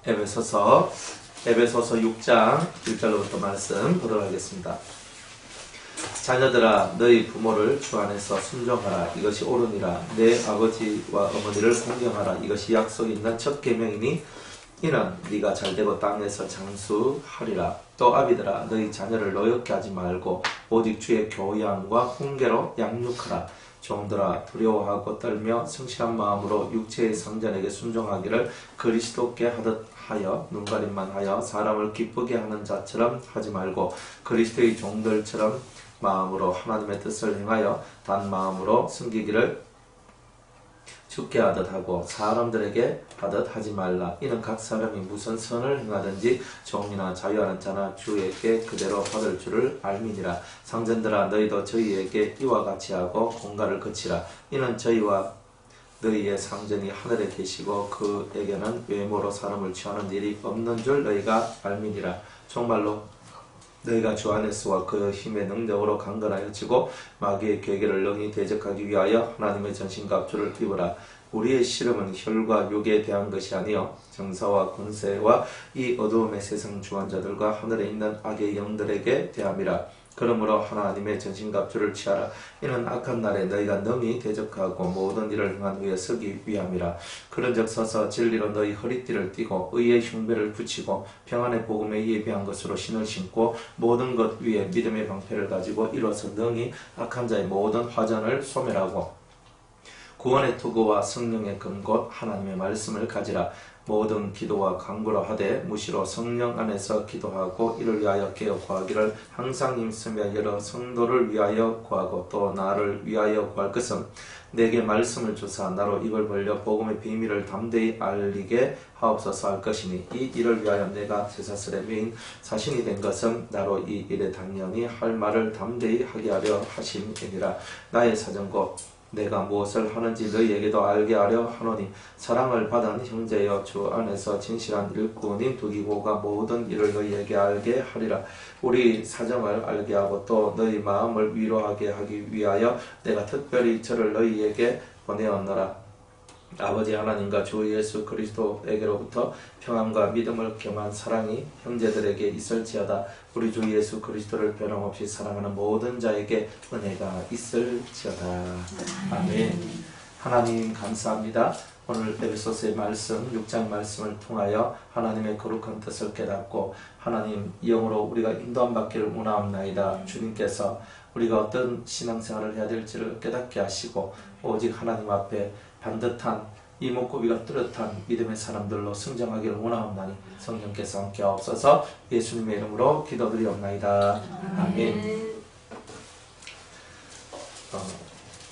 에베소서 6장 1절로부터 말씀 보도록 하겠습니다. 자녀들아 너희 부모를 주 안에서 순종하라. 이것이 옳으니라. 내 아버지와 어머니를 공경하라. 이것이 약속 있는 첫 계명이니 이는 네가 잘되고 땅에서 장수하리라. 또 아비들아 너희 자녀를 노엽게 하지 말고 오직 주의 교양과 훈계로 양육하라. 종들아 두려워하고 떨며 성실한 마음으로 육체의 성전에게 순종하기를 그리스도께 하듯 하여 눈가림만 하여 사람을 기쁘게 하는 자처럼 하지 말고 그리스도의 종들처럼 마음으로 하나님의 뜻을 행하여 단 마음으로 섬기기를 죽게 하듯 하고 사람들에게 하듯 하지 말라. 이는 각 사람이 무슨 선을 행하든지 종이나 자유하는 자나 주에게 그대로 받을 줄을 알미니라. 상전들아 너희도 저희에게 이와 같이 하고 공갈을 그치라. 이는 저희와 너희의 상전이 하늘에 계시고 그에게는 외모로 사람을 취하는 일이 없는 줄 너희가 알미니라. 정말로 너희가 주 안에서와 그 힘의 능력으로 강건하여 지고 마귀의 계계를 능히 대적하기 위하여 하나님의 전신갑주를 입으라. 우리의 씨름은 혈과 육에 대한 것이 아니요 정사와 권세와 이 어두움의 세상 주관자들과 하늘에 있는 악의 영들에게 대함이라. 그러므로 하나님의 전신갑주를 취하라. 이는 악한 날에 너희가 능히 대적하고 모든 일을 행한 후에 서기 위함이라. 그런즉 서서 진리로 너희 허리띠를 띠고 의의 흉배를 붙이고 평안의 복음에 예비한 것으로 신을 신고 모든 것 위에 믿음의 방패를 가지고 이로써 능히 악한 자의 모든 화전을 소멸하고 구원의 투구와 성령의 금곧 하나님의 말씀을 가지라. 모든 기도와 간구로 하되 무시로 성령 안에서 기도하고 이를 위하여 깨어 구하기를 항상 힘쓰며 여러 성도를 위하여 구하고 또 나를 위하여 구할 것은 내게 말씀을 주사 나로 입을 벌려 복음의 비밀을 담대히 알리게 하옵소서 할 것이니 이 일을 위하여 내가 쇠사슬의 메인 사신이 된 것은 나로 이 일에 당연히 할 말을 담대히 하게 하려 하심이니라. 나의 사정고 내가 무엇을 하는지 너희에게도 알게 하려 하노니 사랑을 받은 형제여 주 안에서 진실한 일꾼인 두기고가 모든 일을 너희에게 알게 하리라. 우리 사정을 알게 하고 또 너희 마음을 위로하게 하기 위하여 내가 특별히 저를 너희에게 보내었노라. 아버지 하나님과 주 예수 그리스도에게로부터 평안과 믿음을 겸한 사랑이 형제들에게 있을지어다. 우리 주 예수 그리스도를 변함없이 사랑하는 모든 자에게 은혜가 있을지어다. 아멘. 하나님 감사합니다. 오늘 에베소서의 말씀 6장 말씀을 통하여 하나님의 거룩한 뜻을 깨닫고 하나님 영으로 우리가 인도함 받기를 원하옵나이다. 주님께서 우리가 어떤 신앙생활을 해야 될지를 깨닫게 하시고 오직 하나님 앞에 반듯한 이목구비가 뚜렷한 믿음의 사람들로 성장하기를 원하옵나니 성령께서 함께 하옵소서. 예수님의 이름으로 기도드리옵나이다. 아멘.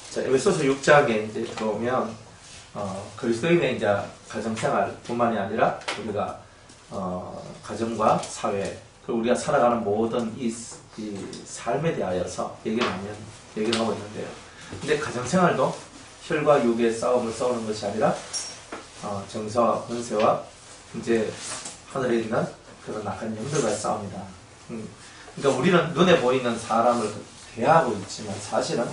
자, 에베소서 6장에 이제 들어오면 그리스도인의 이제 가정생활뿐만이 아니라 우리가 가정과 사회 그리고 우리가 살아가는 모든 이 삶에 대하여서 얘기를 하고 있는데요. 근데 가정생활도 혈과 육의 싸움을 싸우는 것이 아니라 정사와 권세와 이제 하늘에 있는 그런 악한 영들과의 싸움이다. 그러니까 우리는 눈에 보이는 사람을 대하고 있지만 사실은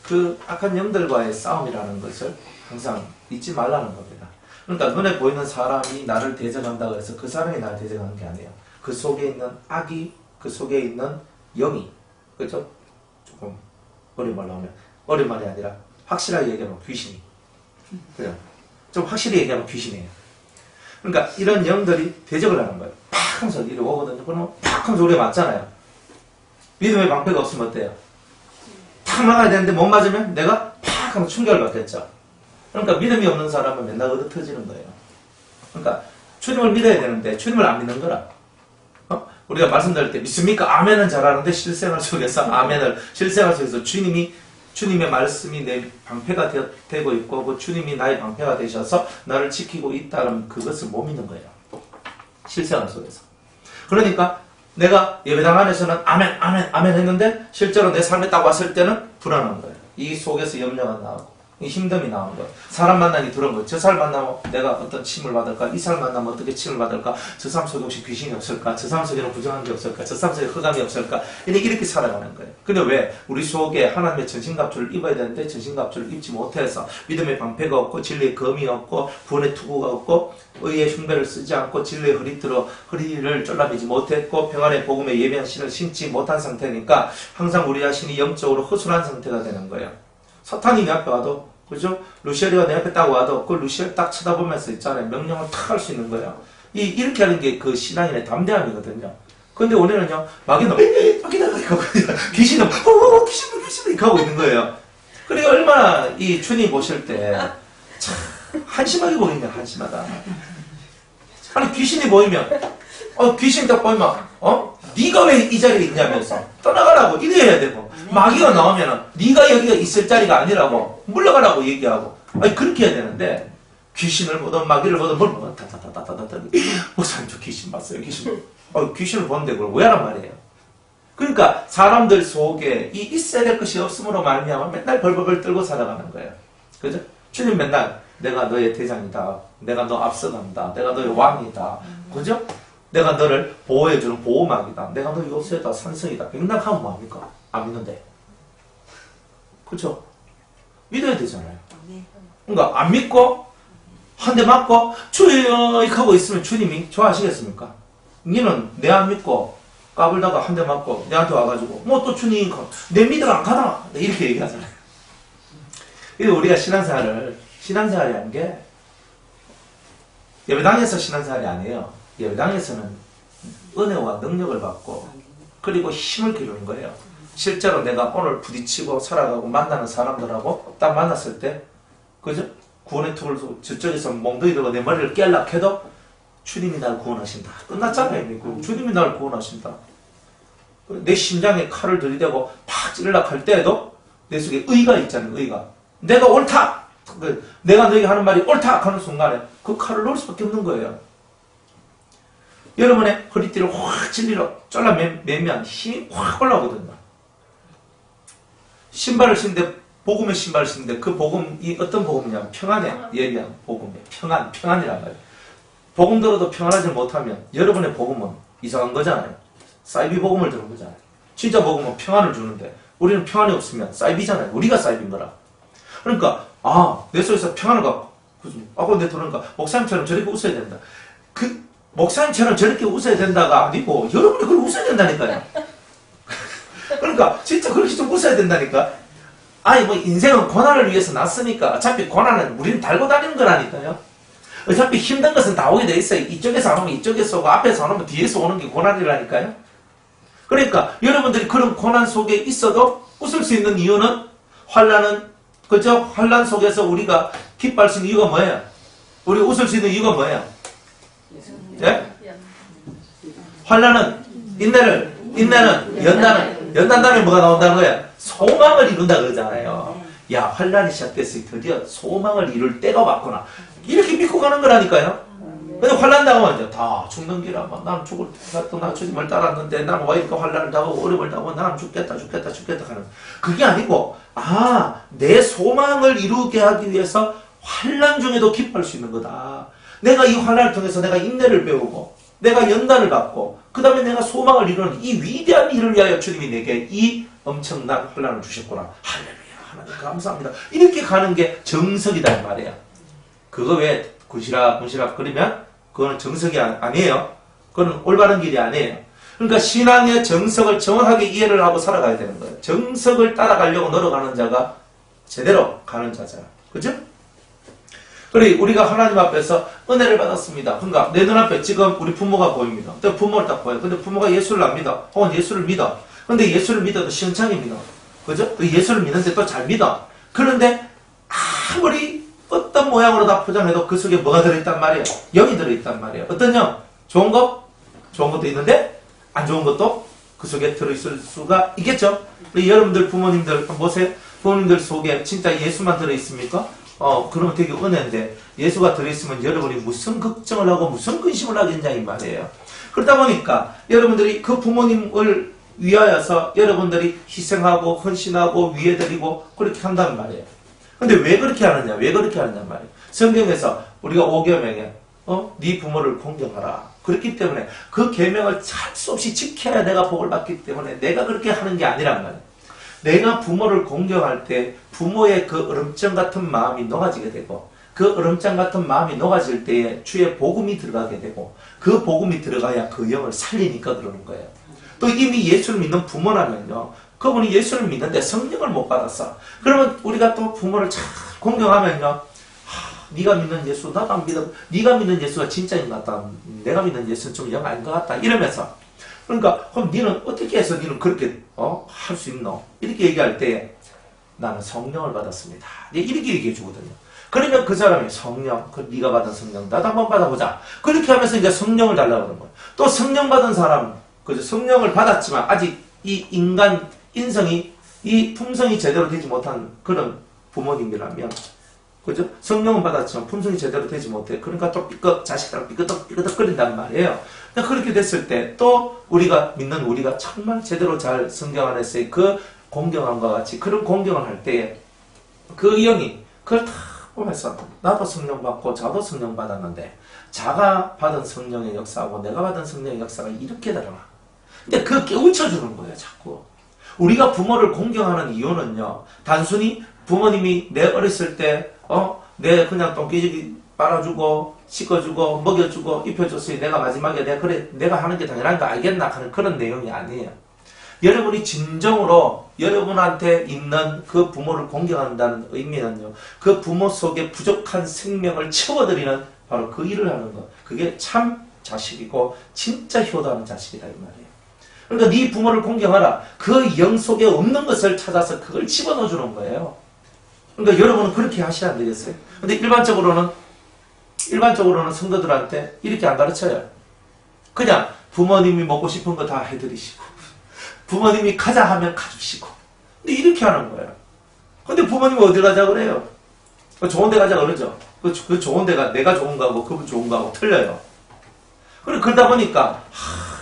그 악한 영들과의 싸움이라는 것을 항상 잊지 말라는 겁니다. 그러니까 눈에 보이는 사람이 나를 대적한다고 해서 그 사람이 나를 대적하는 게 아니에요. 그 속에 있는 악이, 그 속에 있는 영이, 그렇죠? 조금 어려운 말로 하면 어려운 말이 아니라 확실하게 얘기하면 귀신이. 그래요. 좀 확실히 얘기하면 귀신이에요. 그러니까 이런 영들이 대적을 하는 거예요. 팍 하면서 이리 오거든요. 그러면 팍 하면서 우리가 맞잖아요. 믿음의 방패가 없으면 어때요? 탁 나가야 되는데 못 맞으면 내가 팍 하면 충격을 받겠죠. 그러니까 믿음이 없는 사람은 맨날 얻어터지는 거예요. 그러니까 주님을 믿어야 되는데 주님을 안 믿는 거라. 우리가 말씀드릴 때 믿습니까? 아멘은 잘하는데 실생활 속에서 실생활 속에서 주님의 말씀이 내 방패가 되고 있고 그 주님이 나의 방패가 되셔서 나를 지키고 있다는 그것을 못 믿는 거예요. 실생활 속에서. 그러니까 내가 예배당 안에서는 아멘 했는데 실제로 내 삶에 딱 왔을 때는 불안한 거예요. 이 속에서 염려가 나오고 힘듦이 나오는 거예요. 사람 만나기 두려운 거예요. 저 사람 만나면 내가 어떤 침을 받을까? 이 사람 만나면 어떻게 침을 받을까? 저 사람 속에 혹시 귀신이 없을까? 저 사람 속에는 부정한 게 없을까? 저 사람 속에 흑암이 없을까? 이렇게 살아가는 거예요. 근데 왜? 우리 속에 하나님의 전신갑주를 입어야 되는데 전신갑주를 입지 못해서 믿음의 방패가 없고 진리의 검이 없고 구원의 투구가 없고 의의 흉배를 쓰지 않고 진리의 허리를 졸라매지 못했고 평안의 복음의 예비한 신을 신지 못한 상태니까 항상 우리 자신이 영적으로 허술한 상태가 되는 거예요. 사탄이 내 앞에 와도, 그죠? 루시엘이가 내 앞에 딱 와도 그 루시엘 딱 쳐다보면서 있잖아요. 명령을 탁 할 수 있는 거예요. 이렇게 하는 게 그 신앙인의 담대함이거든요. 근데 오늘은요, 마귀는 마귀다 하고 귀신은 귀신 하고 있는 거예요. 그리고 얼마나 이 주님 보실 때 참 한심하게 보이면 한심하다. 아니 귀신이 보이면 귀신이 딱 보이면 네가 왜 이 자리에 있냐면서 떠나가라고 이래야 되고 마귀가 나오면은 네가 여기가 있을 자리가 아니라고 물러가라고 얘기하고 그렇게 해야 되는데 귀신을 보든 마귀를 보든 뭘 보든 다다다다다다 목사님 저 귀신 봤어요 귀신을 보는데 그걸 왜 하란 말이에요. 그러니까 사람들 속에 이 있어야 될 것이 없음으로 말미암아 맨날 벌벌벌 떨고 살아가는 거예요. 그죠? 주님 맨날 내가 너의 대장이다. 내가 너 앞서간다. 내가 너의 왕이다. 그죠? 내가 너를 보호해주는 보호막이다. 내가 너 요새다. 산성이다. 백날 하면 뭐합니까? 안 믿는데. 그죠? 믿어야 되잖아요. 그러니까 안 믿고 한 대 맞고 주여 이렇게 하고 있으면 주님이 좋아하시겠습니까? 니는 내 안 믿고 까불다가 한 대 맞고 내한테 와가지고 뭐 또 주님 내 믿으러 안 가나? 이렇게 얘기하잖아요. 그래서 우리가 신앙생활이 하는 게 예배당에서 신앙생활이 아니에요. 예배당에서는 은혜와 능력을 받고 그리고 힘을 기르는 거예요. 실제로 내가 오늘 부딪히고 살아가고 만나는 사람들하고 딱 만났을 때 그죠? 구원의 툴을 저쪽에서 몽둥이 들고 내 머리를 깨려고 해도 주님이 날 구원하신다. 끝났잖아요. 주님이 날 구원하신다. 내 심장에 칼을 들이대고 팍 찌르려고 할 때에도 내 속에 의가 있잖아요. 의가. 내가 옳다! 내가 너에게 하는 말이 옳다! 하는 순간에 그 칼을 놓을 수밖에 없는 거예요. 여러분의 허리띠를 확 진리로 잘라매면 힘이 확 올라오거든요. 신발을 신는데 복음의 신발을 신는데 그 복음이 어떤 복음이냐면 평안에 예비한 복음이에요. 평안이란 말이에요. 복음 들어도 평안하지 못하면 여러분의 복음은 이상한 거잖아요. 사이비 복음을 들은 거잖아요. 진짜 복음은 평안을 주는데 우리는 평안이 없으면 사이비잖아요. 우리가 사이비인 거라. 그러니까 내 속에서 평안을 갖고 근데 그러니까 목사님처럼 저렇게 웃어야 된다. 그 목사님처럼 저렇게 웃어야 된다가 아니고 여러분이 그걸 웃어야 된다니까요. 그러니까 진짜 그렇게 좀 웃어야 된다니까. 뭐 인생은 고난을 위해서 났으니까 어차피 고난은 우리는 달고 다니는 거라니까요. 어차피 힘든 것은 다 오게 돼 있어요. 이쪽에서 안 오면 이쪽에서 오고 앞에서 안 오면 뒤에서 오는 게 고난이라니까요. 그러니까 여러분들이 그런 고난 속에 있어도 웃을 수 있는 이유는 그죠? 환난 속에서 우리가 기뻐할 수 있는 이유가 뭐예요? 우리 웃을 수 있는 이유가 뭐예요? 예? 환난은 인내는 연단 다음에 뭐가 나온다는 거예요? 소망을 이룬다 그러잖아요. 야, 환난이 시작됐으니 드디어 소망을 이룰 때가 왔구나. 이렇게 믿고 가는 거라니까요. 근데 환난 당하면 이제 다 죽는 길 아마 나는 죽을 때도 나 주님을 따랐는데 나는 왜 이렇게 환난을 당하고 어려움을 당하고 나는 죽겠다 하는 그게 아니고 내 소망을 이루게 하기 위해서 환난 중에도 기뻐할 수 있는 거다. 내가 이 환난을 통해서 내가 인내를 배우고 내가 연단을 받고 그 다음에 내가 소망을 이루는 이 위대한 일을 위하여 주님이 내게 이 엄청난 환난을 주셨구나. 할렐루야 하나님 감사합니다. 이렇게 가는 게 정석이다 이 말이야. 그거 왜 군시락 그러면 그거는 정석이 아니에요. 그건 올바른 길이 아니에요. 그러니까 신앙의 정석을 정확하게 이해를 하고 살아가야 되는 거예요. 정석을 따라가려고 노력하는 자가 제대로 가는 자잖아. 그죠? 그래 우리가 하나님 앞에서 은혜를 받았습니다. 그러니까 내 눈앞에 지금 우리 부모가 보입니다. 또 부모를 딱 봐요. 근데 부모가 예수를 안 믿어. 혹은 예수를 믿어. 근데 예수를 믿어도 시원찮게 믿어. 그죠? 또 예수를 믿는데 또 잘 믿어. 그런데 아무리 어떤 모양으로 다 포장해도 그 속에 뭐가 들어있단 말이에요? 영이 들어있단 말이에요. 어떤 영? 좋은 것? 좋은 것도 있는데 안 좋은 것도 그 속에 들어있을 수가 있겠죠? 우리 여러분들 부모님들 한번 보세요. 부모님들 속에 진짜 예수만 들어있습니까? 그러면 되게 은혜인데 예수가 들어있으면 여러분이 무슨 걱정을 하고 무슨 근심을 하겠냐 이 말이에요. 그러다 보니까 여러분들이 그 부모님을 위하여서 여러분들이 희생하고 헌신하고 위해드리고 그렇게 한다는 말이에요. 근데 왜 그렇게 하느냐? 왜 그렇게 하느냐 말이에요. 성경에서 우리가 5계명에 네 부모를 공경하라. 그렇기 때문에 그 계명을 할 수 없이 지켜야 내가 복을 받기 때문에 내가 그렇게 하는 게 아니란 말이에요. 내가 부모를 공경할 때 부모의 그 얼음장 같은 마음이 녹아지게 되고 그 얼음장 같은 마음이 녹아질 때에 주의 복음이 들어가게 되고 그 복음이 들어가야 그 영을 살리니까 그러는 거예요. 또 이미 예수를 믿는 부모라면요. 그분이 예수를 믿는데 성령을 못 받았어. 그러면 우리가 또 부모를 잘 공경하면요. 네가 믿는 예수 나도 안 믿어. 네가 믿는 예수가 진짜인 것 같다. 내가 믿는 예수는 좀 영 아닌 것 같다. 이러면서 그러니까 그럼 너는 어떻게 해서 너는 그렇게 할 수 있노? 이렇게 얘기할 때 나는 성령을 받았습니다. 이렇게 얘기해 주거든요. 그러면 그 사람이 성령, 그 네가 받은 성령 나도 한번 받아보자. 그렇게 하면서 이제 성령을 달라고 하는 거예요. 또 성령 받은 사람, 그죠? 성령을 받았지만 아직 이 인간 인성이 이 품성이 제대로 되지 못한 그런 부모님이라면, 그죠? 성령은 받았지만 품성이 제대로 되지 못해. 그러니까 또 자식들랑 삐끄덕거린단 말이에요. 그렇게 됐을 때 또 우리가 믿는 우리가 정말 제대로 잘 성경 안에서의 그 공경함과 같이 그런 공경을 할 때에 그 영이 그걸 다 보면서 나도 성령 받고 자도 성령 받았는데 자가 받은 성령의 역사하고 내가 받은 성령의 역사가 이렇게 다르나. 근데 그거 깨우쳐주는 거예요, 자꾸. 우리가 부모를 공경하는 이유는요, 단순히 부모님이 내 어렸을 때, 내 그냥 똥기저귀 빨아주고, 씻어주고, 먹여주고, 입혀줬으니 내가 마지막에 내가 하는 게 당연한 거 알겠나 하는 그런 내용이 아니에요. 여러분이 진정으로 여러분한테 있는 그 부모를 공경한다는 의미는요, 그 부모 속에 부족한 생명을 채워드리는 바로 그 일을 하는 것. 그게 참 자식이고, 진짜 효도하는 자식이다, 이 말이에요. 그러니까 네 부모를 공경하라. 그 영 속에 없는 것을 찾아서 그걸 집어넣어 주는 거예요. 그러니까 여러분은 그렇게 하시면 안 되겠어요? 근데 일반적으로는 성도들한테 이렇게 안 가르쳐요. 그냥 부모님이 먹고 싶은 거 다 해드리시고, 부모님이 가자 하면 가주시고, 근데 이렇게 하는 거예요. 근데 부모님이 어디 가자 그래요? 좋은 데 가자 그러죠? 그 좋은 데가 내가 좋은 거하고 그분 좋은 거하고 틀려요. 그러다 보니까,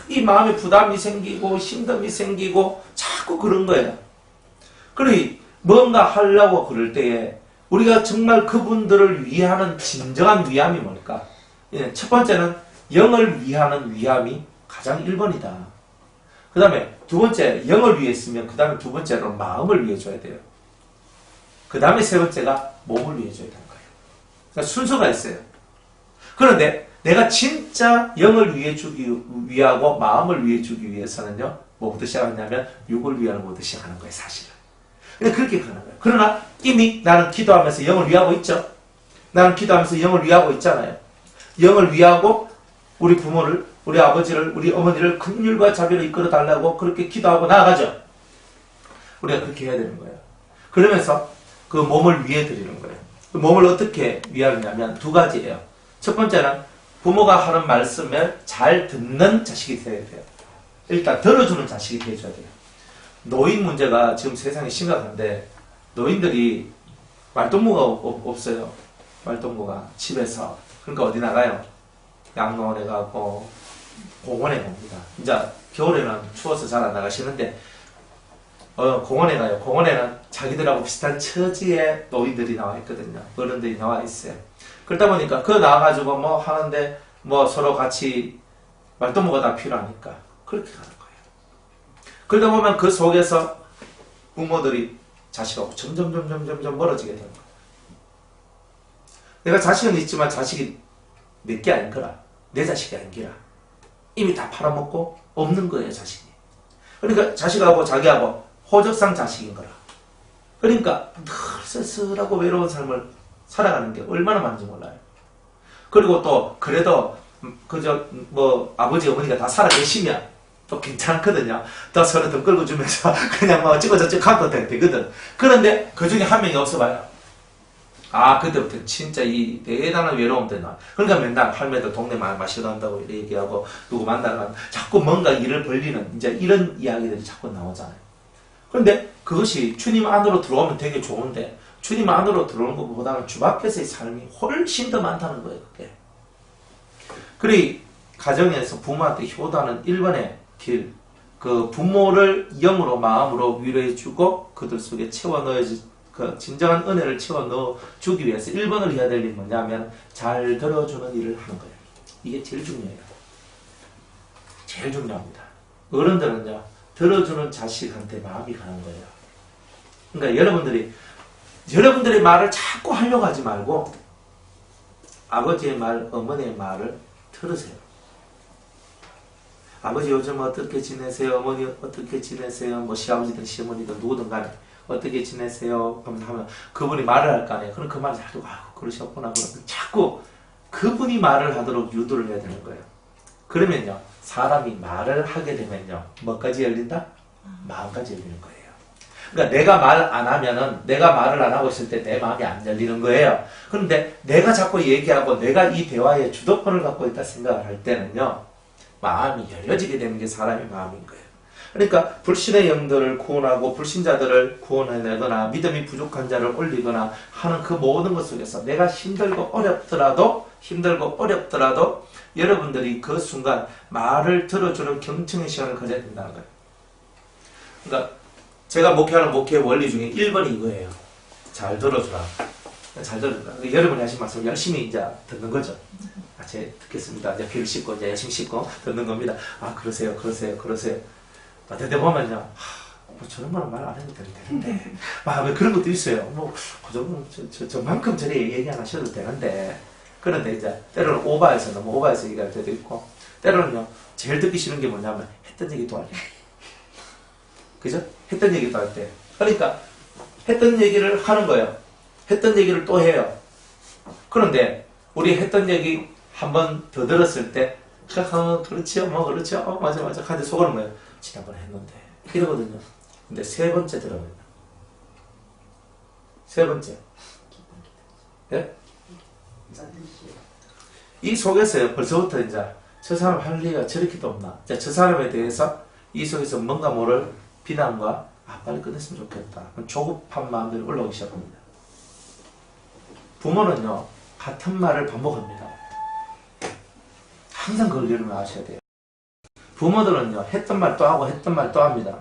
이 마음에 부담이 생기고, 힘듦이 생기고, 자꾸 그런 거예요. 그래, 뭔가 하려고 그럴 때에, 우리가 정말 그분들을 위하는 진정한 위함이 뭘까? 첫 번째는 영을 위하는 위함이 가장 1번이다. 그 다음에 두 번째, 영을 위했으면 그 다음에 두 번째로 마음을 위해줘야 돼요. 그 다음에 세 번째가 몸을 위해줘야 되는 거예요. 그러니까 순서가 있어요. 그런데 내가 진짜 영을 위하고 마음을 위해주기 위해서는요, 뭐부터 시작하냐면 육을 위하는 것부터 시작하는 거예요, 사실은. 근데 그렇게 가는 거예요. 그러나 이미 나는 기도하면서 영을 위하고 있죠. 나는 기도하면서 영을 위하고 있잖아요. 영을 위하고 우리 부모를, 우리 아버지를, 우리 어머니를 긍휼과 자비로 이끌어 달라고 그렇게 기도하고 나아가죠. 우리가 그렇게 해야 되는 거예요. 그러면서 그 몸을 위해 드리는 거예요. 그 몸을 어떻게 위하느냐면 두 가지예요. 첫 번째는 부모가 하는 말씀을 잘 듣는 자식이 되어야 돼요. 일단 들어주는 자식이 되어줘야 돼요. 노인 문제가 지금 세상에 심각한데 노인들이 말동무가 없어요. 말동무가 집에서. 그러니까 어디 나가요? 양로원에 가고 공원에 갑니다. 이제 겨울에는 추워서 잘 안 나가시는데 공원에 가요. 공원에는 자기들하고 비슷한 처지의 노인들이 나와 있거든요. 어른들이 나와 있어요. 그러다 보니까 그 나와가지고 뭐 하는데 뭐 서로 같이 말동무가 다 필요하니까 그렇게 가는 거예요. 그러다 보면 그 속에서 부모들이 자식하고 점점 멀어지게 되는 거예요. 내가 자식은 있지만 자식이 내게 아닌 거라. 내 자식이 아닌 거라. 이미 다 팔아먹고 없는 거예요, 자식이. 그러니까 자식하고 자기하고 호적상 자식인 거라. 그러니까 늘 쓸쓸하고 외로운 삶을 살아가는 게 얼마나 많은지 몰라요. 그리고 또 그래도 그저 뭐 아버지 어머니가 다 살아계시면 또 괜찮거든요. 또 서로 등 끌고 주면서 그냥 뭐 어쩌고저쩌고 갖고 되거든. 그런데 그 중에 한 명이 없어봐요. 그때부터 진짜 이 대단한 외로움 되나. 그러니까 맨날 할매들 동네 마시러 간다고 얘기하고 누구 만나러 자꾸 뭔가 일을 벌리는 이제 이런 이야기들이 자꾸 나오잖아요. 그런데 그것이 주님 안으로 들어오면 되게 좋은데 주님 안으로 들어오는 것보다는 주 밖에서의 삶이 훨씬 더 많다는 거예요, 그게. 그래, 가정에서 부모한테 효도하는 1번의 길, 그 부모를 영으로 마음으로 위로해주고 그들 속에 채워 넣어야지 그 진정한 은혜를 채워 넣어 주기 위해서 1번을 해야 될 일이 뭐냐면 잘 들어주는 일을 하는 거예요. 이게 제일 중요해요. 제일 중요합니다. 어른들은요, 들어주는 자식한테 마음이 가는 거예요. 그러니까 여러분들의 말을 자꾸 하려고 하지 말고 아버지의 말, 어머니의 말을 들으세요. 아버지 요즘 어떻게 지내세요? 어머니 어떻게 지내세요? 뭐 시아버지든 시어머니든 누구든 간에 어떻게 지내세요? 하면 그분이 말을 할 거 아니에요. 그럼 그 말을 자꾸 그러셨구나. 그러면 자꾸 그분이 말을 하도록 유도를 해야 되는 거예요. 그러면요, 사람이 말을 하게 되면요, 뭐까지 열린다? 마음까지 열리는 거예요. 그러니까 내가 말 안 하면은, 내가 말을 안 하고 있을 때 내 마음이 안 열리는 거예요. 그런데 내가 자꾸 얘기하고 내가 이 대화에 주도권을 갖고 있다 생각을 할 때는요, 마음이 열려지게 되는 게 사람의 마음인 거예요. 그러니까 불신의 영들을 구원하고 불신자들을 구원해내거나 믿음이 부족한 자를 올리거나 하는 그 모든 것 속에서 내가 힘들고 어렵더라도 여러분들이 그 순간 말을 들어주는 경청의 시간을 가져야 된다는 거예요. 그러니까 제가 목회하는 목회의 원리 중에 1번이 이거예요. 잘 들어주라. 잘 들어주라. 여러분이 하신 말씀 열심히 이제 듣는 거죠. 제 듣겠습니다. 이제 피를 씻고 이제 열심히 씻고 듣는 겁니다. 그러세요. 어떨 때 보면요, 뭐 저런 말은 말 안 해도 되는데, 왜 그런 것도 있어요. 뭐, 그 정도, 저만큼 전에 얘기 안 하셔도 되는데, 그런데 이제, 때로는 너무 오버해서 얘기할 때도 있고, 때로는요, 제일 듣기 싫은 게 뭐냐면, 했던 얘기 또 하냐. 그죠? 했던 얘기 또 할 때. 그러니까, 했던 얘기를 하는 거예요. 했던 얘기를 또 해요. 그런데, 우리 했던 얘기 한 번 더 들었을 때, 그렇지요, 맞아. 근데 속으로 뭐예요? 지난번에 했는데. 이러거든요. 근데 세 번째 들어보면. 세 번째. 예? 이 속에서요, 벌써부터 이제, 저 사람 할 리가 저렇게도 없나. 저 사람에 대해서 이 속에서 뭔가 모를 비난과, 빨리 끝냈으면 좋겠다. 조급한 마음들이 올라오기 시작합니다. 부모는요, 같은 말을 반복합니다. 항상 그걸 여러분 아셔야 돼요. 부모들은요, 했던 말 또 하고 했던 말 또 합니다.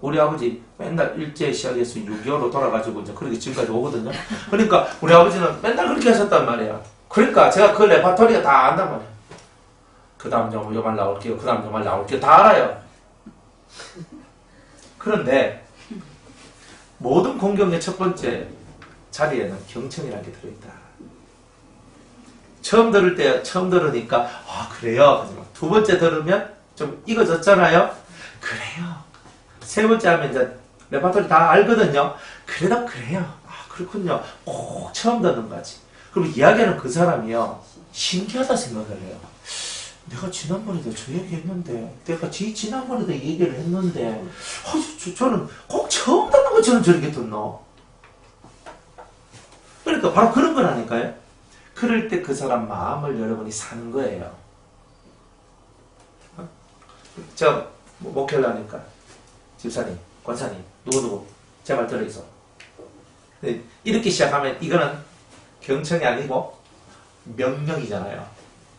우리 아버지 맨날 일제 시작해서 6.25로 돌아가지고 이제 그렇게 지금까지 오거든요. 그러니까 우리 아버지는 맨날 그렇게 하셨단 말이에요. 그러니까 제가 그 레파토리가 다 안단 말이에요. 그 다음 요 말 나올게요. 그 다음 요 말 나올게요. 다 알아요. 그런데 모든 공경의 첫 번째 자리에는 경청이라는 게 들어있다. 처음 들으니까 그래요. 하지만 두 번째 들으면 좀 익어졌잖아요. 그래요. 세 번째 하면 이제 레파토리 다 알거든요. 그래도 그래요. 그렇군요. 꼭 처음 듣는 거지. 그럼 이야기하는 그 사람이요, 신기하다 생각을 해요. 내가 지난번에도 저 얘기 했는데, 내가 지난번에도 얘기를 했는데, 저는 꼭 처음 듣는 것처럼 저렇게 듣노. 그러니까 바로 그런 거라니까요. 그럴 때 그 사람 마음을 여러분이 사는 거예요. 제가 목회를 하니까 집사님, 권사님, 누구누구 제 말 들어있어. 이렇게 시작하면 이거는 경청이 아니고 명령이잖아요.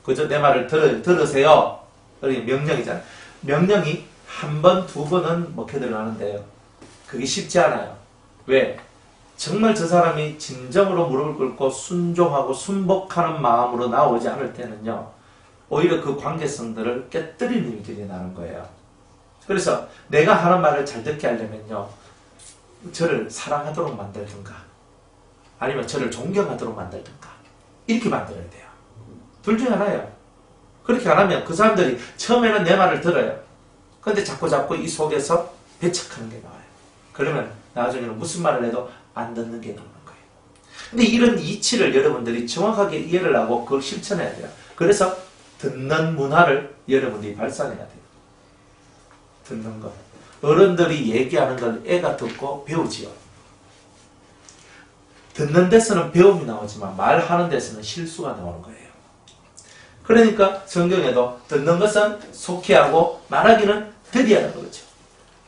그죠? 내 말을 들으세요. 그러니까 명령이잖아요. 명령이 한 번, 두 번은 목회들을 하는데요. 그게 쉽지 않아요. 왜? 정말 저 사람이 진정으로 무릎을 꿇고 순종하고 순복하는 마음으로 나오지 않을 때는요, 오히려 그 관계성들을 깨뜨리는 일들이 나는 거예요. 그래서 내가 하는 말을 잘 듣게 하려면요, 저를 사랑하도록 만들든가 아니면 저를 존경하도록 만들든가 이렇게 만들어야 돼요. 둘 중에 하나예요. 그렇게 안 하면 그 사람들이 처음에는 내 말을 들어요. 근데 자꾸 이 속에서 배척하는 게 나와요. 그러면 나중에는 무슨 말을 해도 안 듣는 게 나오는 거예요. 근데 이런 이치를 여러분들이 정확하게 이해를 하고 그걸 실천해야 돼요. 그래서 듣는 문화를 여러분들이 발산해야 돼요. 듣는 것. 어른들이 얘기하는 걸 애가 듣고 배우지요. 듣는 데서는 배움이 나오지만 말하는 데서는 실수가 나오는 거예요. 그러니까 성경에도 듣는 것은 속히하고 말하기는 더디하다고 그러죠.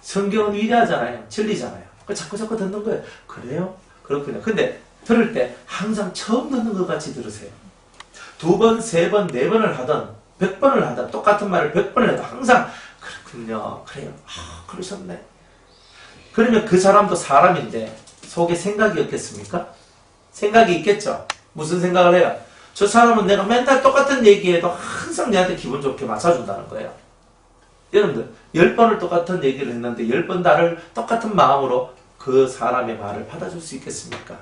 성경은 위대하잖아요. 진리잖아요. 자꾸 듣는 거예요. 그래요? 그렇군요. 근데 들을 때 항상 처음 듣는 것 같이 들으세요. 두 번, 세 번, 네 번을 하든 100번을 하든 똑같은 말을 100번을 해도 항상 그렇군요. 그래요. 그러셨네. 그러면 그 사람도 사람인데 속에 생각이 없겠습니까? 생각이 있겠죠. 무슨 생각을 해요? 저 사람은 내가 맨날 똑같은 얘기해도 항상 내한테 기분 좋게 맞춰준다는 거예요. 여러분들 10번을 똑같은 얘기를 했는데 10번 다를 똑같은 마음으로 그 사람의 말을 받아줄 수 있겠습니까?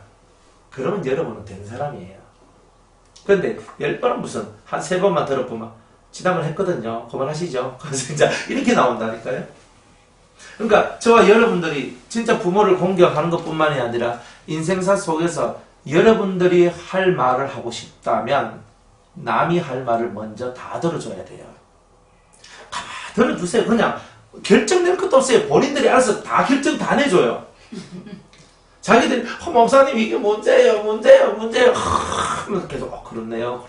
그러면 여러분은 된 사람이에요. 그런데 10번은 무슨 한 3번만 들어보면 지난번 했거든요. 그만하시죠. 그래서 진짜 이렇게 나온다니까요. 그러니까 저와 여러분들이 진짜 부모를 공경하는 것뿐만이 아니라 인생사 속에서 여러분들이 할 말을 하고 싶다면 남이 할 말을 먼저 다 들어줘야 돼요. 들어주세요. 그냥 결정낼 것도 없어요. 본인들이 알아서 다 결정 다 내줘요. 자기들이 목사님 이게 문제예요. 계속 그렇네요.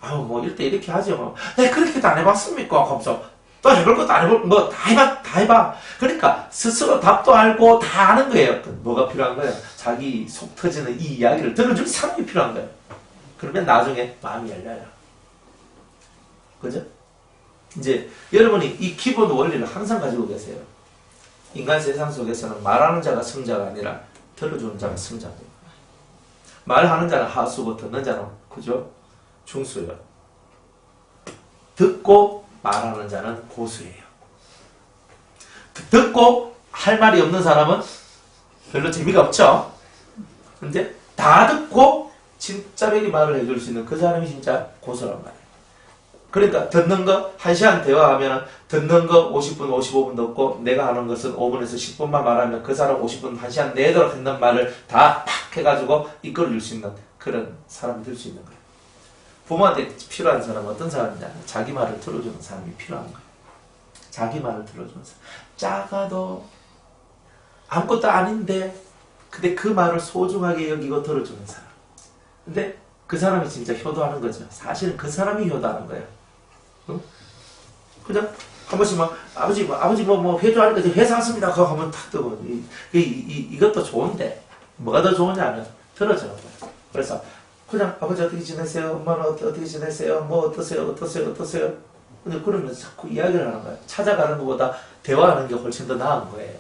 아유 뭐 이럴 때 이렇게 하죠. 네 그렇게도 안 해봤습니까? 하면서 또 해볼 것도 안 해볼 뭐 다 해봐. 그러니까 스스로 답도 알고 다 아는 거예요. 뭐가 필요한 거예요? 자기 속 터지는 이 이야기를 들어줄 사람이 필요한 거예요. 그러면 나중에 마음이 열려요. 그죠? 이제 여러분이 이 기본 원리를 항상 가지고 계세요. 인간 세상 속에서는 말하는 자가 승자가 아니라 들어주는 자가 승자입니다. 말하는 자는 하수고 듣는 자는 그죠? 중수예요. 듣고 말하는 자는 고수예요. 듣고 할 말이 없는 사람은 별로 재미가 없죠. 근데 다 듣고 진짜로 말을 해줄 수 있는 그 사람이 진짜 고수란 말이에요. 그러니까 듣는 거 1시간 대화하면 듣는 거 50분 55분 듣고 내가 하는 것은 5분에서 10분만 말하면 그 사람 50분 1시간 내도록 했는 말을 다 팍 해가지고 이끌어줄 수 있는 그런 사람이 될 수 있는 거예요. 부모한테 필요한 사람은 어떤 사람이냐? 자기 말을 들어주는 사람이 필요한 거예요. 자기 말을 들어주는 사람. 작아도 아무것도 아닌데 근데 그 말을 소중하게 여기고 들어주는 사람. 근데 그 사람이 진짜 효도하는 거죠. 사실은 그 사람이 효도하는 거예요. 응? 그냥 한 번씩 막 아버지 뭐 회주하니까 회사 왔습니다. 그거 하면 탁 뜨고 이것도 좋은데 뭐가 더 좋으냐면 들어주는 거예요. 그래서 그냥 아버지 어떻게 지내세요? 엄마는 어떻게 지내세요? 뭐 어떠세요? 근데 그러면서 자꾸 이야기를 하는 거예요. 찾아가는 것보다 대화하는 게 훨씬 더 나은 거예요.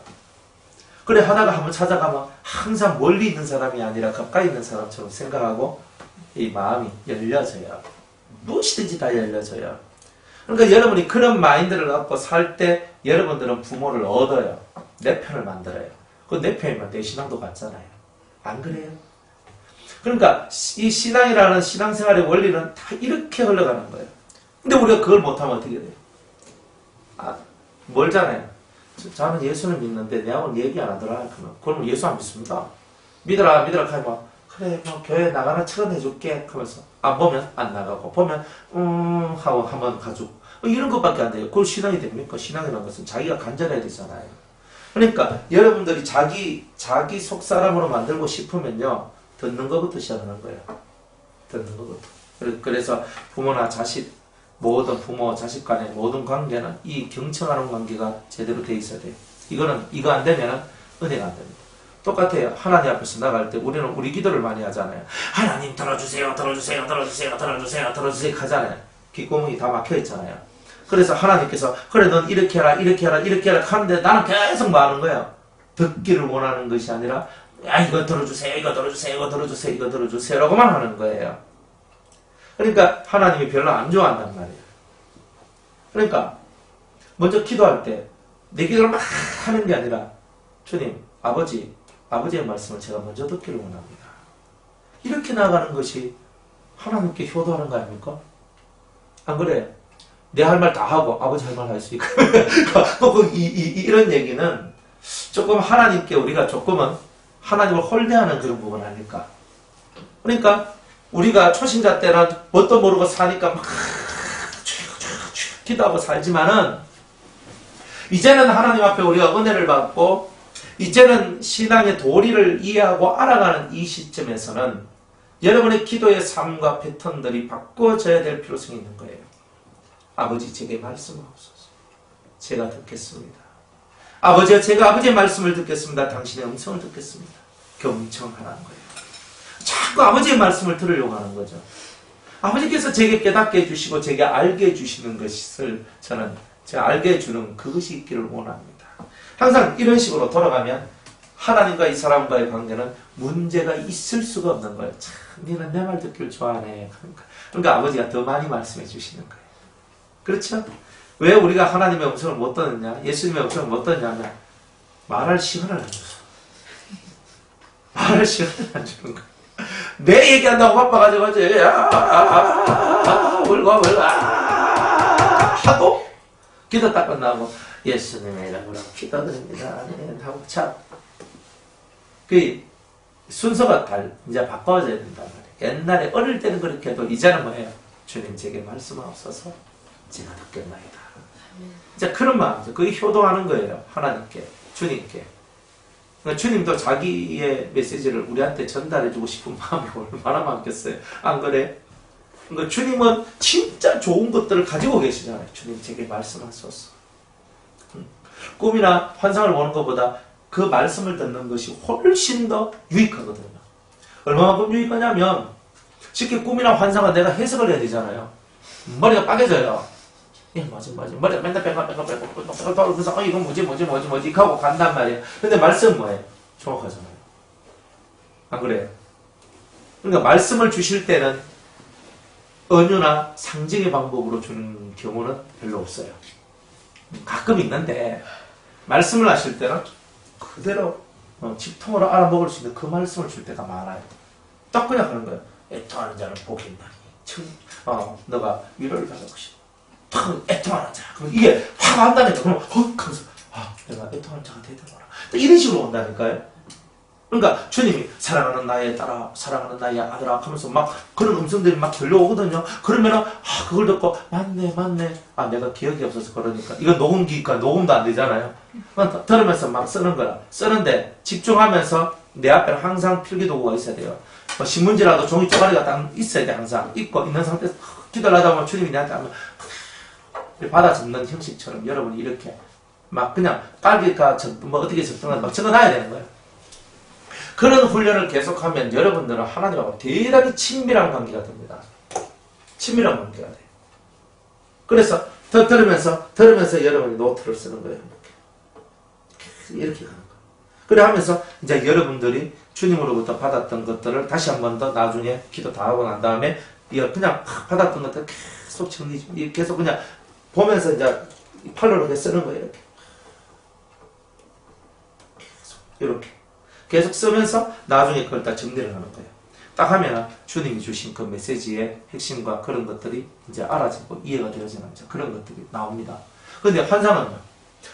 그래 하다가 한번 찾아가면 항상 멀리 있는 사람이 아니라 가까이 있는 사람처럼 생각하고 이 마음이 열려져요. 무엇이든지 다 열려져요. 그러니까 여러분이 그런 마인드를 갖고 살 때 여러분들은 부모를 얻어요. 내 편을 만들어요. 그 내 편이면 내 신앙도 같잖아요. 안 그래요? 그러니까 이 신앙이라는 신앙생활의 원리는 다 이렇게 흘러가는 거예요. 근데 우리가 그걸 못하면 어떻게 돼요? 멀잖아요. 저는 예수를 믿는데 내하고는 얘기 안 하더라. 그러면 예수 안 믿습니다. 믿어라 하면 그래 뭐 교회 나가는 철은 해줄게 하면서 안 보면 안 나가고 보면 하고 한번 가지고 이런 것밖에 안 돼요. 그걸 신앙이 됩니까? 신앙이라는 것은 자기가 간절해야 되잖아요. 그러니까 여러분들이 자기 속 사람으로 만들고 싶으면요 듣는 것부터 시작하는 거예요. 듣는 것부터. 그래서 부모나 자식 모든 부모 자식 간의 모든 관계는 이 경청하는 관계가 제대로 돼 있어야 돼요. 이거 안 되면 은혜가 안 됩니다. 똑같아요. 하나님 앞에서 나갈 때 우리는 우리 기도를 많이 하잖아요. 하나님 들어주세요 하잖아요. 귓구멍이 다 막혀 있잖아요. 그래서 하나님께서 그래 넌 이렇게 해라 하는데 나는 계속 말하는 거예요. 듣기를 원하는 것이 아니라 이거 들어주세요 라고만 하는 거예요. 그러니까 하나님이 별로 안 좋아한단 말이에요. 그러니까 먼저 기도할 때 내 기도를 막 하는 게 아니라 주님 아버지의 말씀을 제가 먼저 듣기를 원합니다. 이렇게 나가는 것이 하나님께 효도하는 거 아닙니까? 안 그래요? 내 할 말 다 하고 아버지 할 말 할 수 있고 이런 얘기는 조금 하나님께 우리가 조금은 하나님을 홀대하는 그런 부분 아닐까. 그러니까 우리가 초신자 때는 뭣도 모르고 사니까 막 기도하고 살지만은 이제는 하나님 앞에 우리가 은혜를 받고 이제는 신앙의 도리를 이해하고 알아가는 이 시점에서는 여러분의 기도의 삶과 패턴들이 바꿔져야 될 필요성이 있는 거예요. 아버지 제게 말씀하옵소서. 제가 듣겠습니다. 아버지여 제가 아버지의 말씀을 듣겠습니다. 당신의 음성을 듣겠습니다. 경청하라는 거예요. 자꾸 아버지의 말씀을 들으려고 하는 거죠. 아버지께서 제게 깨닫게 해주시고 제게 알게 해주시는 것을 저는 제가 알게 해주는 그것이 있기를 원합니다. 항상 이런 식으로 돌아가면 하나님과 이 사람과의 관계는 문제가 있을 수가 없는 거예요. 참, 니는 내 말 듣기를 좋아하네. 그러니까 아버지가 더 많이 말씀해 주시는 거예요. 그렇죠? 왜 우리가 하나님의 음성을 못 듣느냐? 예수님의 음성을 못 듣느냐면 말할 시간을 안 줘서. 말할 시간을 안 주는 거예요. 내 얘기한다고 바빠가지고 울고 하고 기도 딱 끝나고 예수님의 이름으로 기도드립니다. 네, 하고 참 그 순서가 이제 바꿔져야 된단 말이에요. 옛날에 어릴 때는 그렇게 해도 이제는 뭐예요? 주님 제게 말씀하옵소서 제가 듣겠나이다. 이제 그런 마음이죠. 그게 효도하는 거예요. 하나님께, 주님께. 그러니까 주님도 자기의 메시지를 우리한테 전달해주고 싶은 마음이 얼마나 많겠어요. 안 그래? 그러니까 주님은 진짜 좋은 것들을 가지고 계시잖아요. 주님 제게 말씀하소서. 꿈이나 환상을 보는 것보다 그 말씀을 듣는 것이 훨씬 더 유익하거든요. 얼마만큼 유익하냐면 쉽게 꿈이나 환상은 내가 해석을 해야 되잖아요. 머리가 빠개져요. 예, 맞아. 머리가 맨날 그래서 이건 뭐지 하고 간단 말이에요. 근데 말씀은 뭐예요? 정확하잖아요. 안 그래요? 그러니까 말씀을 주실 때는 은유나 상징의 방법으로 주는 경우는 별로 없어요. 가끔 있는데 말씀을 하실 때는 그대로 직통으로 알아먹을 수 있는 그 말씀을 줄 때가 많아요. 딱 그냥 하는 거예요. 애통하는 자는 복이 있나니 너가 위로를 받을 것이다. 애통하는 자. 그럼 이게 확 안다니까. 그러면 하면서 내가 애통하는 자가 되더라. 이런 식으로 온다니까요. 그러니까 주님이 사랑하는 나의 딸아, 사랑하는 나의 아들아 하면서 막 그런 음성들이 막 들려오거든요. 그러면은 그걸 듣고 맞네. 내가 기억이 없어서 그러니까 이거 녹음기니까 녹음도 안 되잖아요. 들으면서 막 쓰는 거야. 쓰는데 집중하면서 내 앞에 항상 필기도구가 있어야 돼요. 뭐 신문지라도 종이 쪼가리가 딱 있어야 돼. 항상 있고 있는 상태에서 기도를 하다 보면 주님이 나한테 하면 받아 적는 형식처럼 여러분이 이렇게 막 그냥 빨리가 뭐 어떻게 적당하는지 막 적어놔야 되는 거예요. 그런 훈련을 계속하면 여러분들은 하나님하고 대단히 친밀한 관계가 됩니다. 친밀한 관계가 돼요. 그래서 더 들으면서 여러분이 노트를 쓰는 거예요. 이렇게 가는 거예요. 그래 하면서 이제 여러분들이 주님으로부터 받았던 것들을 다시 한 번 더 나중에 기도 다 하고 난 다음에 그냥 받았던 것들 계속 정리, 계속 그냥 보면서 이제 팔로 이렇게 쓰는 거예요. 이렇게. 계속 쓰면서 나중에 그걸 다 정리를 하는 거예요. 딱 하면 주님이 주신 그 메시지의 핵심과 그런 것들이 이제 알아지고 이해가 되어지는 그런 것들이 나옵니다. 근데 환상은요?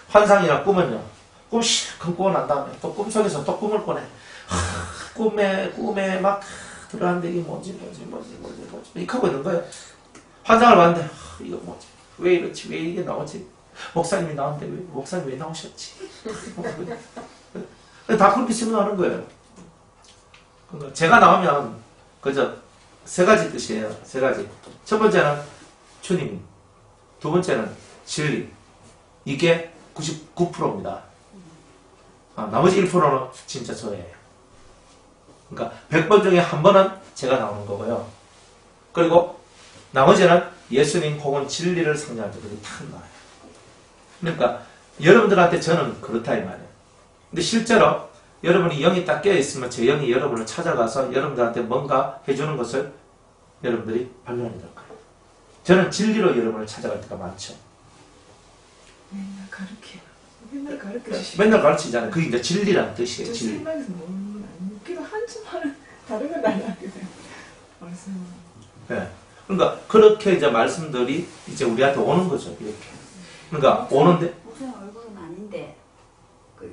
환상이나 꿈은요? 꿈 실컷 꾸고 난 다음에 또 꿈속에서 또 꿈을 꾸네. 꿈에 막 들어왔는데 이게 뭐지 이렇게 하고 있는 거예요. 환상을 봤는데 이거 뭐지? 왜 이렇지? 왜 이게 나오지? 목사님이 나왔는데 목사님 왜 나오셨지? 다 그렇게 생각하는 거예요. 그러니까 제가 나오면 그저 세 가지 뜻이에요. 세 가지. 첫 번째는 주님, 두 번째는 진리. 이게 99%입니다. 나머지 1%는 진짜 저예요. 그러니까 100번 중에 한 번은 제가 나오는 거고요. 그리고 나머지는 예수님 혹은 진리를 상징할 때 그게 탁 나와요. 그러니까 여러분들한테 저는 그렇다 이 말이에요. 근데 실제로 여러분이 영이 딱 깨어있으면 제 영이 여러분을 찾아가서 여러분들한테 뭔가 해주는 것을 여러분들이 발견하게 될 거예요. 저는 진리로 여러분을 찾아갈 때가 많죠. 맨날 가르치시죠. 맨날 가르치잖아요. 그게 이제 진리라는 뜻이에요. 진리. 실망해서 너무 안 웃기도 한참 하는 다른 건 달라하게 돼요. 말씀. 네. 그러니까 그렇게 이제 말씀들이 이제 우리한테 오는 거죠. 이렇게. 그러니까 오는데 목사님 얼굴은 아닌데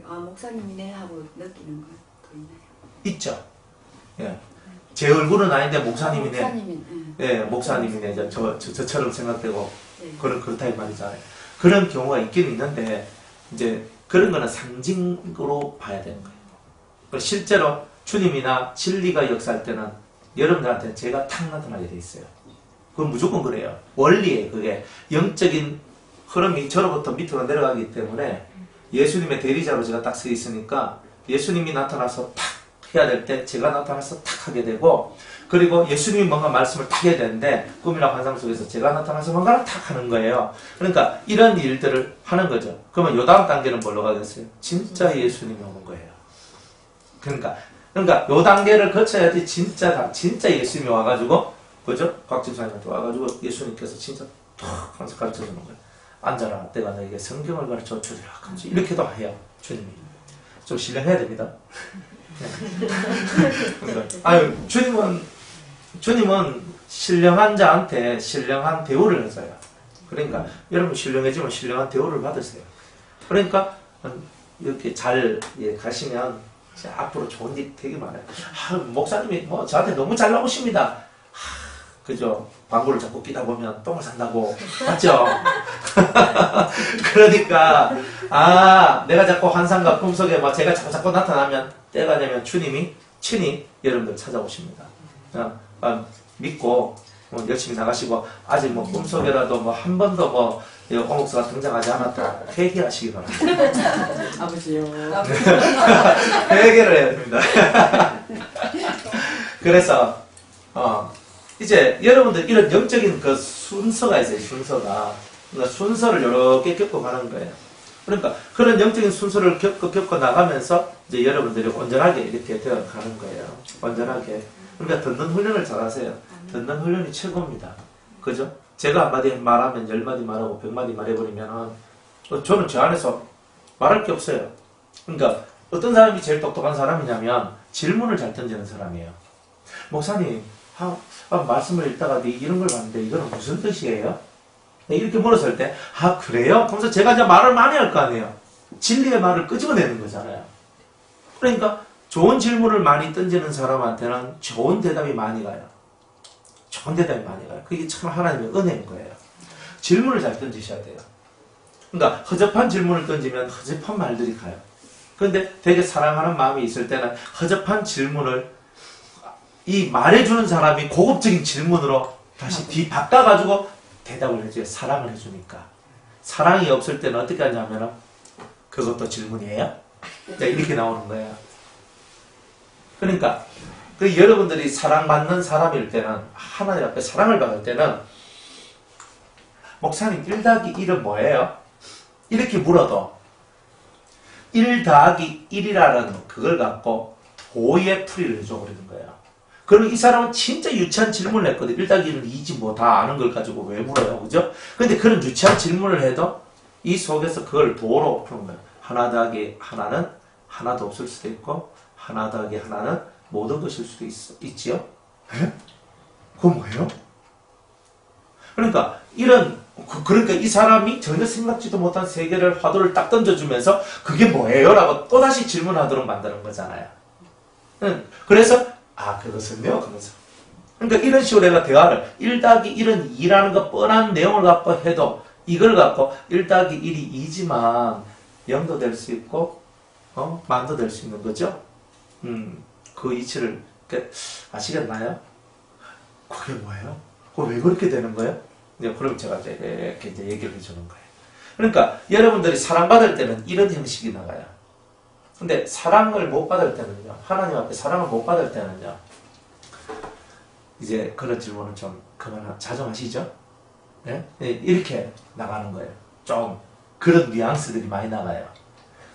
목사님이네 하고 느끼는 건 더 있나요? 있죠. 예. 제 얼굴은 아닌데 목사님이네. 목사님이네. 예, 목사님이네. 이제 저처럼 생각되고 네. 그렇다 이 말이잖아요. 그런 경우가 있긴 있는데 이제 그런 거는 상징으로 봐야 되는 거예요. 실제로 주님이나 진리가 역사할 때는 여러분들한테 제가 탁 나타나게 돼 있어요. 그건 무조건 그래요. 원리에 그게 영적인 흐름이 저로부터 밑으로 내려가기 때문에 예수님의 대리자로 제가 딱 서 있으니까 예수님이 나타나서 탁 해야 될 때 제가 나타나서 탁 하게 되고, 그리고 예수님이 뭔가 말씀을 탁 해야 되는데 꿈이나 환상 속에서 제가 나타나서 뭔가를 탁 하는 거예요. 그러니까 이런 일들을 하는 거죠. 그러면 요 다음 단계는 뭘로 가겠어요? 진짜 예수님이 오는 거예요. 그러니까 요 단계를 거쳐야지 진짜 예수님이 와가지고, 그죠? 곽 집사님한테 와가지고 예수님께서 진짜 탁 하면서 가르쳐 주는 거예요. 앉아라. 내가 너에게 성경을 가르쳐 주리라. 이렇게도 해요. 주님이. 좀 신뢰해야 됩니다. 아유, 주님은 신령한 자한테 신령한 대우를 해줘요. 그러니까 여러분 신령해지면 신령한 대우를 받으세요. 그러니까 이렇게 잘 가시면 앞으로 좋은 일 되게 많아요. 목사님이 뭐 저한테 너무 잘 나오십니다. 그죠? 광고를 자꾸 끼다 보면 똥을 산다고. 맞죠? 그러니까, 내가 자꾸 환상과 꿈속에 제가 자꾸 나타나면 때가 되면 주님이 친히 여러분들 찾아오십니다. 믿고, 열심히 나가시고, 아직 꿈속에라도 한 번도 홍목사가 등장하지 않았다. 회개하시기 바랍니다. 아버지요. 회개를 해야 됩니다. 그래서, 이제 여러분들 이런 영적인 그 순서가 있어요. 순서가. 그러니까 순서를 이렇게 겪어가는 거예요. 그러니까 그런 영적인 순서를 겪어 나가면서 이제 여러분들이 온전하게 이렇게 되어가는 거예요. 온전하게. 그러니까 듣는 훈련을 잘 하세요. 듣는 훈련이 최고입니다. 그죠? 제가 한마디 말하면 10마디 말하고 100마디 말해버리면 저는 저 안에서 말할 게 없어요. 그러니까 어떤 사람이 제일 똑똑한 사람이냐면 질문을 잘 던지는 사람이에요. 목사님, 말씀을 읽다가 이런 걸 봤는데 이거는 무슨 뜻이에요? 이렇게 물었을 때 그래요? 그러면서 제가 이제 말을 많이 할 거 아니에요. 진리의 말을 끄집어내는 거잖아요. 그러니까 좋은 질문을 많이 던지는 사람한테는 좋은 대답이 많이 가요. 좋은 대답이 많이 가요. 그게 참 하나님의 은혜인 거예요. 질문을 잘 던지셔야 돼요. 그러니까 허접한 질문을 던지면 허접한 말들이 가요. 그런데 되게 사랑하는 마음이 있을 때는 허접한 질문을 이 말해주는 사람이 고급적인 질문으로 다시 바꿔가지고 대답을 해줘요. 사랑을 해주니까. 사랑이 없을 때는 어떻게 하냐면은 그것도 질문이에요? 이렇게 나오는 거예요. 그러니까 여러분들이 사랑받는 사람일 때는 하나님 앞에 사랑을 받을 때는 목사님 1+1은 뭐예요? 이렇게 물어도 1+1이라는 그걸 갖고 도의 풀이를 해줘버리는 거예요. 그리고 이 사람은 진짜 유치한 질문을 했거든. 1+1은 2지 다 아는 걸 가지고 왜 물어요. 그죠? 근데 그런 유치한 질문을 해도 이 속에서 그걸 도로 푸는 거예요. 하나 더하기 하나는 하나도 없을 수도 있고 하나 더하기 하나는 모든 것일 수도 있지요? 에? 그건 뭐예요? 그러니까 그러니까 이 사람이 전혀 생각지도 못한 세계를 화두를 딱 던져주면서 그게 뭐예요? 라고 또다시 질문하도록 만드는 거잖아요. 그래서 그것은요? 그러면서. 그러니까 이런 식으로 내가 대화를 1+1은 2라는 거 뻔한 내용을 갖고 해도 이걸 갖고 1+1이 2지만 0도 될 수 있고 만도 될 수 있는 거죠? 그 이치를 아시겠나요? 그게 뭐예요? 왜 그렇게 되는 거예요? 그럼 제가 이렇게 이제 얘기를 해주는 거예요. 그러니까 여러분들이 사랑받을 때는 이런 형식이 나가요. 근데 사랑을 못 받을 때는요, 하나님 앞에 사랑을 못 받을 때는요, 이제 그런 질문은 좀 자정하시죠? 네? 이렇게 나가는 거예요. 좀 그런 뉘앙스들이 많이 나가요.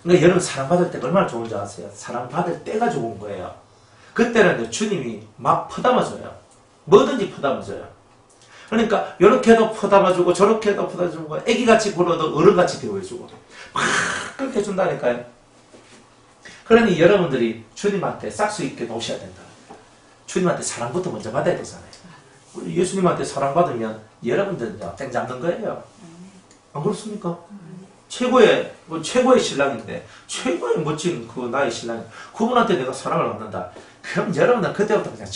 그러니까 여러분 사랑받을 때가 얼마나 좋은지 아세요? 사랑받을 때가 좋은 거예요. 그때는 주님이 막 퍼담아줘요. 뭐든지 퍼담아줘요. 그러니까 이렇게도 퍼담아주고 저렇게도 퍼담아주고 애기같이 굴어도 어른같이 대우해주고 막 그렇게 해준다니까요. 그러니 여러분들이 주님한테 싹수 있게 놓으셔야 된다. 주님한테 사랑부터 먼저 받아야 되잖아요. 예수님한테 사랑받으면 여러분들은요 땡 잡는 거예요. 안 그렇습니까? 최고의 신랑인데 최고의 멋진 나의 신랑 그분한테 내가 사랑을 받는다. 그럼 여러분은 그때부터 그냥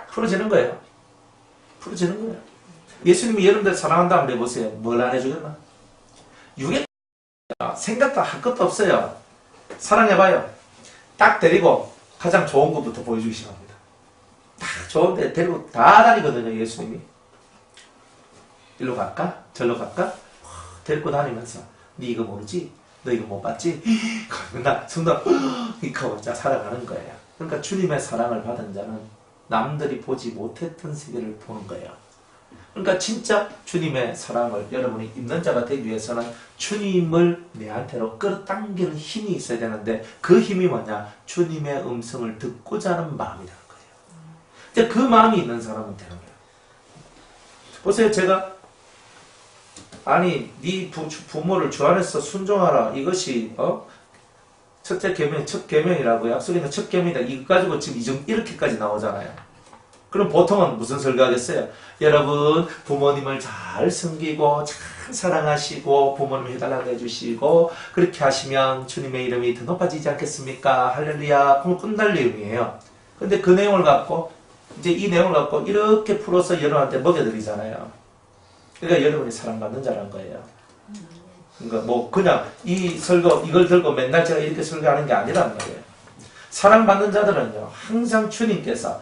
풀어지는 거예요. 풀어지는 거예요. 예수님이 여러분들 사랑한다 한번 해보세요. 뭘 안 해주겠나? 생각도 할 것도 없어요. 사랑해봐요. 딱 데리고 가장 좋은 것부터 보여주기 시작합니다. 딱 좋은데 데리고 다 다니거든요. 예수님이. 일로 갈까? 절로 갈까? 데리고 다니면서 네 이거 모르지? 너 이거 못 봤지? 나 순간 이거 살아가는 거예요. 그러니까 주님의 사랑을 받은 자는 남들이 보지 못했던 세계를 보는 거예요. 그러니까 진짜 주님의 사랑을 여러분이 입는 자가 되기 위해서는 주님을 내한테로 끌어당기는 힘이 있어야 되는데 그 힘이 뭐냐? 주님의 음성을 듣고자 하는 마음이라는 거예요. 이제 그 마음이 있는 사람은 되는 거예요. 보세요. 제가 아니 네 부모를 주 안에서 순종하라. 이것이 첫째 계명, 첫 계명이라고 약속있는 첫 계명이다. 이거 가지고 지금 이렇게까지 나오잖아요. 그럼 보통은 무슨 설교하겠어요? 여러분 부모님을 잘 섬기고 잘 사랑하시고 부모님 해달라고 해주시고 그렇게 하시면 주님의 이름이 더 높아지지 않겠습니까? 할렐루야. 그럼 끝날 내용이에요. 근데 그 내용을 갖고 이제 이 내용을 갖고 이렇게 풀어서 여러분한테 먹여드리잖아요. 그러니까 여러분이 사랑받는 자란 거예요. 그러니까 뭐 그냥 이 설교 이걸 들고 맨날 제가 이렇게 설교하는 게 아니란 말이에요. 사랑받는 자들은요 항상 주님께서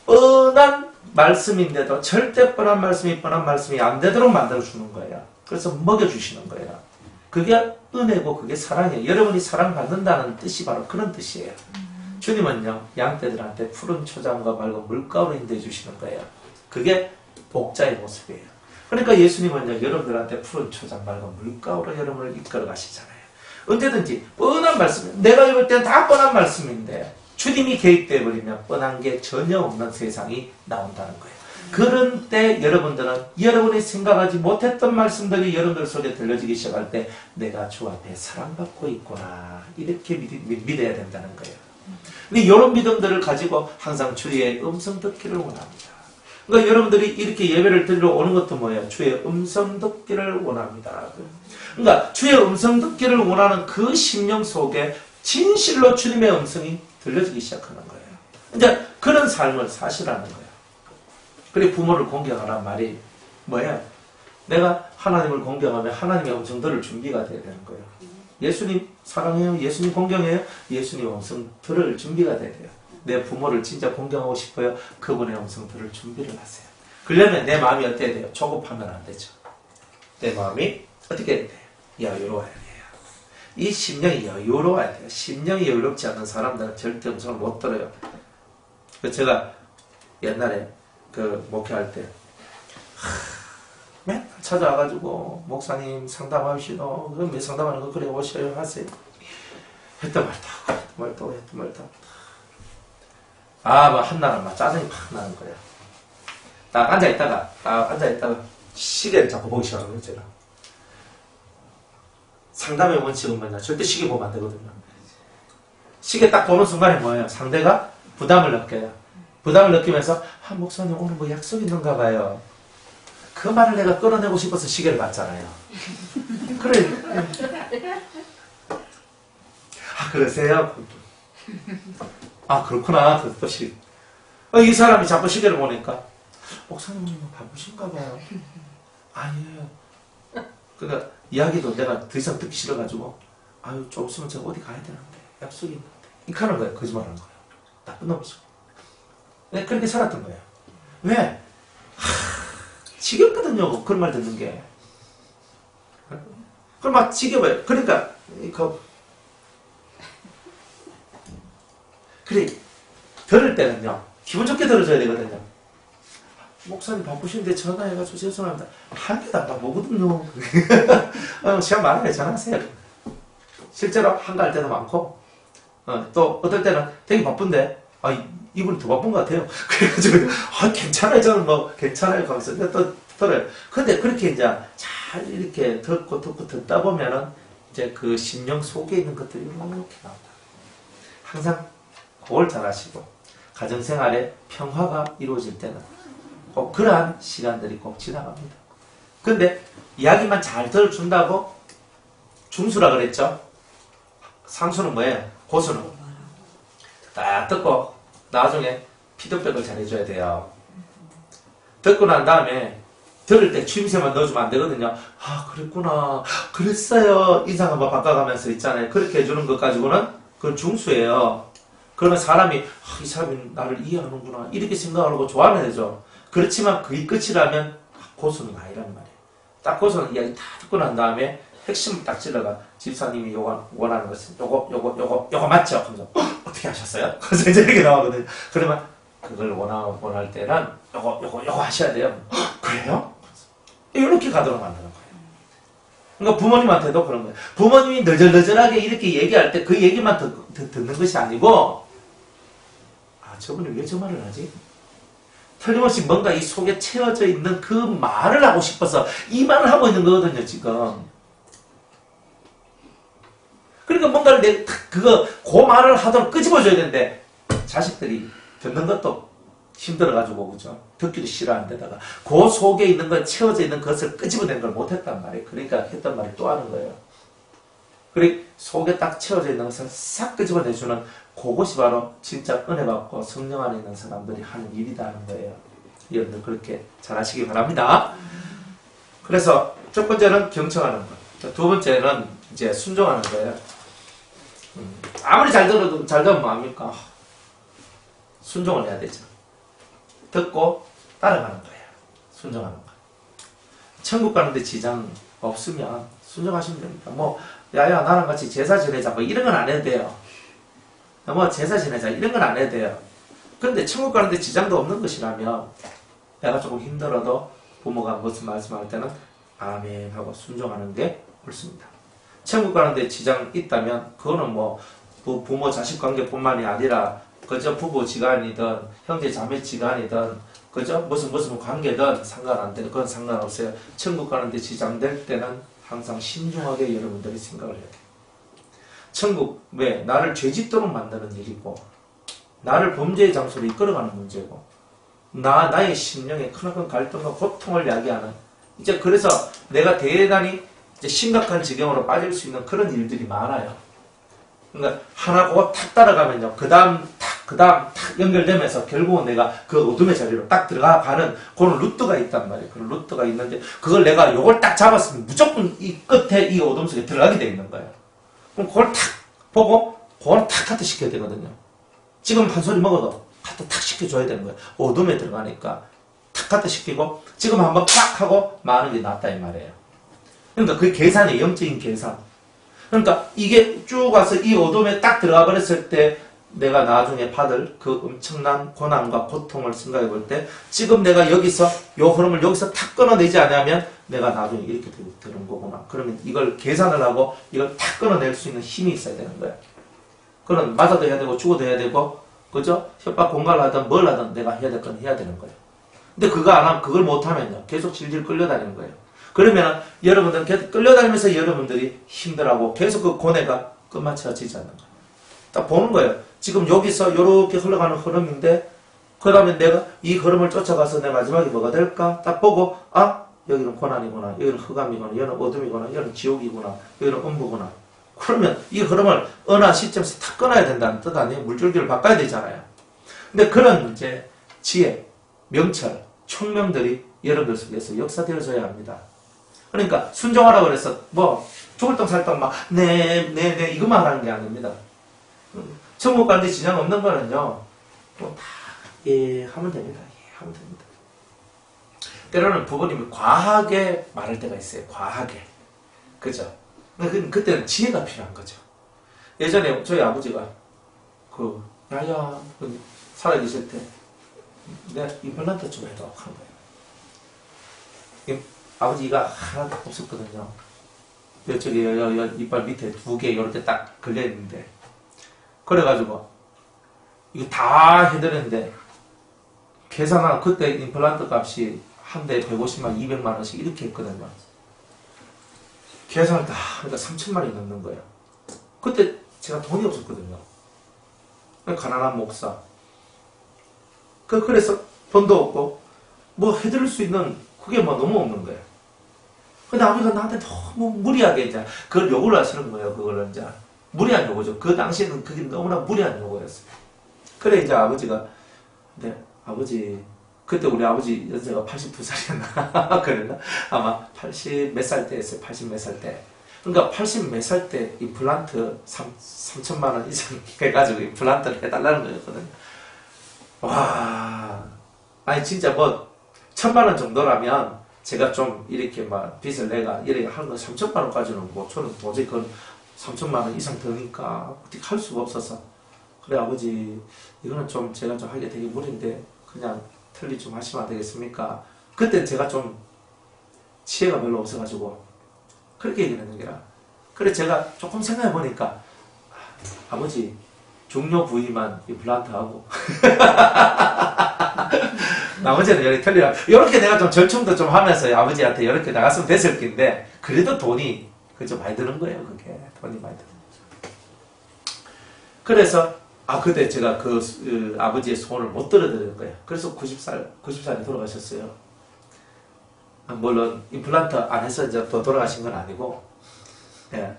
뻔한 말씀인데도 절대 뻔한 말씀이 안 되도록 만들어주는 거예요. 그래서 먹여주시는 거예요. 그게 은혜고 그게 사랑이에요. 여러분이 사랑받는다는 뜻이 바로 그런 뜻이에요. 주님은요 양떼들한테 푸른 초장과 맑은 물가루를 인도해 주시는 거예요. 그게 목자의 모습이에요. 그러니까 예수님은요 여러분들한테 푸른 초장 맑은 물가루로 여러분을 이끌어 가시잖아요. 언제든지 뻔한 말씀, 내가 읽을 때는 다 뻔한 말씀인데 주님이 개입되어 버리면 뻔한 게 전혀 없는 세상이 나온다는 거예요. 그런 때 여러분들은 여러분이 생각하지 못했던 말씀들이 여러분들 속에 들려지기 시작할 때 내가 주 앞에 사랑받고 있구나 이렇게 믿어야 된다는 거예요. 근데 이런 믿음들을 가지고 항상 주의 음성 듣기를 원합니다. 그러니까 여러분들이 이렇게 예배를 드리러 오는 것도 뭐예요? 주의 음성 듣기를 원합니다. 그러니까 주의 음성 듣기를 원하는 그 심령 속에 진실로 주님의 음성이 들려지기 시작하는 거예요. 이제 그런 삶을 사시라는 거예요. 그리고 부모를 공경하란 말이 뭐예요? 내가 하나님을 공경하면 하나님의 음성 들을 준비가 돼야 되는 거예요. 예수님 사랑해요? 예수님 공경해요? 예수님 음성 들을 준비가 돼야 돼요. 내 부모를 진짜 공경하고 싶어요? 그분의 음성 들을 준비를 하세요. 그러려면 내 마음이 어때야 돼요? 조급하면 안 되죠. 내 마음이 어떻게 해야 돼요? 여유로워야 돼요. 이 심령이 여유로워야 돼요. 심령이 여유롭지 않은 사람들은 절대 음성을 못 들어요. 제가 옛날에 목회할 때 맨날 찾아와가지고 목사님 상담하시오. 그럼 상담하는 거 그래 오셔요 하세요. 했던 말도 했던 말도 막 한나라 막 짜증이 팍 나는 거예요. 딱 앉아있다가 시계를 자꾸 보기 시작하는 거예요. 제가 상담의 원칙은 뭐냐? 절대 시계 보면 안 되거든요. 시계 딱 보는 순간에 뭐예요? 상대가 부담을 느껴요. 부담을 느끼면서 목사님 오늘 뭐 약속 있는가 봐요. 그 말을 내가 끌어내고 싶어서 시계를 봤잖아요. 그래. 그러세요? 그렇구나. 이 사람이 자꾸 시계를 보니까 목사님 바쁘신가 봐요. 아니에요. 그러니까 이야기도 내가 더 이상 듣기 싫어가지고 좀 있으면 제가 어디 가야 되는데 약속이 있는데 이렇게 하는 거예요. 거짓말하는 거예요. 나쁜 놈이죠. 네, 그렇게 살았던 거예요. 왜? 지겹거든요. 그런 말 듣는 게. 그럼 막 지겨워요. 그러니까 그래 들을 때는요 기분 좋게 들어줘야 되거든요. 목사님 바쁘신데 전화해가지고 죄송합니다. 한 개도 안 바쁘거든요. 시간 많아요. 전화하세요. 실제로 한가할 때도 많고 또 어떨 때는 되게 바쁜데 이분이 더 바쁜 것 같아요. 그래가지고 괜찮아요. 저는 뭐 괜찮아요. 하면서 또 들어요. 근데 그렇게 이제 잘 이렇게 듣고 듣다 보면은 이제 그 심령 속에 있는 것들이 이렇게 나온다. 항상 그걸 잘 하시고 가정생활에 평화가 이루어질 때는 꼭 그러한 시간들이 꼭 지나갑니다. 근데 이야기만 잘 들어준다고 중수라 그랬죠? 상수는 뭐예요? 고수는 딱 듣고 나중에 피드백을 잘 해줘야 돼요. 듣고 난 다음에 들을 때 추임새만 넣어주면 안 되거든요. 그랬구나. 그랬어요. 인상 한번 바꿔가면서 있잖아요. 그렇게 해주는 것 가지고는 그건 중수예요. 그러면 사람이 이 사람이 나를 이해하는구나 이렇게 생각하고 좋아하는 애죠. 그렇지만 그게 끝이라면 고수는 아니란 말이에요. 딱 고수는 이야기 다 듣고 난 다음에 핵심을 딱 찔러가 집사님이 원하는 것은 요거 맞죠? 그래서 어떻게 하셨어요? 그래서 이제 이렇게 나오거든요. 그러면 그걸 원할 때는 요거 하셔야 돼요. 그래요? 이렇게 가도록 만드는 거예요. 그러니까 부모님한테도 그런 거예요. 부모님이 너절너절하게 이렇게 얘기할 때 그 얘기만 듣는 것이 아니고, 아, 저분이 왜 저 말을 하지? 틀림없이 뭔가 이 속에 채워져 있는 그 말을 하고 싶어서 이 말을 하고 있는 거거든요, 지금. 그러니까 뭔가를 그 말을 하도록 끄집어줘야 되는데, 자식들이 듣는 것도 힘들어가지고, 그죠? 듣기도 싫어하는 데다가, 그 속에 있는 걸 채워져 있는 것을 끄집어낸 걸 못했단 말이에요. 그러니까 했던 말을 또 하는 거예요. 그리고 속에 딱 채워져 있는 것을 싹 끄집어내주는 그것이 바로 진짜 은혜 받고 성령 안에 있는 사람들이 하는 일이다 하는 거예요. 여러분들 그렇게 잘 하시기 바랍니다. 그래서 첫 번째는 경청하는 것. 두 번째는 이제 순종하는 거예요. 아무리 잘 들으면 뭐합니까? 순종을 해야 되죠. 듣고 따라가는 거예요. 순종하는 거. 천국 가는데 지장 없으면 순종하시면 됩니다. 뭐 야야 나랑 같이 제사 지내자 뭐 이런 건 안 해도 돼요. 뭐 제사 지내자 이런 건 안 해도 돼요. 그런데 천국 가는데 지장도 없는 것이라면 내가 조금 힘들어도 부모가 무슨 말씀할 때는 아멘 하고 순종하는 게 옳습니다. 천국 가는데 지장 있다면 그거는 뭐 부모 자식 관계뿐만이 아니라 그저 부부 지간이든 형제 자매 지간이든 그저 무슨 관계든 상관 안 돼요. 그건 상관없어요. 천국 가는데 지장될 때는 항상 신중하게 여러분들이 생각을 해야 돼요. 천국 왜? 나를 죄짓도록 만드는 일이고 나를 범죄의 장소로 이끌어가는 문제고 나의 심령에 크나큰 갈등과 고통을 야기하는 이제 그래서 내가 대단히 이제 심각한 지경으로 빠질 수 있는 그런 일들이 많아요. 그러니까 하나 고 탁 따라가면요. 그 다음 탁 연결되면서 결국은 내가 그 어둠의 자리로 딱 들어가는 그런 루트가 있단 말이에요. 그런 루트가 있는데 그걸 내가 요걸 딱 잡았으면 무조건 이 끝에 이 어둠 속에 들어가게 돼 있는 거예요. 그럼 그걸 탁 보고 그걸 탁 카트 시켜야 되거든요. 지금 한 소리 먹어도 카트 탁 시켜줘야 되는 거예요. 어둠에 들어가니까 탁 카트 시키고 지금 한번 탁 하고 마는 게 낫다 이 말이에요. 그러니까 그 계산이 영적인 계산. 그러니까 이게 쭉 와서 이 어둠에 딱 들어가 버렸을 때 내가 나중에 받을 그 엄청난 고난과 고통을 생각해 볼 때 지금 내가 여기서 요 흐름을 여기서 탁 끊어내지 않으면 내가 나중에 이렇게 되는 거구나. 그러면 이걸 계산을 하고 이걸 탁 끊어낼 수 있는 힘이 있어야 되는 거야. 그건 맞아도 해야 되고 죽어도 해야 되고 그죠? 협박 공갈을 하든 뭘 하든 내가 해야 될 건 해야 되는 거예요. 근데 그거 안 하면 그걸 못하면요 계속 질질 끌려다니는 거예요. 그러면 여러분들은 계속 끌려다니면서 여러분들이 힘들어하고 계속 그 고뇌가 끝마쳐지지 않는 거예요. 딱 보는 거예요. 지금 여기서 이렇게 흘러가는 흐름인데 그 다음에 내가 이 흐름을 쫓아가서 내 마지막에 뭐가 될까? 딱 보고 아 여기는 고난이구나, 여기는 흑암이구나, 여기는 어둠이구나, 여기는 지옥이구나, 여기는 음부구나. 그러면 이 흐름을 어느 시점에서 탁 끊어야 된다는 뜻 아니에요? 물줄기를 바꿔야 되잖아요. 근데 그런 이제 지혜, 명철, 총명들이 여러분들 속에서 역사되어져야 합니다. 그러니까 순종하라고 그래서 뭐 죽을 똥 살 똥 막 네 이것만 하는 게 아닙니다. 천국 가는데 지장 없는 거는요 뭐 다 예 하면 됩니다. 예 하면 됩니다. 때로는 부모님이 과하게 말할 때가 있어요. 과하게. 그죠? 그때는 지혜가 필요한 거죠. 예전에 저희 아버지가 야야 살아계실 때 내가 임플란트 좀 해도 하는 거예요. 아버지가 하나도 없었거든요. 저기 이빨 밑에 2개 이렇게 딱 걸려있는데 그래가지고 이거 다 해드렸는데 계산하면 그때 임플란트 값이 한 대 150만 200만 원씩 이렇게 했거든요. 계산을 다 하니까 3천만 원이 넘는 거예요. 그때 제가 돈이 없었거든요. 가난한 목사. 그래서 돈도 없고 뭐 해드릴 수 있는 그게 뭐 너무 없는 거예요. 근데 아버지가 나한테 너무 무리하게 이제 그걸 요구를 하시는 거예요. 그걸 이제 무리한 요구죠. 그 당시에는 그게 너무나 무리한 요구였어요. 그래 이제 아버지가 근데 아버지 그때 우리 아버지 연세가 82살이었나 그랬나? 아마 80 몇 살 때 했어요. 80 몇 살 때. 그러니까 80 몇 살 때 임플란트 3천만 원 이상 해가지고 임플란트를 해달라는 거였거든요. 와, 아니 진짜 뭐 1,000만 원 정도라면 제가 좀 이렇게 막 빚을 내가 이렇게 하는 건 3천만 원까지는 뭐 저는 도저히 그건 3천만 원 이상 드니까 어떻게 할 수가 없어서 그래 아버지 이거는 좀 제가 좀 하기가 되게 무리인데 그냥 틀리 좀 하시면 안 되겠습니까? 그때 제가 좀 지혜가 별로 없어가지고 그렇게 얘기를 했는 게라. 그래 제가 조금 생각해 보니까 아버지 중요 부위만 임플란트하고 나머지는 여기 틀리라. 이렇게 내가 좀 절충도 좀 하면서 아버지한테 이렇게 나갔으면 됐을 텐데 그래도 돈이 그좀 많이 드는 거예요. 그게 돈이 많이 드는 거죠. 그래서 그때 제가 그 아버지의 소원을 못 들어드리는 거예요. 그래서 90살에 돌아가셨어요. 물론 임플란트 안 해서 이제 또 돌아가신 건 아니고, 예,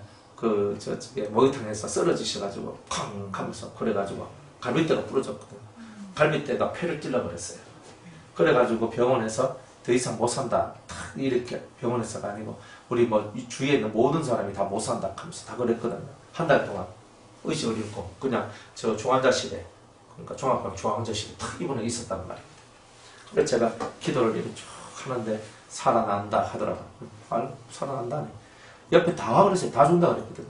저쪽에 목욕탕에서 쓰러지셔가지고 쾅 하면서 그래가지고 갈비뼈가 부러졌거든요. 갈비뼈가 폐를 찔러버렸어요. 그래가지고 병원에서 더 이상 못 산다. 탁 이렇게 병원에서가 아니고 우리 뭐 주위에 있는 모든 사람이 다 못 산다 하면서 다 그랬거든요. 한 달 동안 의식을 잃고 그냥 저 중환자실에, 그러니까 종합병 중환자실에 탁 입원해 있었단 말입니다. 그래서 제가 기도를 이렇게 쭉 하는데 살아난다 하더라고요. 살아난다네. 옆에 다 와 그랬어요. 다 준다 그랬거든요.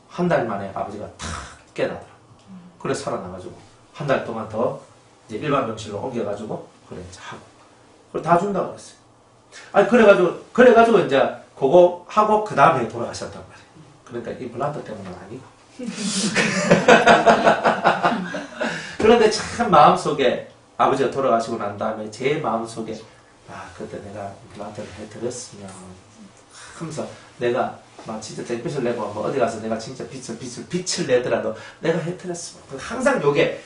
한 달 만에 아버지가 탁 깨나더라고요. 그래 살아나가지고 한 달 동안 더 이제 일반 병실로 옮겨가지고 그래 이제 하고 그래 다 준다 그랬어요. 그래가지고 이제 그거 하고 그 다음에 돌아가셨단 말이에요. 그러니까 임플란트 때문은 아니고. 그런데 참 마음속에 아버지가 돌아가시고 난 다음에 제 마음속에 그때 내가 임플란트를 해드렸으면 하면서 내가 막 진짜 땡볕을 내고 뭐 어디 가서 내가 진짜 빛을 내더라도 내가 해드렸으면 항상 요게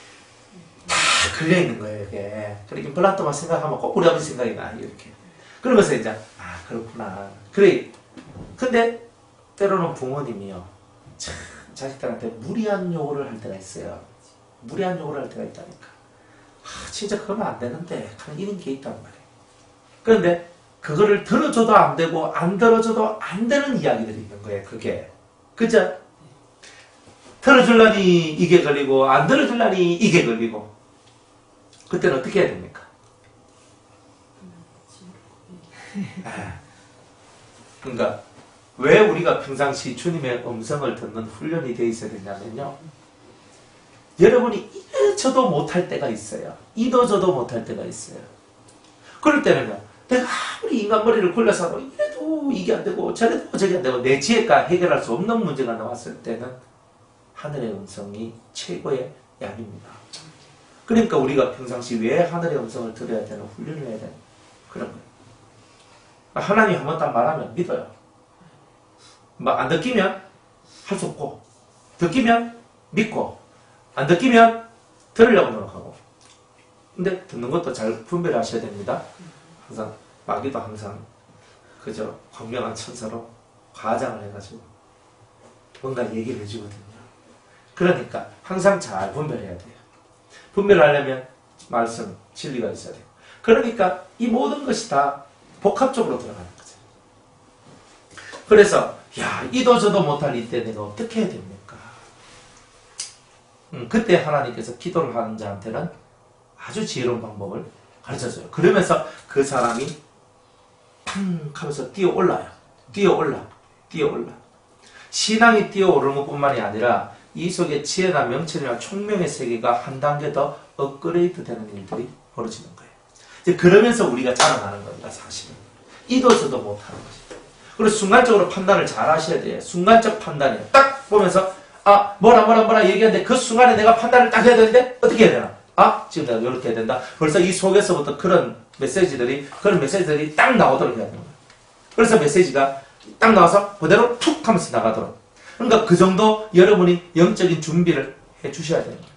다 걸려있는 거예요. 이게. 그리고 임플란트만 생각하면 꼭 우리 아버지 생각이 나 이렇게. 그러면서 이제 그렇구나. 그래. 근데 때로는 부모님이요 참 자식들한테 무리한 요구를 할 때가 있어요. 무리한 요구를 할 때가 있다니까. 진짜 그러면 안 되는데 하는 이런 게 있단 말이에요. 그런데 그거를 들어줘도 안 되고 안 들어줘도 안 되는 이야기들이 있는 거예요. 그게. 그죠? 들어주려니 이게 걸리고 안 들어주려니 이게 걸리고 그때는 어떻게 해야 됩니까? 그러니까 왜 우리가 평상시 주님의 음성을 듣는 훈련이 되어 있어야 되냐면요. 여러분이 이래저도 못할 때가 있어요. 이도저도 못할 때가 있어요. 그럴 때는요. 내가 아무리 인간 머리를 굴려서 이래도 이게 안 되고 저래도 저게 안 되고 내 지혜가 해결할 수 없는 문제가 나왔을 때는 하늘의 음성이 최고의 약입니다. 그러니까 우리가 평상시 왜 하늘의 음성을 들어야 되는 훈련을 해야 되는 그런 거예요. 하나님이 한번 딱 말하면 믿어요. 안 듣기면 할 수 없고 듣기면 믿고 안 듣기면 들으려고 노력하고. 근데 듣는 것도 잘 분별하셔야 됩니다. 항상 마귀도 항상 그저 광명한 천사로 과장을 해가지고 뭔가 얘기를 해주거든요. 그러니까 항상 잘 분별해야 돼요. 분별하려면 말씀, 진리가 있어야 돼요. 그러니까 이 모든 것이 다 복합적으로 들어가는 거죠. 그래서 이도저도 못할 이때 내가 어떻게 해야 됩니까? 그때 하나님께서 기도를 하는 자한테는 아주 지혜로운 방법을 가르쳐줘요. 그러면서 그 사람이 탕 하면서 뛰어올라요. 뛰어올라. 신앙이 뛰어오르는 것뿐만이 아니라 이 속에 지혜나 명철이나 총명의 세계가 한 단계 더 업그레이드 되는 일들이 벌어지는 거예요. 이제 그러면서 우리가 자라나는 겁니다. 사실은. 이도저도 못하는 것이죠. 그리고 순간적으로 판단을 잘 하셔야 돼요. 순간적 판단이에요. 딱 보면서 뭐라 얘기하는데 그 순간에 내가 판단을 딱 해야 되는데 어떻게 해야 되나? 지금 내가 이렇게 해야 된다. 벌써 이 속에서부터 그런 메시지들이 딱 나오도록 해야 되는 거예요. 그래서 메시지가 딱 나와서 그대로 툭 하면서 나가도록. 그러니까 그 정도 여러분이 영적인 준비를 해 주셔야 되는 거예요.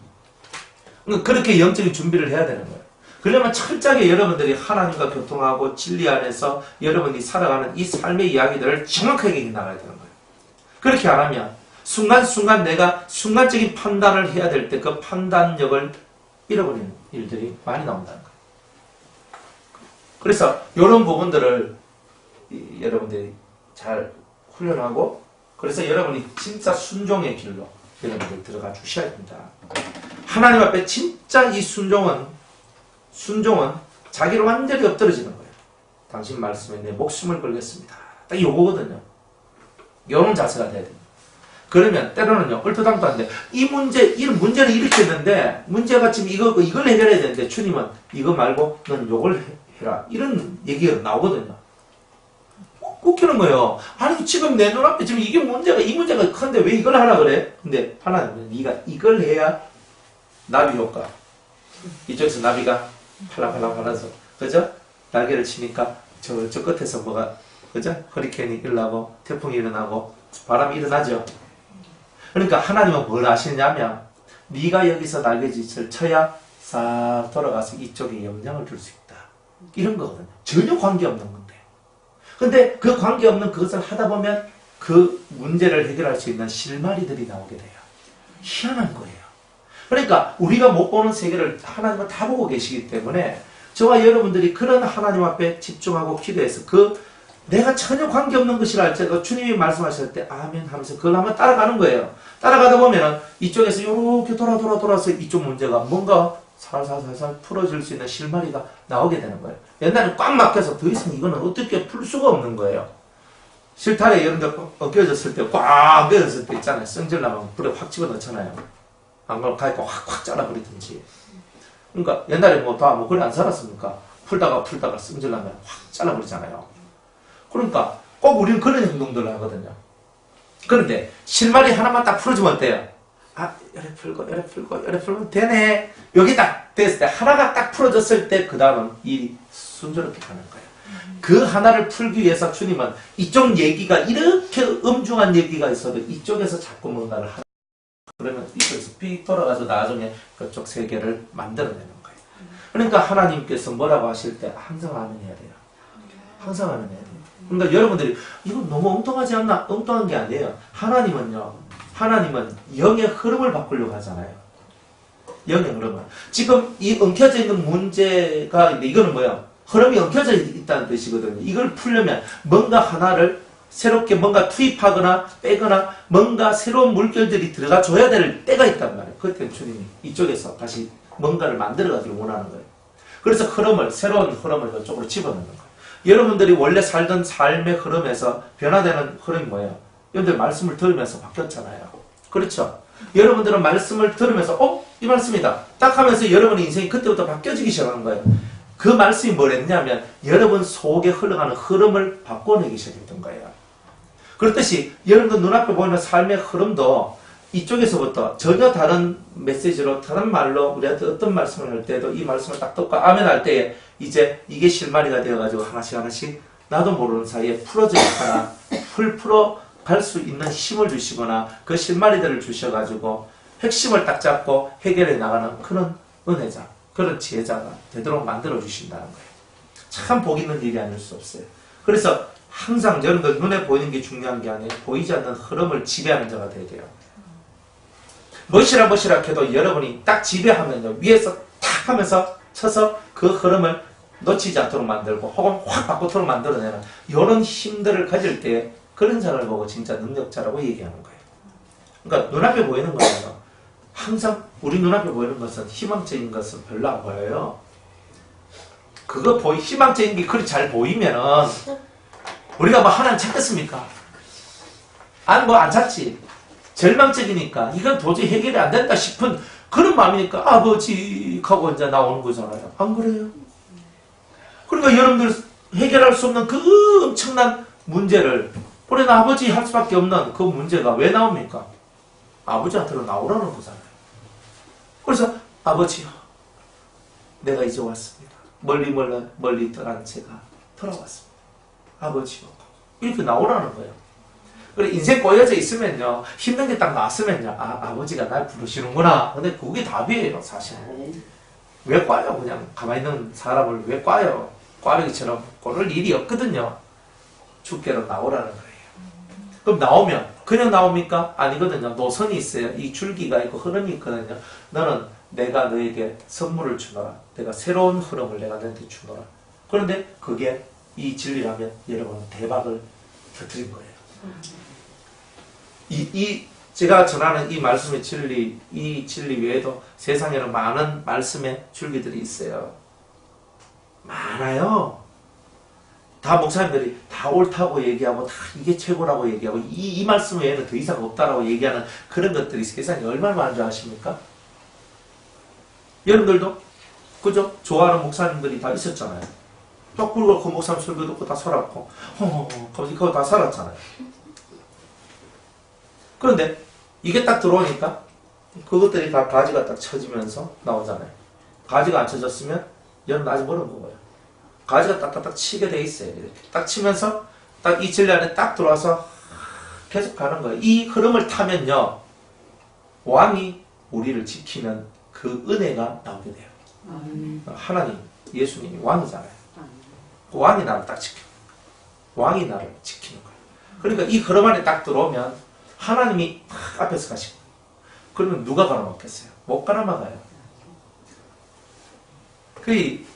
그러니까 그렇게 영적인 준비를 해야 되는 거예요. 그러면 철저하게 여러분들이 하나님과 교통하고 진리 안에서 여러분이 살아가는 이 삶의 이야기들을 정확하게 나가야 되는 거예요. 그렇게 안 하면 순간순간 내가 순간적인 판단을 해야 될 때 그 판단력을 잃어버리는 일들이 많이 나온다는 거예요. 그래서 이런 부분들을 여러분들이 잘 훈련하고 그래서 여러분이 진짜 순종의 길로 여러분들 들어가 주셔야 됩니다. 하나님 앞에 진짜 이 순종은 자기를 완전히 엎드려지는 거예요. 당신 말씀에 내 목숨을 걸겠습니다. 딱 요거거든요. 이런 자세가 돼야 됩니다. 그러면 때로는요 얼토당토한데 이런 문제를 일으켰는데 문제가 지금 이걸 해결해야 되는데 주님은 이거 말고 넌 요걸 해라. 이런 얘기가 나오거든요. 웃기는 거예요. 아니 지금 내 눈앞에 지금 이게 문제가 이 문제가 큰데 왜 이걸 하라 그래? 근데 하나님은 네가 이걸 해야 나비 효과. 이쪽에서 나비가 팔랑팔랑 하면서 그죠? 날개를 치니까 저 끝에서 뭐가 그죠? 허리케인이 일어나고 태풍이 일어나고 바람이 일어나죠. 그러니까 하나님은 뭘 하시냐면 네가 여기서 날개짓을 쳐야 싹 돌아가서 이쪽에 영향을 줄 수 있다. 이런 거거든요. 전혀 관계없는 건데. 근데 그 관계없는 그것을 하다 보면 그 문제를 해결할 수 있는 실마리들이 나오게 돼요. 희한한 거예요. 그러니까 우리가 못 보는 세계를 하나님은 다 보고 계시기 때문에 저와 여러분들이 그런 하나님 앞에 집중하고 기도해서 그 내가 전혀 관계없는 것이라 할지라도 주님이 말씀하실 때 아멘 하면서 그걸 한번 따라가는 거예요. 따라가다 보면은 이쪽에서 이렇게 돌아서 이쪽 문제가 뭔가 살살살살 풀어질 수 있는 실마리가 나오게 되는 거예요. 옛날에 꽉 막혀서 더 이상 이거는 어떻게 풀 수가 없는 거예요. 실타래 이런 데 엉겨졌을 때, 꽉 엉겨졌을 때 있잖아요. 성질나면 불에 확 집어넣잖아요. 안 그러면 가니까 확 잘라버리든지. 그러니까 옛날에 다 그래 안 살았습니까? 풀다가 성질나면 확 잘라버리잖아요. 그러니까 꼭 우리는 그런 행동들을 하거든요. 그런데 실마리 하나만 딱 풀어주면 어때요? 아, 이래 풀고 되네. 여기 딱 됐을 때 하나가 딱 풀어졌을 때 그 다음은 일이 순조롭게 가는 거예요. 그 하나를 풀기 위해서 주님은 이쪽 얘기가 이렇게 엄중한 얘기가 있어도 이쪽에서 자꾸 뭔가를 하는 그러면 이쪽에서 삐 돌아가서 나중에 그쪽 세계를 만들어내는 거예요. 그러니까 하나님께서 뭐라고 하실 때 항상 아멘해야 돼요. 항상 아멘해야 돼요. 그러니까 여러분들이 이거 너무 엉뚱하지 않나? 엉뚱한 게 아니에요. 하나님은 영의 흐름을 바꾸려고 하잖아요. 영의 흐름을. 지금 이 엉켜져 있는 문제가 있는데 이거는 뭐야? 흐름이 엉켜져 있다는 뜻이거든요. 이걸 풀려면 뭔가 하나를 새롭게 뭔가 투입하거나 빼거나 뭔가 새로운 물결들이 들어가 줘야 될 때가 있단 말이에요. 그때 주님이 이쪽에서 다시 뭔가를 만들어가지고 원하는 거예요. 그래서 새로운 흐름을 이쪽으로 집어넣는 거예요. 여러분들이 원래 살던 삶의 흐름에서 변화되는 흐름이 뭐예요? 여러분들 말씀을 들으면서 바뀌었잖아요. 그렇죠? 여러분들은 말씀을 들으면서 이 말씀이다. 딱 하면서 여러분의 인생이 그때부터 바뀌어지기 시작하는 거예요. 그 말씀이 뭐랬냐면 여러분 속에 흘러가는 흐름을 바꿔내기 시작했던 거예요. 그렇듯이 여러분들 눈앞에 보이는 삶의 흐름도 이쪽에서부터 전혀 다른 메시지로 다른 말로 우리한테 어떤 말씀을 할 때도 이 말씀을 딱 듣고 아멘 할 때에 이제 이게 실마리가 되어가지고 하나씩 나도 모르는 사이에 풀어지거나 풀어 갈 수 있는 힘을 주시거나 그 실마리들을 주셔가지고 핵심을 딱 잡고 해결해 나가는 그런 은혜자, 그런 지혜자가 되도록 만들어 주신다는 거예요. 참 복 있는 일이 아닐 수 없어요. 그래서 항상 여러분들 눈에 보이는 게 중요한 게 아니에요. 보이지 않는 흐름을 지배하는 자가 되어야 돼요. 멋이라 해도 여러분이 딱 지배하면요. 위에서 탁 하면서 쳐서 그 흐름을 놓치지 않도록 만들고 혹은 확 바꾸도록 만들어내는 이런 힘들을 가질 때 그런 사람을 보고 진짜 능력자라고 얘기하는 거예요. 그러니까 눈앞에 보이는 거예요. 항상 우리 눈앞에 보이는 것은 희망적인 것은 별로 안 보여요. 희망적인 게 그리 잘 보이면은 우리가 하나님 찾겠습니까? 아니 안 찾지. 절망적이니까 이건 도저히 해결이 안 된다 싶은 그런 마음이니까 아버지 하고 이제 나오는 거잖아요. 안 그래요? 그러니까 여러분들 해결할 수 없는 그 엄청난 문제를 우리는 아버지 할 수밖에 없는 그 문제가 왜 나옵니까? 아버지한테로 나오라는 거잖아요. 그래서 아버지요, 내가 이제 왔습니다. 멀리 떠난 제가 돌아왔습니다. 아버지요, 이렇게 나오라는 거예요. 그래 인생 꼬여져 있으면요, 힘든 게 딱 나왔으면요, 아버지가 날 부르시는구나. 근데 그게 답이에요, 사실. 왜 꽈요? 그냥 가만히 있는 사람을 왜 꽈요? 꽈배기처럼 꼬를 일이 없거든요. 주께로 나오라는 거예요. 그럼 나오면 그냥 나옵니까? 아니거든요. 노선이 있어요. 이 줄기가 있고 흐름이 있거든요. 너는 내가 너에게 선물을 주노라. 내가 새로운 흐름을 내가 너한테 주노라. 그런데 그게 이 진리라면 여러분은 대박을 터뜨린 거예요. 제가 전하는 이 말씀의 진리, 이 진리 외에도 세상에는 많은 말씀의 줄기들이 있어요. 많아요. 다 목사님들이 다 옳다고 얘기하고 다 이게 최고라고 얘기하고 이 말씀 외에는 더 이상 없다라고 얘기하는 그런 것들이 세상에 얼마나 많은 줄 아십니까? 여러분들도 그죠? 좋아하는 목사님들이 다 있었잖아요. 딱 그러고 그 목사님 설교 듣고 다 살았고, 그거 다 살았잖아요. 그런데 이게 딱 들어오니까 그것들이 다 가지가 딱 쳐지면서 나오잖아요. 가지가 안 쳐졌으면 얘는 아직 모르는 거예요. 가지가 딱딱딱 치게 돼 있어요. 이렇게 딱 치면서 딱 이 진리 안에 딱 들어와서 계속 가는 거예요. 이 흐름을 타면요, 왕이 우리를 지키는 그 은혜가 나오게 돼요. 하나님, 예수님이 왕이잖아요. 그 왕이 나를 딱 지켜. 왕이 나를 지키는 거예요. 그러니까 이 흐름 안에 딱 들어오면 하나님이 딱 앞에서 가시고, 그러면 누가 갈아먹겠어요? 못 갈아먹어요.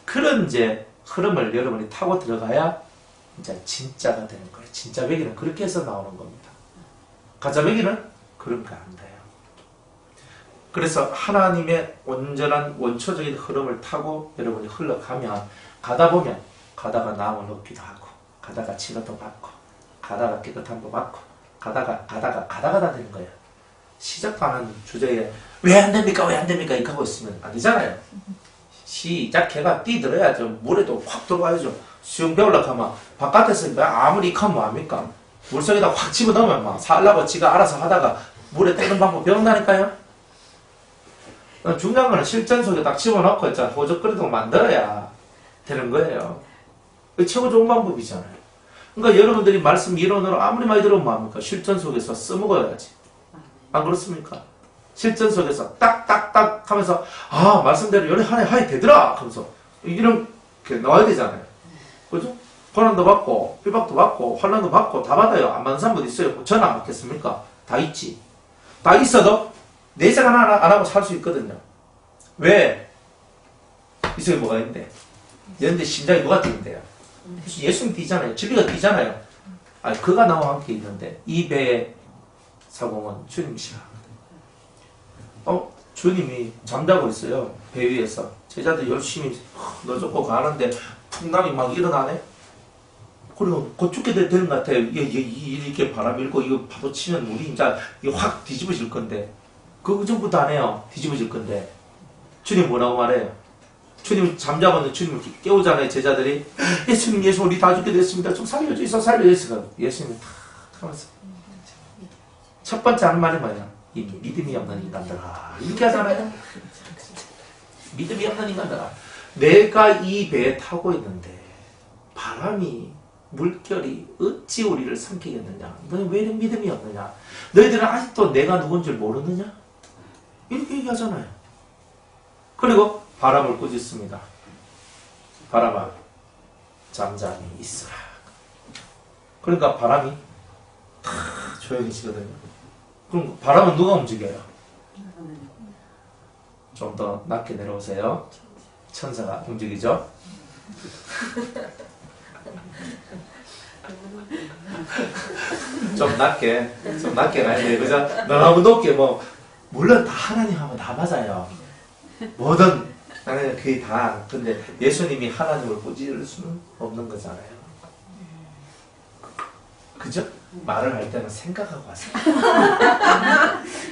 그런 이제 흐름을 여러분이 타고 들어가야 이제 진짜가 되는 거예요. 진짜 배기는 그렇게 해서 나오는 겁니다. 가짜 배기는 그런 거 안 돼요. 그래서 하나님의 온전한 원초적인 흐름을 타고 여러분이 흘러가면, 가다 보면 가다가 나음을 얻기도 하고, 가다가 치료도 받고, 가다가 깨끗함도 받고, 가다가 다 되는 거예요. 시작도 안 하는 주제에 왜 안 됩니까? 왜 안 됩니까? 이렇게 하고 있으면 안 되잖아요. 시작해가 뛰들어야죠. 물에도 확 들어가야죠. 수영 배우려고 하면 바깥에서 아무리 익하면 뭐합니까? 물속에다 확 집어넣으면 막 살라고 지가 알아서 하다가 물에 떼는 방법 배운다니까요. 중요한 거는 실전 속에 딱 집어넣고 있잖아. 호적거리도 만들어야 되는 거예요. 그게 최고 좋은 방법이잖아요. 그러니까 여러분들이 말씀 이론으로 아무리 많이 들으면 뭐합니까? 실전 속에서 써먹어야지. 안 그렇습니까? 실전 속에서 딱딱딱 하면서 말씀대로 연애 하이 되더라 하면서 이렇게 나와야 되잖아요. 그죠? 고난도 받고 핍박도 받고 환난도 받고 다 받아요. 안 받는 사람도 있어요. 저는 안 받겠습니까? 다 있지. 다 있어도 내생 하나 안 하고 살 수 있거든요. 왜? 이 속에 뭐가 있는데? 여런데 심장이 누가 뛰는데요? 예수님 뛰잖아요. 진리가 뛰잖아요. 그가 나와 함께 있는데 이 배의 사공은 주님이시라. 주님이 잠자고 있어요. 배 위에서. 제자들 열심히 너쫓고 가는데 풍랑이 막 일어나네? 그리고 곧 죽게 되는 것 같아요. 이렇게 바람 일고 이거 파도 치면 우리 이제 확 뒤집어질 건데. 그 전부터 안 해요. 뒤집어질 건데. 주님 뭐라고 말해요? 주님 잠자고 있는 주님을 깨우잖아요. 제자들이. 예수님 우리 다 죽게 됐습니다. 좀 살려주세요. 예수님이 탁 하면서. 첫 번째 하는 말이 뭐냐? 이 믿음이 없는 인간들아. 이렇게 하잖아요. 믿음이 없는 인간들아. 내가 이 배에 타고 있는데 바람이 물결이 어찌 우리를 삼키겠느냐? 너희 왜 이렇게 믿음이 없느냐? 너희들은 아직도 내가 누군 줄 모르느냐? 이렇게 얘기하잖아요. 그리고 바람을 꾸짖습니다. 바람아, 잠잠히 있으라. 그러니까 바람이 다 조용해지거든요. 그럼 바람은 누가 움직여요? 좀 더 낮게 내려오세요. 천사가 움직이죠? 좀 낮게 가야 돼요. 그죠? 너무 높게 물론 다 하나님 하면 다 맞아요. 뭐든 나는 그게 다. 근데 예수님이 하나님을 꾸짖을 수는 없는 거잖아요. 그죠? 말을 할 때는 생각하고 하세요.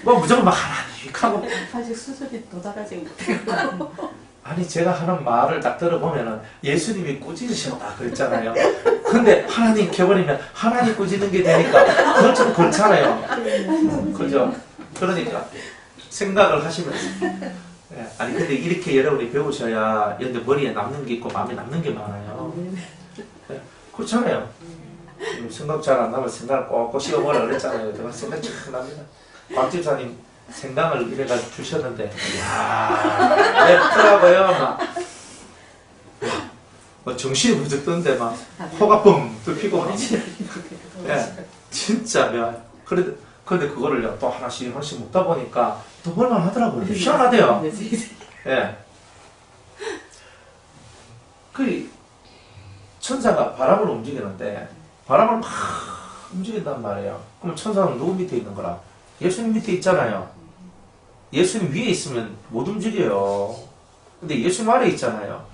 무조건 막 하나님 하고. 아직 수준이 도달하지 못해요. 아니 제가 하는 말을 딱 들어보면은 예수님이 꾸짖으셨다 그랬잖아요. 근데 하나님 켜버리면 하나님 꾸짖는 게 되니까 그건 좀 그렇잖아요. 그죠? 그러니까 생각을 하시면서. 아니 근데 이렇게 여러분이 배우셔야 근데 머리에 남는 게 있고 마음에 남는 게 많아요. 그렇잖아요. 생각 잘 안 나면 생각을 꼭꼭 씌워보라 그랬잖아요. 제가 생각 잘 납니다. 곽 집사님 생강을 이래가지고 주셨는데 이야 맵더라고요. 막 정신이 부쩍 뜨는데 막 코가 뻥 뚫히고 진짜 그런데 그거를 또 하나씩 먹다 보니까 더 볼만하더라고요. 시원하대요. 그 천사가 바람을 움직이는데 바람을 막 움직인단 말이에요. 그럼 천사는 누구 밑에 있는 거라? 예수님 밑에 있잖아요. 예수님 위에 있으면 못 움직여요. 근데 예수님 아래 있잖아요.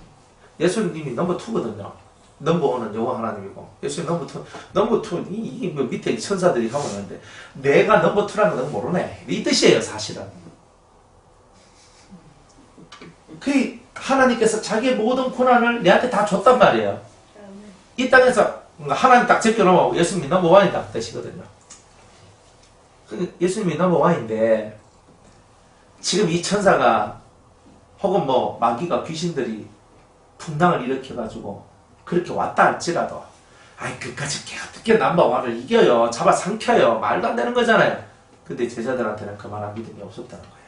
예수님이 넘버 2거든요. 넘버 1은 여호와 하나님이고 예수님 넘버 2 이 밑에 천사들이 하고 있는데 내가 넘버 2라는 건 모르네. 이 뜻이에요 사실은. 그 하나님께서 자기의 모든 고난을 내한테 다 줬단 말이에요. 이 땅에서 하나님 딱 제껴놓으면 예수님이 넘버원이다 뜻이거든요. 예수님이 넘버원인데 지금 이 천사가 혹은 뭐 마귀가 귀신들이 분당을 일으켜가지고 그렇게 왔다 할지라도 아이 그까지 어떻게 넘버원을 이겨요. 잡아삼켜요. 말도 안 되는 거잖아요. 근데 제자들한테는 그만한 믿음이 없었다는 거예요.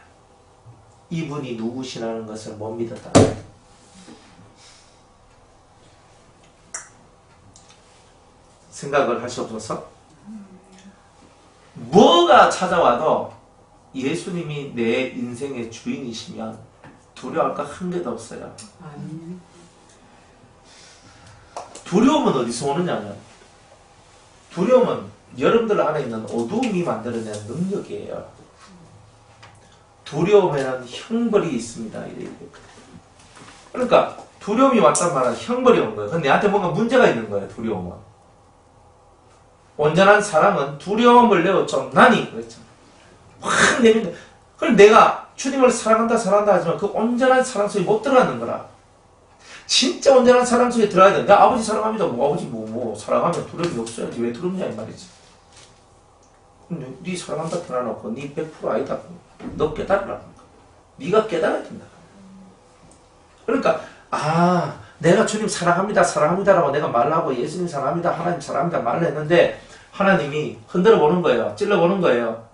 이분이 누구시라는 것을 못 믿었다는 거예요. 생각을 하시옵소서. 뭐가 찾아와도 예수님이 내 인생의 주인이시면 두려워할 거 한 개도 없어요. 두려움은 어디서 오느냐면 두려움은 여러분들 안에 있는 어두움이 만들어낸 능력이에요. 두려움에는 형벌이 있습니다. 그러니까 두려움이 왔단 말은 형벌이 온 거예요. 근데 내한테 뭔가 문제가 있는 거예요. 두려움은. 온전한 사랑은 두려움을 내어 쫓나니 그랬죠. 확 내면 그럼 내가 주님을 사랑한다 하지만 그 온전한 사랑 속에 못 들어가는 거라. 진짜 온전한 사랑 속에 들어가야 돼. 나 아버지 사랑합니다. 아버지 사랑하면 두려움이 없어야지. 왜 두렵냐 이 말이지. 네 사랑한다 드러놓고 네 100% 아니다. 너 깨달으라. 네가 깨달아야 된다. 그러니까 내가 주님 사랑합니다라고 내가 말하고 예수님 사랑합니다, 하나님 사랑합니다 말을 했는데 하나님이 흔들어 보는 거예요. 찔러 보는 거예요.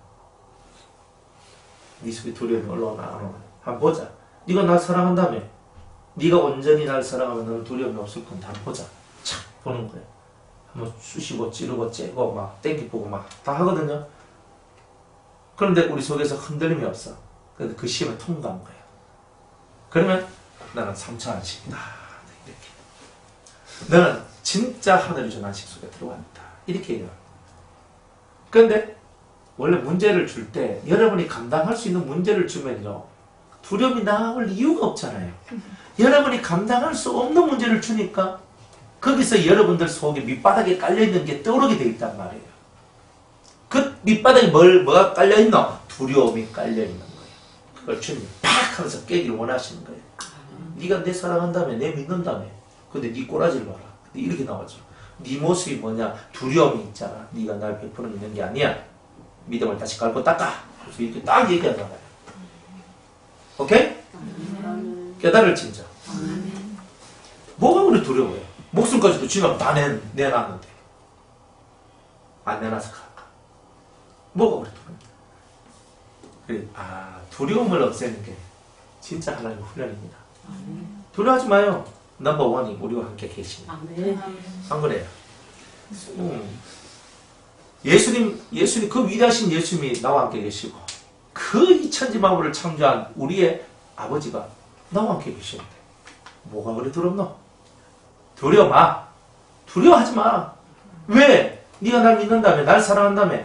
네 속에 두려움이 올라오나 안 오나 한번 보자. 네가 날 사랑한다며. 네가 온전히 날 사랑하면 너는 두려움이 없을 건데 한번 보자. 착 보는 거예요. 한번 쑤시고 찌르고 째고 막 땡기보고 막 다 하거든요. 그런데 우리 속에서 흔들림이 없어. 그런데 그 시험을 통과한 거예요. 그러면 나는 3차 안식이다. 이렇게. 너는 진짜 하늘이 준 안식 속에 들어간다. 이렇게 해요. 그런데 원래 문제를 줄 때 여러분이 감당할 수 있는 문제를 주면요. 두려움이 나올 이유가 없잖아요. 여러분이 감당할 수 없는 문제를 주니까 거기서 여러분들 속에 밑바닥에 깔려있는 게 떠오르게 돼 있단 말이에요. 그 밑바닥에 뭐가 깔려있노? 두려움이 깔려있는 거예요. 그걸 주님 팍 하면서 깨기를 원하시는 거예요. 네가 내 사랑한다며 내 믿는다며 근데 네 꼬라지를 봐라. 이렇게 나오죠. 네 모습이 뭐냐? 두려움이 있잖아. 네가 날 100% 믿는 게 아니야. 믿음을 다시 깔고 닦아. 그래서 이렇게 딱 얘기하잖아요. 오케이? 깨달을지 인자. 뭐가 우리 두려워요? 목숨까지도 지금 다 내놨는데 안 내놔서 갈까? 뭐가 우리 두려워요? 두려움을 없애는 게 진짜 하나님의 훈련입니다. 두려워하지 마요. 넘버원이 우리와 함께 계십니다. 안 그래요? 예수님 그 위대하신 예수님이 나와 함께 계시고 그 이천지만물을 창조한 우리의 아버지가 나와 함께 계시는데 뭐가 그리 두렵노? 두려워하지 마. 왜? 네가 날 믿는다며 날 사랑한다며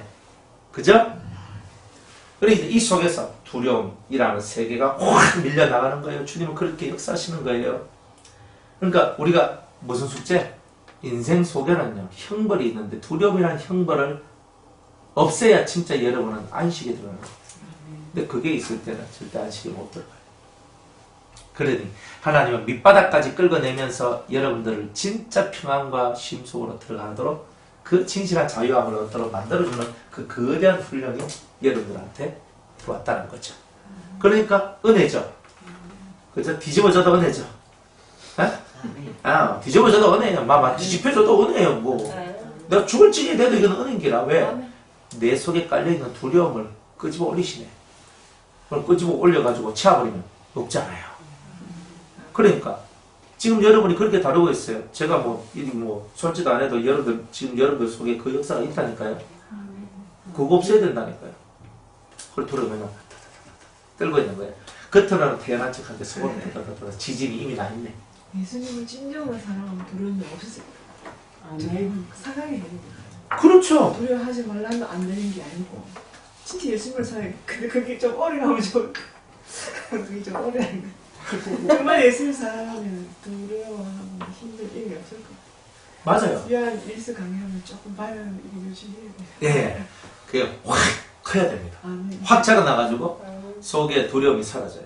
그죠? 그러니까 이 속에서 두려움이라는 세계가 확 밀려나가는 거예요. 주님은 그렇게 역사하시는 거예요. 그러니까 우리가 무슨 숙제? 인생 속에는요 형벌이 있는데 두려움이라는 형벌을 없애야 진짜 여러분은 안식에 들어가는 거예요. 근데 그게 있을 때는 절대 안식에 못 들어가요. 그러니 하나님은 밑바닥까지 끌어내면서 여러분들을 진짜 평안과 쉼 속으로 들어가도록 그 진실한 자유함을 얻도록 만들어주는 그 거대한 훈련이 여러분들한테 들어왔다는 거죠. 그러니까 은혜죠. 그죠? 뒤집어져도 은혜죠. 뒤집어져도 은혜예요. 뒤집혀져도 은혜예요. 내가 죽을 찌게 돼도 이건 은혜인기라. 왜? 내 속에 깔려있는 두려움을 끄집어 올리시네. 그걸 끄집어 올려가지고 치워버리면 없잖아요. 그러니까 지금 여러분이 그렇게 다루고 있어요. 제가 손짓도 안 해도 지금 여러분들 속에 그 역사가 있다니까요. 그거 없애야 된다니까요. 그걸 들으면 떨고 있는 거예요. 겉으로는 태어난 척하는데 속으로는 지짐이 이미 나 있네. 예수님을 진정으로 사랑하면 두려움이 없을 거예요. 사랑해야 돼요. 그렇죠. 두려워하지 말라면 안 되는 게 아니고 진짜 예수님을 사랑해. 근데 그게 좀 어려우면 그게 좀 어려운 거. 정말 예수님 사랑하면 두려워하면 힘들 일이 없을 거예요. 맞아요. 미안 일스 강의하면 조금 봐야 이거 열심히 해야 돼요. 예, 그게 확 커야 됩니다. 네. 확 자라나가지고 속에 두려움이 사라져요.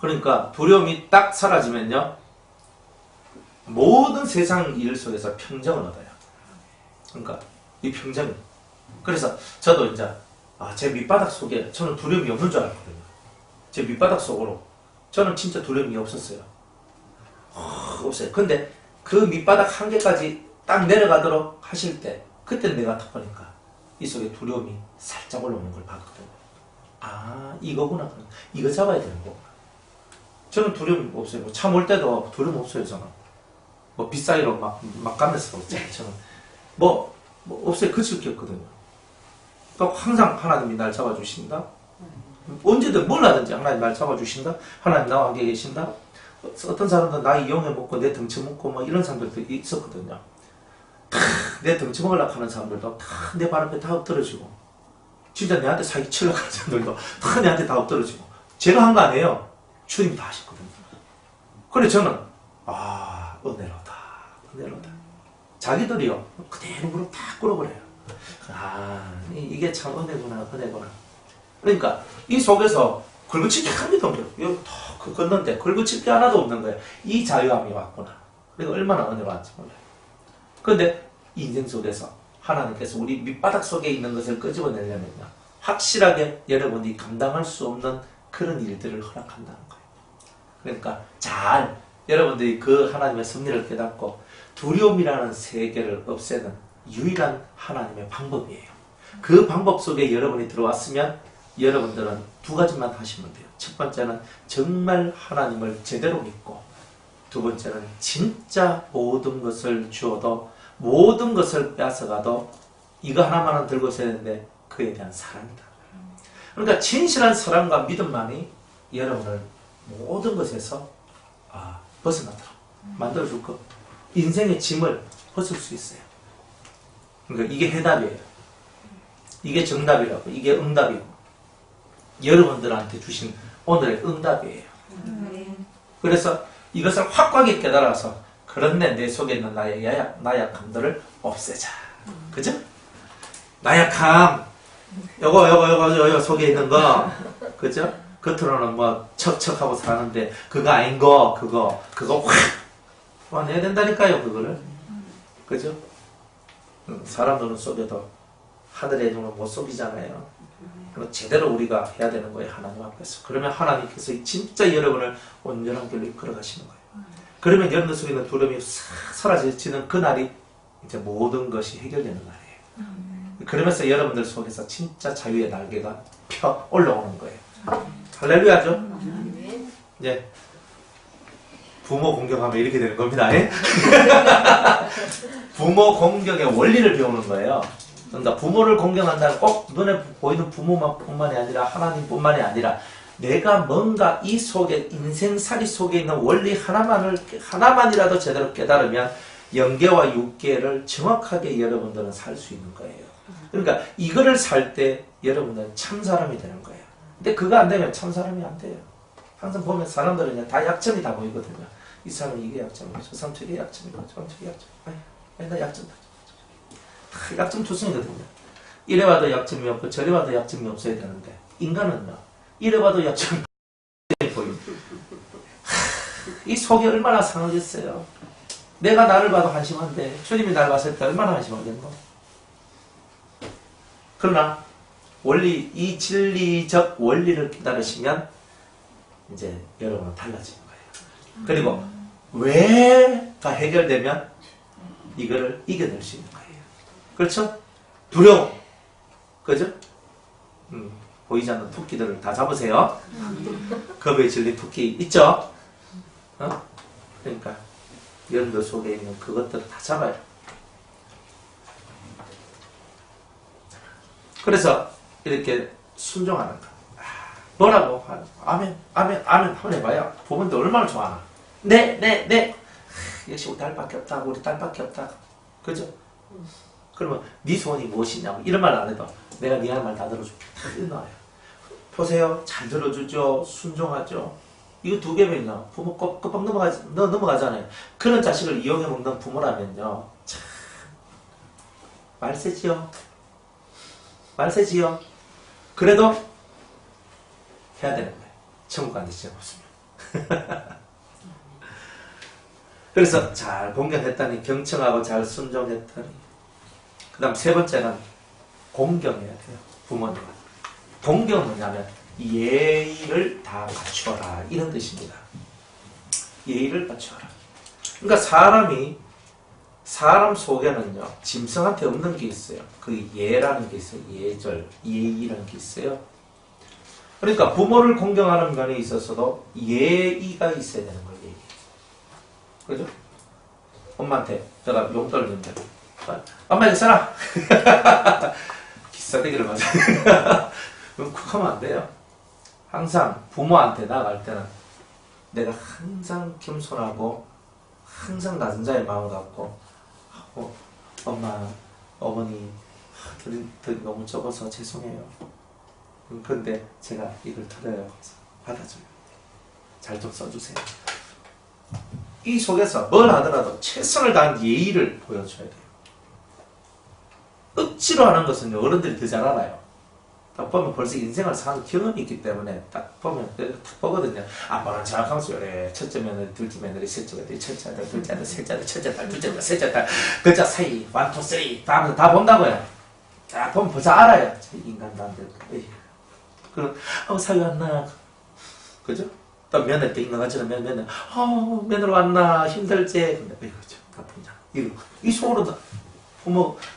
그러니까 두려움이 딱 사라지면요 모든 세상 일 속에서 평정을 얻어요. 그러니까 이 평정이. 그래서 저도 이제 제 밑바닥 속에 저는 두려움이 없는 줄 알았거든요. 제 밑바닥 속으로 저는 진짜 두려움이 없었어요. 없어요. 근데 그 밑바닥 한계까지 딱 내려가도록 하실 때 그때 내가 딱 보니까 이 속에 두려움이 살짝 올라오는 걸 봤거든요. 이거구나. 이거 잡아야 되는 거구나. 저는 두려움 없어요. 차 몰 때도 두려움 없어요. 저는 뭐 빗사이로 막 가면서 저는 뭐 없어요. 그칠 게 없거든요. 또 항상 하나님이 날 잡아주신다. 언제든 뭘 하든지 하나님 날 잡아주신다. 하나님 나와 함께 계신다. 어떤 사람들은 나 이용해 먹고 내 덩치 먹고 뭐 이런 사람들도 있었거든요. 내 덩치 먹으려고 하는 사람들도 다 내 발 앞에 다 엎드러지고 진짜 내한테 사기 치려고 하는 사람들도 다 내한테 다 엎드러지고 제가 한 거 아니에요. 주님이 다 하셨거든요. 그래 저는 은혜로다. 자기들이요 그대로 무릎 다 꿇어버려요. 이게 참 은혜구나. 그러니까 이 속에서 긁어칠 게 한 개도 없어요. 여기 더 걷는데 긁어칠 게 하나도 없는 거예요. 이 자유함이 왔구나. 그러니까 얼마나 은혜로운지 몰라요. 그런데 이 인생 속에서 하나님께서 우리 밑바닥 속에 있는 것을 끄집어내려면요, 확실하게 여러분이 감당할 수 없는 그런 일들을 허락한다는 거예요. 그러니까 잘 여러분들이 그 하나님의 섭리를 깨닫고 두려움이라는 세계를 없애는 유일한 하나님의 방법이에요. 그 방법 속에 여러분이 들어왔으면 여러분들은 두 가지만 하시면 돼요. 첫 번째는 정말 하나님을 제대로 믿고, 두 번째는 진짜 모든 것을 주어도 모든 것을 뺏어가도 이거 하나만은 들고 있어야 되는데 그에 대한 사랑이다. 그러니까 진실한 사랑과 믿음만이 여러분을 모든 것에서 벗어나도록 만들어줄 것, 인생의 짐을 벗을 수 있어요. 그러니까 이게 해답이에요. 이게 정답이라고, 이게 응답이고 여러분들한테 주신 오늘의 응답이에요. 그래서 이것을 확고하게 깨달아서, 그런데 내 속에 있는 나의 나약함들을 없애자. 그죠? 나약함, 요거 속에 있는 거, 그죠? 겉으로는 뭐 척척하고 사는데 그거 아닌 거, 그거 확 와내야 된다니까요. 그거를. 그죠? 사람 눈은 속여도 하늘의 눈은 못 속이잖아요. 그럼 제대로 우리가 해야 되는 거예요. 하나님 앞에서. 그러면 하나님께서 진짜 여러분을 온전한 길로 이끌어 가시는 거예요. 그러면 여러분들 속에 있는 두려움이 싹 사라지는 그날이 이제 모든 것이 해결되는 날이에요. 그러면서 여러분들 속에서 진짜 자유의 날개가 펴 올라오는 거예요. 할렐루야죠? 예. 부모 공격하면 이렇게 되는 겁니다. 예? 부모 공격의 원리를 배우는 거예요. 그러니까 부모를 공격한다는 꼭 눈에 보이는 부모만뿐만이 아니라 하나님뿐만이 아니라 내가 뭔가 이 속에, 인생살이 속에 있는 원리 하나만이라도 제대로 깨달으면 영계와 육계를 정확하게 여러분들은 살 수 있는 거예요. 그러니까 이거를 살 때 여러분은 참 사람이 되는 거예요. 근데 그거 안 되면 참 사람이 안 돼요. 항상 보면 사람들은 다 약점이 다 보이거든요. 이 사람은 이게 약점이고, 저 사람 저게 약점이고, 저 사람 저게 약점. 나 약점. 다 약점 투성이거든요. 이래 봐도 약점이 없고 저래 봐도 약점이 없어야 되는데 인간은요, 이래 봐도 약점이 보이고 이 속이 얼마나 상하겠어요. 내가 나를 봐도 한심한데 주님이 날 봤을 때 얼마나 한심하겠노. 그러나 원리, 이 진리적 원리를 깨달으시면 이제 여러분은 달라지는 거예요. 그리고 왜가 해결되면 이거를 이겨낼 수 있는 거예요. 그렇죠? 두려움. 그죠? 보이지 않는 토끼들을 다 잡으세요. 겁에 질린 토끼 있죠? 그러니까 여러분들 속에 있는 그것들을 다 잡아요. 그래서 이렇게 순종하는 거. 뭐라고? 아멘 한번 해봐요. 부모님들 얼마나 좋아하나. 네. 역시 우리 딸밖에 없다. 우리 딸밖에 없다. 그죠? 그러면 네 소원이 무엇이냐고 이런 말 안 해도 내가 네 하는 말 다 들어줄게. 다 나와요. 보세요. 잘 들어주죠. 순종하죠. 이거 두 개면요, 부모 껍벅 넘어가잖아요. 그런 자식을 이용해 먹는 부모라면요, 참 말세지요. 그래도 해야 되는 거예요. 천국 안 되지 않습니다. 그래서 잘 공경했다니, 경청하고 잘 순종했다니. 그 다음 세 번째는 공경해야 돼요. 부모님은. 공경은 뭐냐면 예의를 다 갖추어라, 이런 뜻입니다. 예의를 갖추어라. 그러니까 사람 속에는요, 짐승한테 없는 게 있어요. 그 예라는 게 있어요. 예절, 예의라는 게 있어요. 그러니까 부모를 공경하는 면에 있어서도 예의가 있어야 되는 거예요. 예의. 그죠? 엄마한테 제가 용돈을 줬는데, 엄마 이거 써라. 기싸대기를 맞아요. 그럼 그거 하면 안 돼요. 항상 부모한테 나갈 때는 내가 항상 겸손하고 항상 낮은 자의 마음을 갖고 하고, 엄마, 어머니 들 너무 적어서 죄송해요. 그런데 제가 이걸 드려요. 받아줘요. 잘 좀 써주세요. 이 속에서 뭘 하더라도 최선을 다한 예의를 보여줘야 돼요. 억지로 하는 것은 어른들이 더 잘 알아요. 딱 보면 벌써 인생을 사는 경험이 있기 때문에 딱 보면 딱 보거든요. 아빠는 정확하면서 그래. 첫째 며느리, 둘째 며느리, 셋째 며느리, 첫째 아들, 둘째 아들, 셋째 아들, 첫째 딸, 둘째 딸, 셋째 딸, 그자 사이 1, 2, 3 다 본다고요. 다 보면 벌써 알아요. 인간단들. 그럼 사위 왔나? 그죠? 또 며느리 때 있는 것처럼 며느리 왔나? 힘들지? 근데 그죠? 다 본다. 이 속으로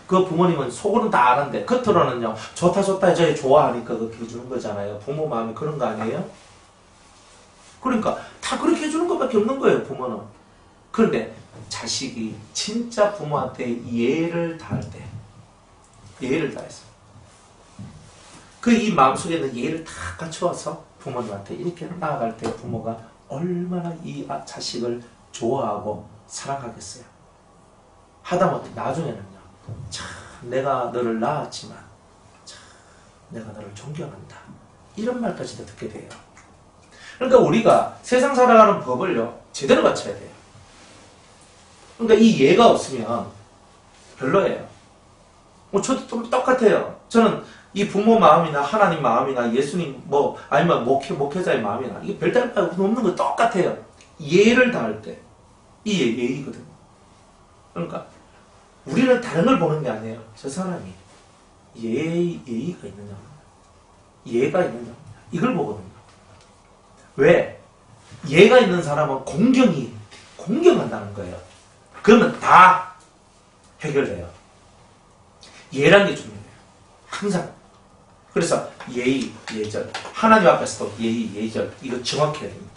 그 부모님은 속으로는 다 아는데 겉으로는요, 좋다 해줘야 좋아하니까 그렇게 해주는 거잖아요. 부모 마음이 그런 거 아니에요? 그러니까 다 그렇게 해주는 것밖에 없는 거예요, 부모는. 그런데 자식이 진짜 부모한테 예를 다할 때, 예를 다해서 이 마음속에 있는 예를 다 갖춰와서 부모님한테 이렇게 나아갈 때 부모가 얼마나 이 자식을 좋아하고 사랑하겠어요. 하다못해 나중에는요, 참 내가 너를 낳았지만 참 내가 너를 존경한다, 이런 말까지도 듣게 돼요. 그러니까 우리가 세상 살아가는 법을요, 제대로 갖춰야 돼요. 그러니까 이 예가 없으면 별로예요. 저도 좀 똑같아요. 저는 이 부모 마음이나 하나님 마음이나 예수님 아니면 목회자의 마음이나 이게 별다를 바 없는 거 똑같아요. 예를 다할 때 이 예의거든요. 그러니까 우리는 다른 걸 보는 게 아니에요. 저 사람이 예의가 있느냐, 예가 있느냐, 이걸 보거든요. 왜? 예가 있는 사람은 공경한다는 거예요. 그러면 다 해결돼요. 예라는 게 중요해요. 항상. 그래서 예의, 예절. 하나님 앞에서도 예의, 예절. 이거 정확해야 됩니다.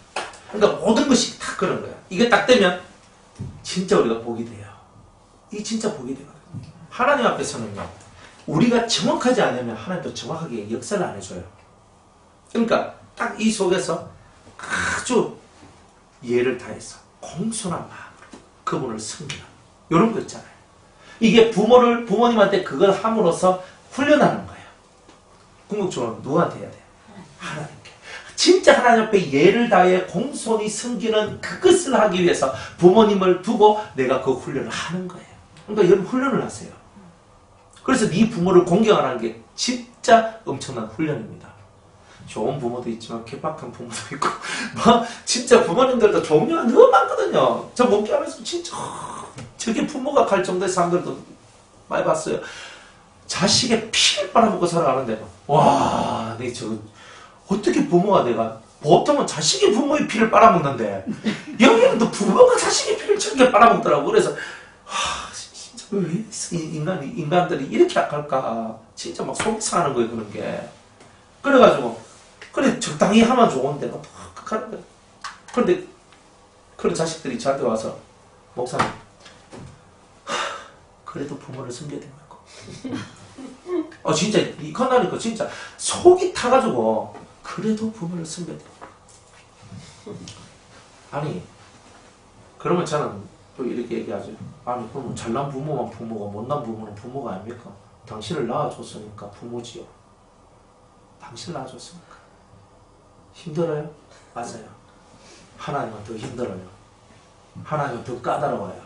그러니까 모든 것이 다 그런 거야. 이게 딱 되면 진짜 우리가 복이 돼요. 이게 진짜 복이 되거든요. 하나님 앞에서는요, 우리가 정확하지 않으면 하나님도 정확하게 역사를 안 해줘요. 그러니까 딱 이 속에서 아주 예를 다해서 공손한 마음으로 그분을 섬기는 이런 거 있잖아요. 이게 부모님한테 그걸 함으로써 훈련하는 거예요. 궁극적으로 누구한테 해야 돼요? 하나님께. 진짜 하나님 앞에 예를 다해 공손히 섬기는 그것을 하기 위해서 부모님을 두고 내가 그 훈련을 하는 거예요. 그러니까 여러분 훈련을 하세요. 그래서 네 부모를 공경하는 게 진짜 엄청난 훈련입니다. 좋은 부모도 있지만 개박한 부모도 있고 진짜 부모님들도 종류가 너무 많거든요. 저 목회하면서 진짜 저게 부모가 갈 정도의 사람들도 많이 봤어요. 자식의 피를 빨아먹고 살아가는데 와, 내 저 어떻게 부모가 내가 보통은 자식이 부모의 피를 빨아먹는데 여기는 또 부모가 자식의 피를 저렇게 빨아먹더라고. 그래서 진짜 왜 인간들이 이렇게 약할까? 진짜 막 속이 상하는 거예요, 그런 게. 그래가지고 그래 적당히 하면 좋은데 막 극하는 거예요. 그런데 그런 자식들이 저한테 와서 목사님, 그래도 부모를 섬겨야 된다고. 진짜 이 컨나니까 진짜 속이 타가지고 그래도 부모를 섬겨야 돼. 아니 그러면 저는 또 이렇게 얘기하죠. 아니 그러면 잘난 부모만 부모고 못난 부모는 부모가 아닙니까? 당신을 낳아줬으니까 부모지요. 당신을 낳아줬으니까. 힘들어요? 맞아요. 하나님은 더 힘들어요. 하나님은 더 까다로워요.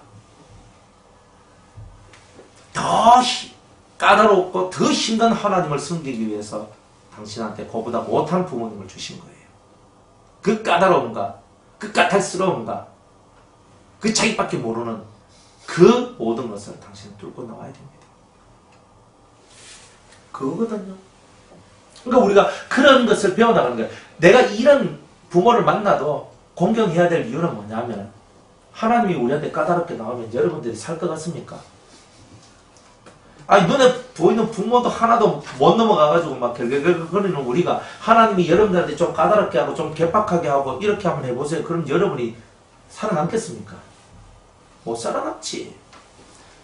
더 까다롭고 더 힘든 하나님을 섬기기 위해서 당신한테 그보다 못한 부모님을 주신 거예요. 그 까다로움과 그 까탈스러움과 그 자기밖에 모르는 그 모든 것을 당신은 뚫고 나와야 됩니다. 그거거든요. 그러니까 우리가 그런 것을 배워나가는 거예요. 내가 이런 부모를 만나도 공경해야 될 이유는 뭐냐면 하나님이 우리한테 까다롭게 나오면 여러분들이 살 것 같습니까? 아니 눈에 보이는 부모도 하나도 못 넘어가가지고 막 거리는 우리가 하나님이 여러분들한테 좀 까다롭게 하고 좀 개빡하게 하고 이렇게 한번 해보세요. 그럼 여러분이 살아남겠습니까? 못 살아남지.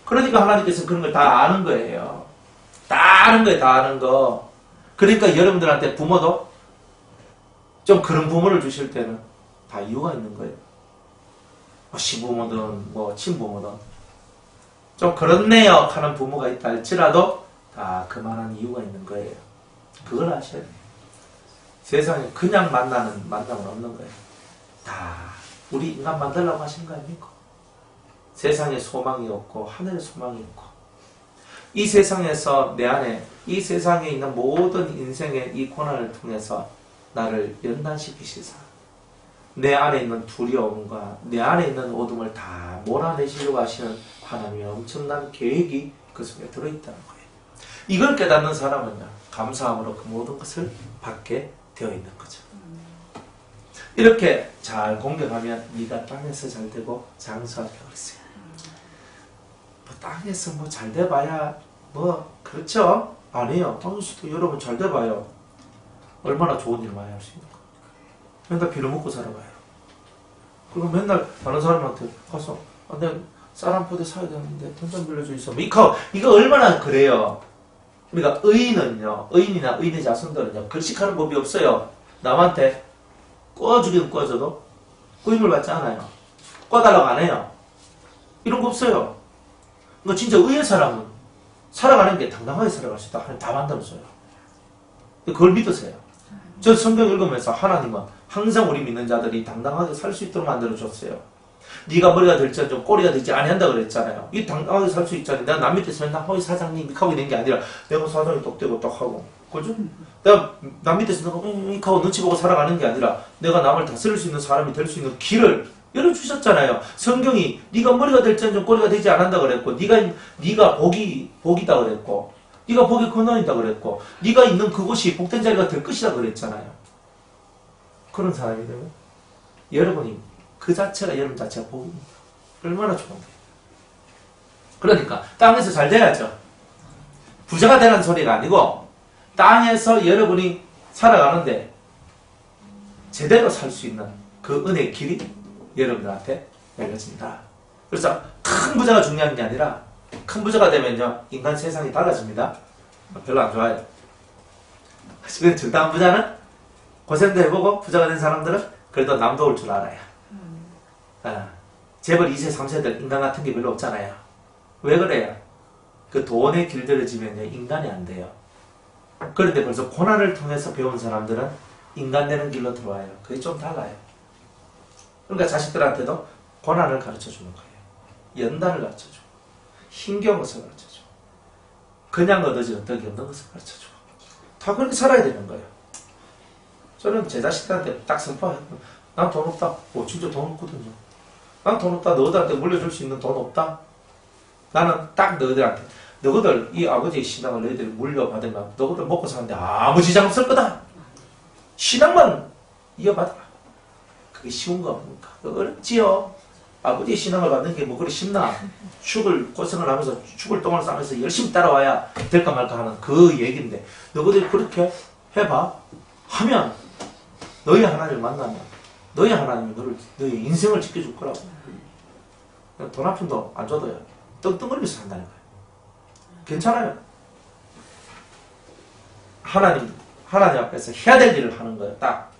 그러니까 하나님께서 그런 걸 다 아는 거예요. 다 아는 거예요. 다 아는 거. 그러니까 여러분들한테 부모도 좀 그런 부모를 주실 때는 다 이유가 있는 거예요. 뭐 시부모든 뭐 친부모든 좀 그렇네요 하는 부모가 있다 할지라도 다 그만한 이유가 있는 거예요. 그걸 아셔야 돼요. 세상에 그냥 만나는 만남은 없는 거예요. 다 우리 인간 만들라고 하신 거 아닙니까? 세상에 소망이 없고 하늘에 소망이 있고 이 세상에서 내 안에 이 세상에 있는 모든 인생의 이 고난을 통해서 나를 연단시키시사 내 안에 있는 두려움과 내 안에 있는 어둠을 다 몰아내시려고 하시는 하나님의 엄청난 계획이 그 속에 들어있다는 거예요. 이걸 깨닫는 사람은요, 감사함으로 그 모든 것을 받게 되어 있는 거죠. 이렇게 잘 공경하면 네가 땅에서 잘 되고 장수하리라 그랬어요. 뭐 땅에서 뭐 잘 돼봐야 뭐 그렇죠? 아니에요. 땅에서도 여러분 잘 돼봐요. 얼마나 좋은 일 많이 할 수 있는 거. 맨날 빌어먹고 살아가요. 그리고 맨날 다른 사람한테 가서 내가 쌀 한 포대 사야 되는데 돈 좀 빌려줘 있어. 이거 얼마나 그래요. 우리가 의인은요, 의인이나 의인의 자손들은요, 결식하는 법이 없어요. 남한테 꿔주긴 꿔줘도 꾸임을 받지 않아요. 꿔달라고 안 해요. 이런 거 없어요. 그러니까 진짜 의의 사람은 살아가는 게 당당하게 살아갈 수 있다. 하나님 다 만들어줘요. 그걸 믿으세요. 저 성경 읽으면서 하나님은 항상 우리 믿는 자들이 당당하게 살 수 있도록 만들어줬어요. 네가 머리가 될지언정 꼬리가 되지 아니한다 그랬잖아요. 이 당당하게 살 수 있잖아요. 내가 남 밑에서 맨날 허이 사장님 하고 있는 게 아니라 내가 사장이 똑되고 똑하고 그죠? 내가 남 밑에서 하고 눈치 보고 살아가는 게 아니라 내가 남을 다스릴 수 있는 사람이 될 수 있는 길을 열어주셨잖아요. 성경이 네가 머리가 될지언정 꼬리가 되지 않는다 그랬고 네가 복이다 그랬고 네가 복의 근원이다 그랬고 네가 있는 그곳이 복된 자리가 될 것이다 그랬잖아요. 그런 사람이 되면 여러분이 그 자체가 여러분 자체가 복입니다. 얼마나 좋은데. 그러니까 땅에서 잘 돼야죠. 부자가 되라는 소리가 아니고 땅에서 여러분이 살아가는데 제대로 살 수 있는 그 은혜의 길이 여러분들한테 열려진다. 그래서 큰 부자가 중요한 게 아니라 큰 부자가 되면요 인간 세상이 달라집니다. 별로 안 좋아요. 지금 적당한 부자는 고생도 해보고 부자가 된 사람들은 그래도 남 도울 줄 알아요. 재벌 2세 3세들 인간 같은 게 별로 없잖아요. 왜 그래요? 그 돈에 길들여지면요 인간이 안 돼요. 그런데 벌써 고난을 통해서 배운 사람들은 인간 되는 길로 들어와요. 그게 좀 달라요. 그러니까 자식들한테도 고난을 가르쳐주는 거예요. 연단을 가르쳐주고 힘겨운 것을 가르쳐주고 그냥 얻어지는 덕이 없는 것을 가르쳐주고 다 그렇게 살아야 되는 거예요. 저는 제 자식들한테 딱 선포해요. 난 돈 없다. 진짜 돈 없거든요. 난 돈 없다. 너희들한테 물려줄 수 있는 돈 없다. 나는 딱 너희들한테 너희들 이 아버지의 신앙을 너희들이 물려받으면 너희들 먹고 사는데 아무 지장 없을 거다. 신앙만 이어받아라. 그게 쉬운 거 아닙니까? 어렵지요. 아버지의 신앙을 받는 게 뭐 그리 쉽나? 죽을 고생을 하면서 죽을 똥을 싸면서 열심히 따라와야 될까 말까 하는 그 얘기인데 너희들이 그렇게 해봐. 하면 너희 하나님을 만나면 너희 하나님이 너희 인생을 지켜줄 거라고. 돈 한 푼도 안 줘도요. 떵떵거리면서 산다는 거예요. 괜찮아요. 하나님 앞에서 해야 될 일을 하는 거예요. 딱.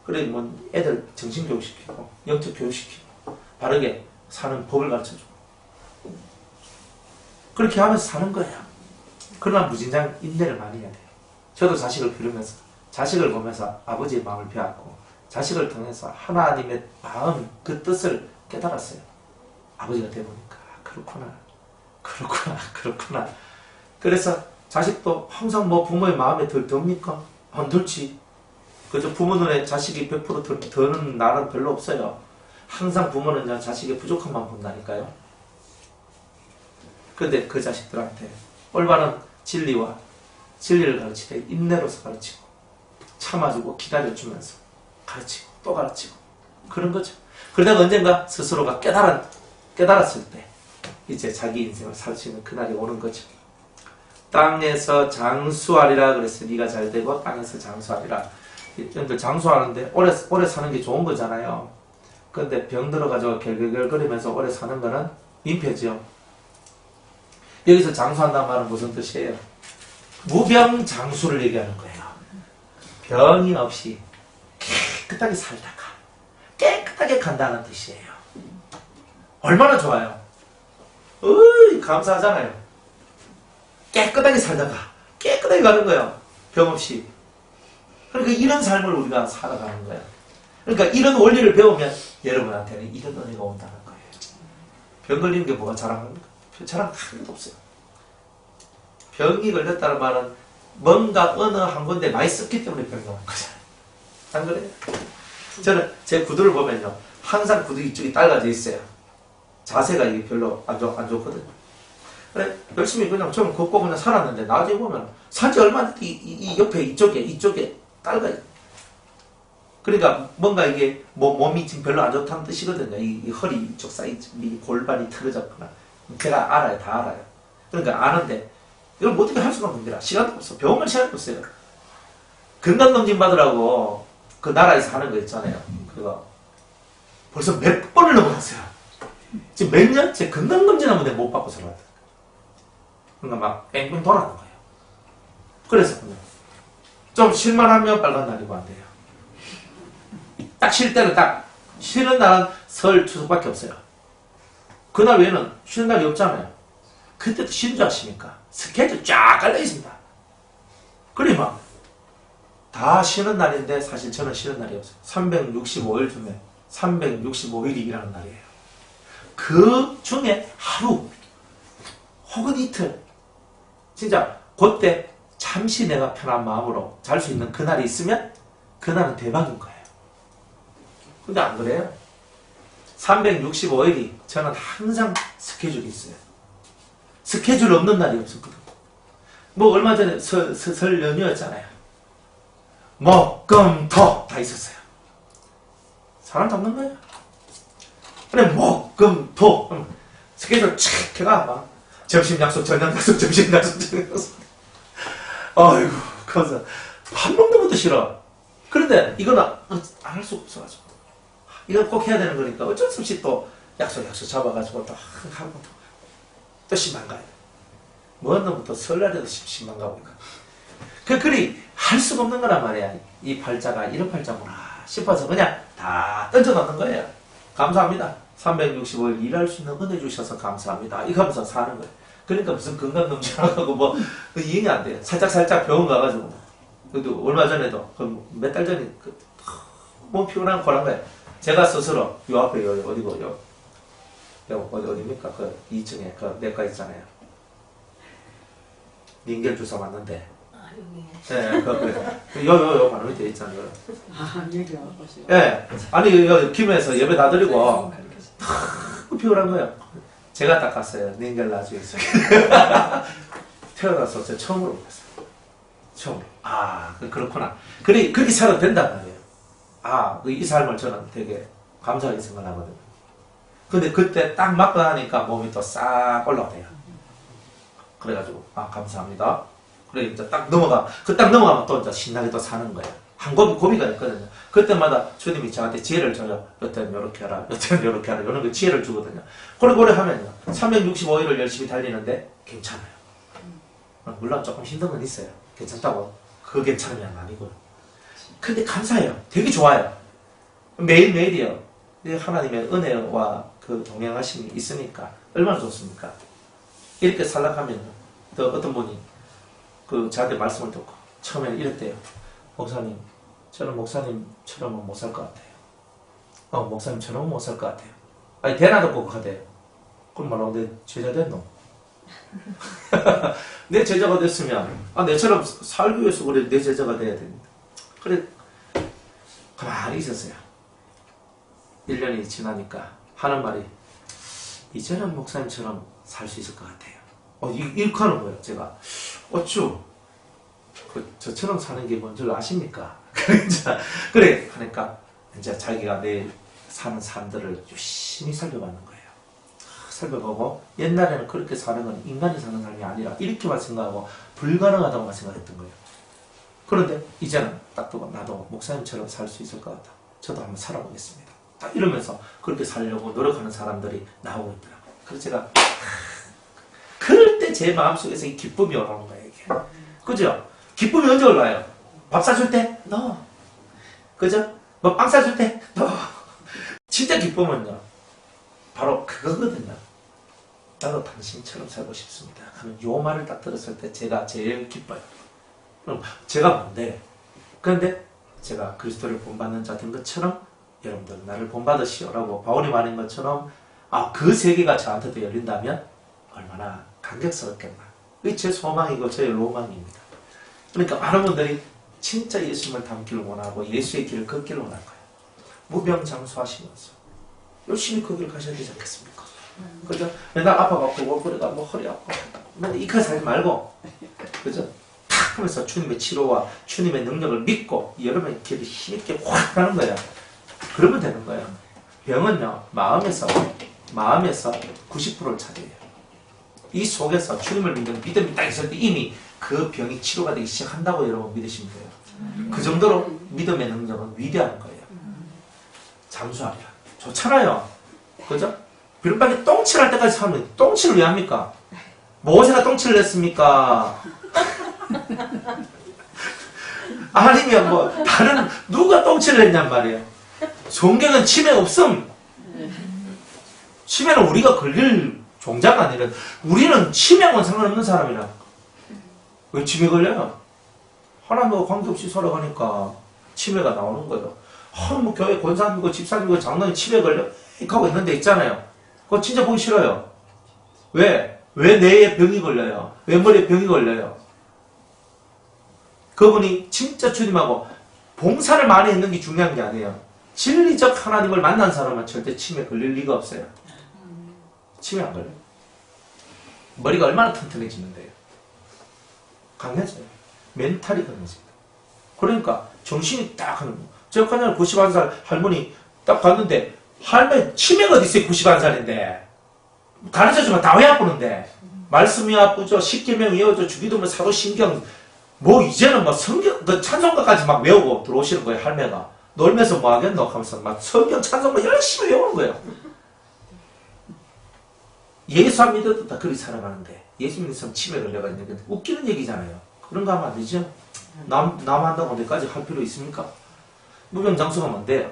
그래 뭐 애들 정신교육 시키고 영적 교육 시키고 바르게 사는 법을 가르쳐주고 그렇게 하면서 사는 거예요. 그러나 무진장 인내를 많이 해야 돼요. 저도 자식을 기르면서 자식을 보면서 아버지의 마음을 배웠고 자식을 통해서 하나님의 마음 그 뜻을 깨달았어요. 아버지가 되보니까 그렇구나. 그래서 자식도 항상 뭐 부모의 마음에 듭니까? 안 들지. 그저 부모 눈에 자식이 100% 드는 날은 별로 없어요. 항상 부모는요, 자식의 부족함만 본다니까요. 그런데 그 자식들한테 올바른 진리를 가르치되 인내로서 가르치고 참아주고 기다려주면서 가르치고 또 가르치고 그런 거죠. 그러다가 언젠가 스스로가 깨달았을 때 이제 자기 인생을 살 수 있는 그날이 오는 거죠. 땅에서 장수하리라 그래서 네가 잘 되고 땅에서 장수하리라. 여러분들 장수하는데 오래 사는 게 좋은 거잖아요. 그런데 병 들어가지고 결결거리면서 오래 사는 거는 민폐죠. 여기서 장수한다는 말은 무슨 뜻이에요? 무병장수를 얘기하는 거예요. 병이 없이 깨끗하게 살다가 깨끗하게 간다는 뜻이에요. 얼마나 좋아요. 감사하잖아요. 깨끗하게 살다가 깨끗하게 가는 거예요. 병 없이. 그러니까 이런 삶을 우리가 살아가는 거예요. 그러니까 이런 원리를 배우면 여러분한테는 이런 은혜가 온다는 거예요. 병 걸리는 게 뭐가 자랑합니까? 자랑 하나도 없어요. 병이 걸렸다는 말은 뭔가 어느 한 군데 많이 썼기 때문에 병이 오는 거잖아요. 안 그래요? 저는 제 구두를 보면요, 항상 구두 이쪽이 딸가져 있어요. 자세가 이게 별로 안 좋거든요. 그래, 열심히 그냥 좀 걷고 그냥 살았는데 나중에 보면 산지 얼마 안 됐 이 옆에 이쪽에 딸가요. 그러니까 뭔가 이게 몸이 지금 별로 안 좋다는 뜻이거든요. 이 허리 이쪽 사이즈, 이 골반이 틀어졌거나. 제가 알아요. 다 알아요. 그러니까 아는데 이걸 뭐 어떻게 할 수가 없는 거라. 시간도 없어. 병원 갈 시간도 없어요. 건강검진 받으라고 그 나라에서 하는 거 있잖아요. 그거 벌써 몇 번을 넘어갔어요. 지금 몇 년째 건강검진 한 번에 못 받고 살았다. 그러니까 막 뺑뺑 돌아가는 거예요. 그래서 좀 쉴만하면 빨간 날이고 안 돼요. 딱 쉴 때는 딱 쉬는 날은 설 추석밖에 없어요. 그날 외에는 쉬는 날이 없잖아요. 그때도 쉬는 줄 아십니까? 스케줄 쫙 깔려 있습니다. 그래 막 다 쉬는 날인데 사실 저는 쉬는 날이 없어요. 365일 중에 365일이 일하는 날이에요. 그 중에 하루 혹은 이틀 진짜 그때 잠시 내가 편한 마음으로 잘 수 있는 그날이 있으면 그날은 대박인 거예요. 근데 안 그래요? 365일이 저는 항상 스케줄이 있어요. 스케줄 없는 날이 없었거든요. 뭐 얼마 전에 설 연휴였잖아요. 목, 금, 토 다 있었어요. 사람 잡는 거예요. 그래 목, 금, 토 스케줄 착 해가 막 점심 약속, 저녁 약속, 점심 약속, 저녁 약속. 아이고 그래서 밥 먹는 것도 싫어. 그런데 이건 안 할 수가 없어가지고 이건 꼭 해야 되는 거니까 어쩔 수 없이 또 약속 잡아가지고 또 하고 또 심한 가요. 먼 놈부터 설날에도 심한 가보니까 그리 할 수가 없는 거란 말이야. 이 팔자가 이런 팔자구나 싶어서 그냥 다 던져놓는 거예요. 감사합니다. 365일 일할 수 있는 은혜 주셔서 감사합니다. 이거 하면서 사는 거예요. 그러니까 무슨 건강검진하고 뭐 이해가 안 돼요. 살짝 병원 가가지고 그래도 얼마 전에도 몇 달 전에 몸 피곤한 거란 거예요. 제가 스스로 요 앞에 어디고 어디입니까? 그 2층에 그 내과 있잖아요. 링겔 주사 맞는데. 아 여기. 네, 요 바로 밑에 있잖아요. 아 여기 와보시고. 예. 아니 요 김에서 예배 다 드리고 피곤한 거예요. 제가 딱 갔어요. 링겔 놔주고 있어요. 태어나서 제가 처음으로 봤어요. 처음. 아 그렇구나. 그렇게 살아도 된단 말이에요. 이 삶을 저는 되게 감사하게 생각하거든요. 근데 그때 딱 맞고 나니까 몸이 또 싹 올라가요. 그래가지고, 감사합니다. 그래, 이제 딱 넘어가면 또 이제 신나게 또 사는 거예요. 한 고비가 있거든요. 그때마다 주님이 저한테 지혜를 줘요. 여태는 요렇게 하라, 여태는 요렇게 하라, 이런 거 지혜를 주거든요. 오래 하면요. 365일을 열심히 달리는데 괜찮아요. 물론 조금 힘든 건 있어요. 괜찮다고. 그 괜찮으면 아니고요. 근데 감사해요. 되게 좋아요. 매일매일이요. 하나님의 은혜와 그 동행하심이 있으니까 얼마나 좋습니까? 이렇게 살락하면 또 어떤 분이 저한테 말씀을 듣고 처음에는 이랬대요. 목사님, 저는 목사님처럼은 못 살 것 같아요. 목사님처럼은 못 살 것 같아요. 아니 대낮도 꼭 하대요. 그럼 뭐라고 내 제자 됐노? 내 제자가 됐으면 내처럼 살기 위해서 그래 내 제자가 돼야 됩니다. 그래 가만히 있었어요. 1년이 지나니까 하는 말이 이제는 목사님처럼 살 수 있을 것 같아요. 이렇게 하는 거예요. 제가 어쭈 저처럼 사는 게 뭔 줄 아십니까? 그래 하니까 이제 자기가 내 사는 삶들을 유심히 살펴봤는 거예요. 살펴보고 옛날에는 그렇게 사는 건 인간이 사는 삶이 아니라 이렇게만 생각하고 불가능하다고만 생각했던 거예요. 그런데 이제는 딱 두고 나도 목사님처럼 살 수 있을 것 같아. 저도 한번 살아보겠습니다. 딱 이러면서 그렇게 살려고 노력하는 사람들이 나오고 있더라고요. 그래서 제가 그럴 때 제 마음속에서 이 기쁨이 올라오는 거예요. 이게. 그죠? 기쁨이 언제 올라와요? 밥 사줄 때? 너. 그죠? 뭐 빵 사줄 때? 너. 진짜 기쁨은요. 바로 그거거든요. 나도 당신처럼 살고 싶습니다. 하는 요 말을 딱 들었을 때 제가 제일 기뻐요. 그럼 제가 뭔데? 그런데 제가 그리스도를 본받는 자 된 것처럼 여러분들 나를 본받으시오라고 바울이 말한 것처럼 그 세계가 저한테도 열린다면 얼마나 감격스럽겠나. 이게 제 소망이고 저의 로망입니다. 그러니까 많은 분들이 진짜 예수님을 닮기를 원하고 예수의 길을 걷기를 원할 거예요. 무병장수하시면서 열심히 그 길을 가셔야 되지 않겠습니까? 그죠? 맨날 아파갖고 월급에다 뭐 허리 아파 맨날 이까지 살지 말고 그죠? 탁 하면서 주님의 치료와 주님의 능력을 믿고 여러분의 길을 힘있게 확 가는 거예요. 그러면 되는 거예요. 병은요 마음에서 90%를 차지해요. 이 속에서 주님을 믿는 믿음이 딱 있을 때 이미 그 병이 치료가 되기 시작한다고 여러분 믿으시면 돼요. 그 정도로 믿음의 능력은 위대한 거예요. 잠수하리라. 좋잖아요. 그죠? 비름방에 똥칠 할 때까지 사면 똥칠을 왜 합니까? 무엇이나 똥칠을 했습니까? 아니면 뭐 다른 누가 똥칠을 했냔 말이에요. 성경은 치매 없음. 치매는 우리가 걸릴 종자가 아니라 우리는 치매하고는 상관없는 사람이라. 왜 치매 걸려요? 하나님과 관계없이 살아가니까 치매가 나오는 거예요. 뭐 교회 권사님이고 집사님이고 장로님 치매 걸려? 하고 있는 데 있잖아요. 그거 진짜 보기 싫어요. 왜? 왜 뇌에 병이 걸려요? 왜 머리에 병이 걸려요? 그분이 진짜 주님하고 봉사를 많이 했는 게 중요한 게 아니에요. 진리적 하나님을 만난 사람은 절대 치매 걸릴 리가 없어요. 치매 안 걸려요. 머리가 얼마나 튼튼해지는데요. 강해져요. 멘탈이 강해집니다. 그러니까 정신이 딱 하는 거예요. 제가 그냥 91살 할머니 딱 갔는데 할머니 치매가 어디 있어요? 91살인데 가르쳐주면 다 왜 아프는데 말씀이 아프죠. 십계명 외워줘. 주기도문 사도신경 뭐 이제는 뭐 성경 찬송가까지 막 외우고 들어오시는 거예요. 할매가 놀면서 뭐 하겠노 하면서 막 성경 찬송가 열심히 외우는 거예요. 예수 안 믿어도 다 그렇게 살아가는데 예수 믿는 사람 치매 걸려가 있는 게 웃기는 얘기잖아요. 그런 거 하면 안 되죠. 남 한다고 어디까지 할 필요 있습니까? 무병장수가 뭔데요?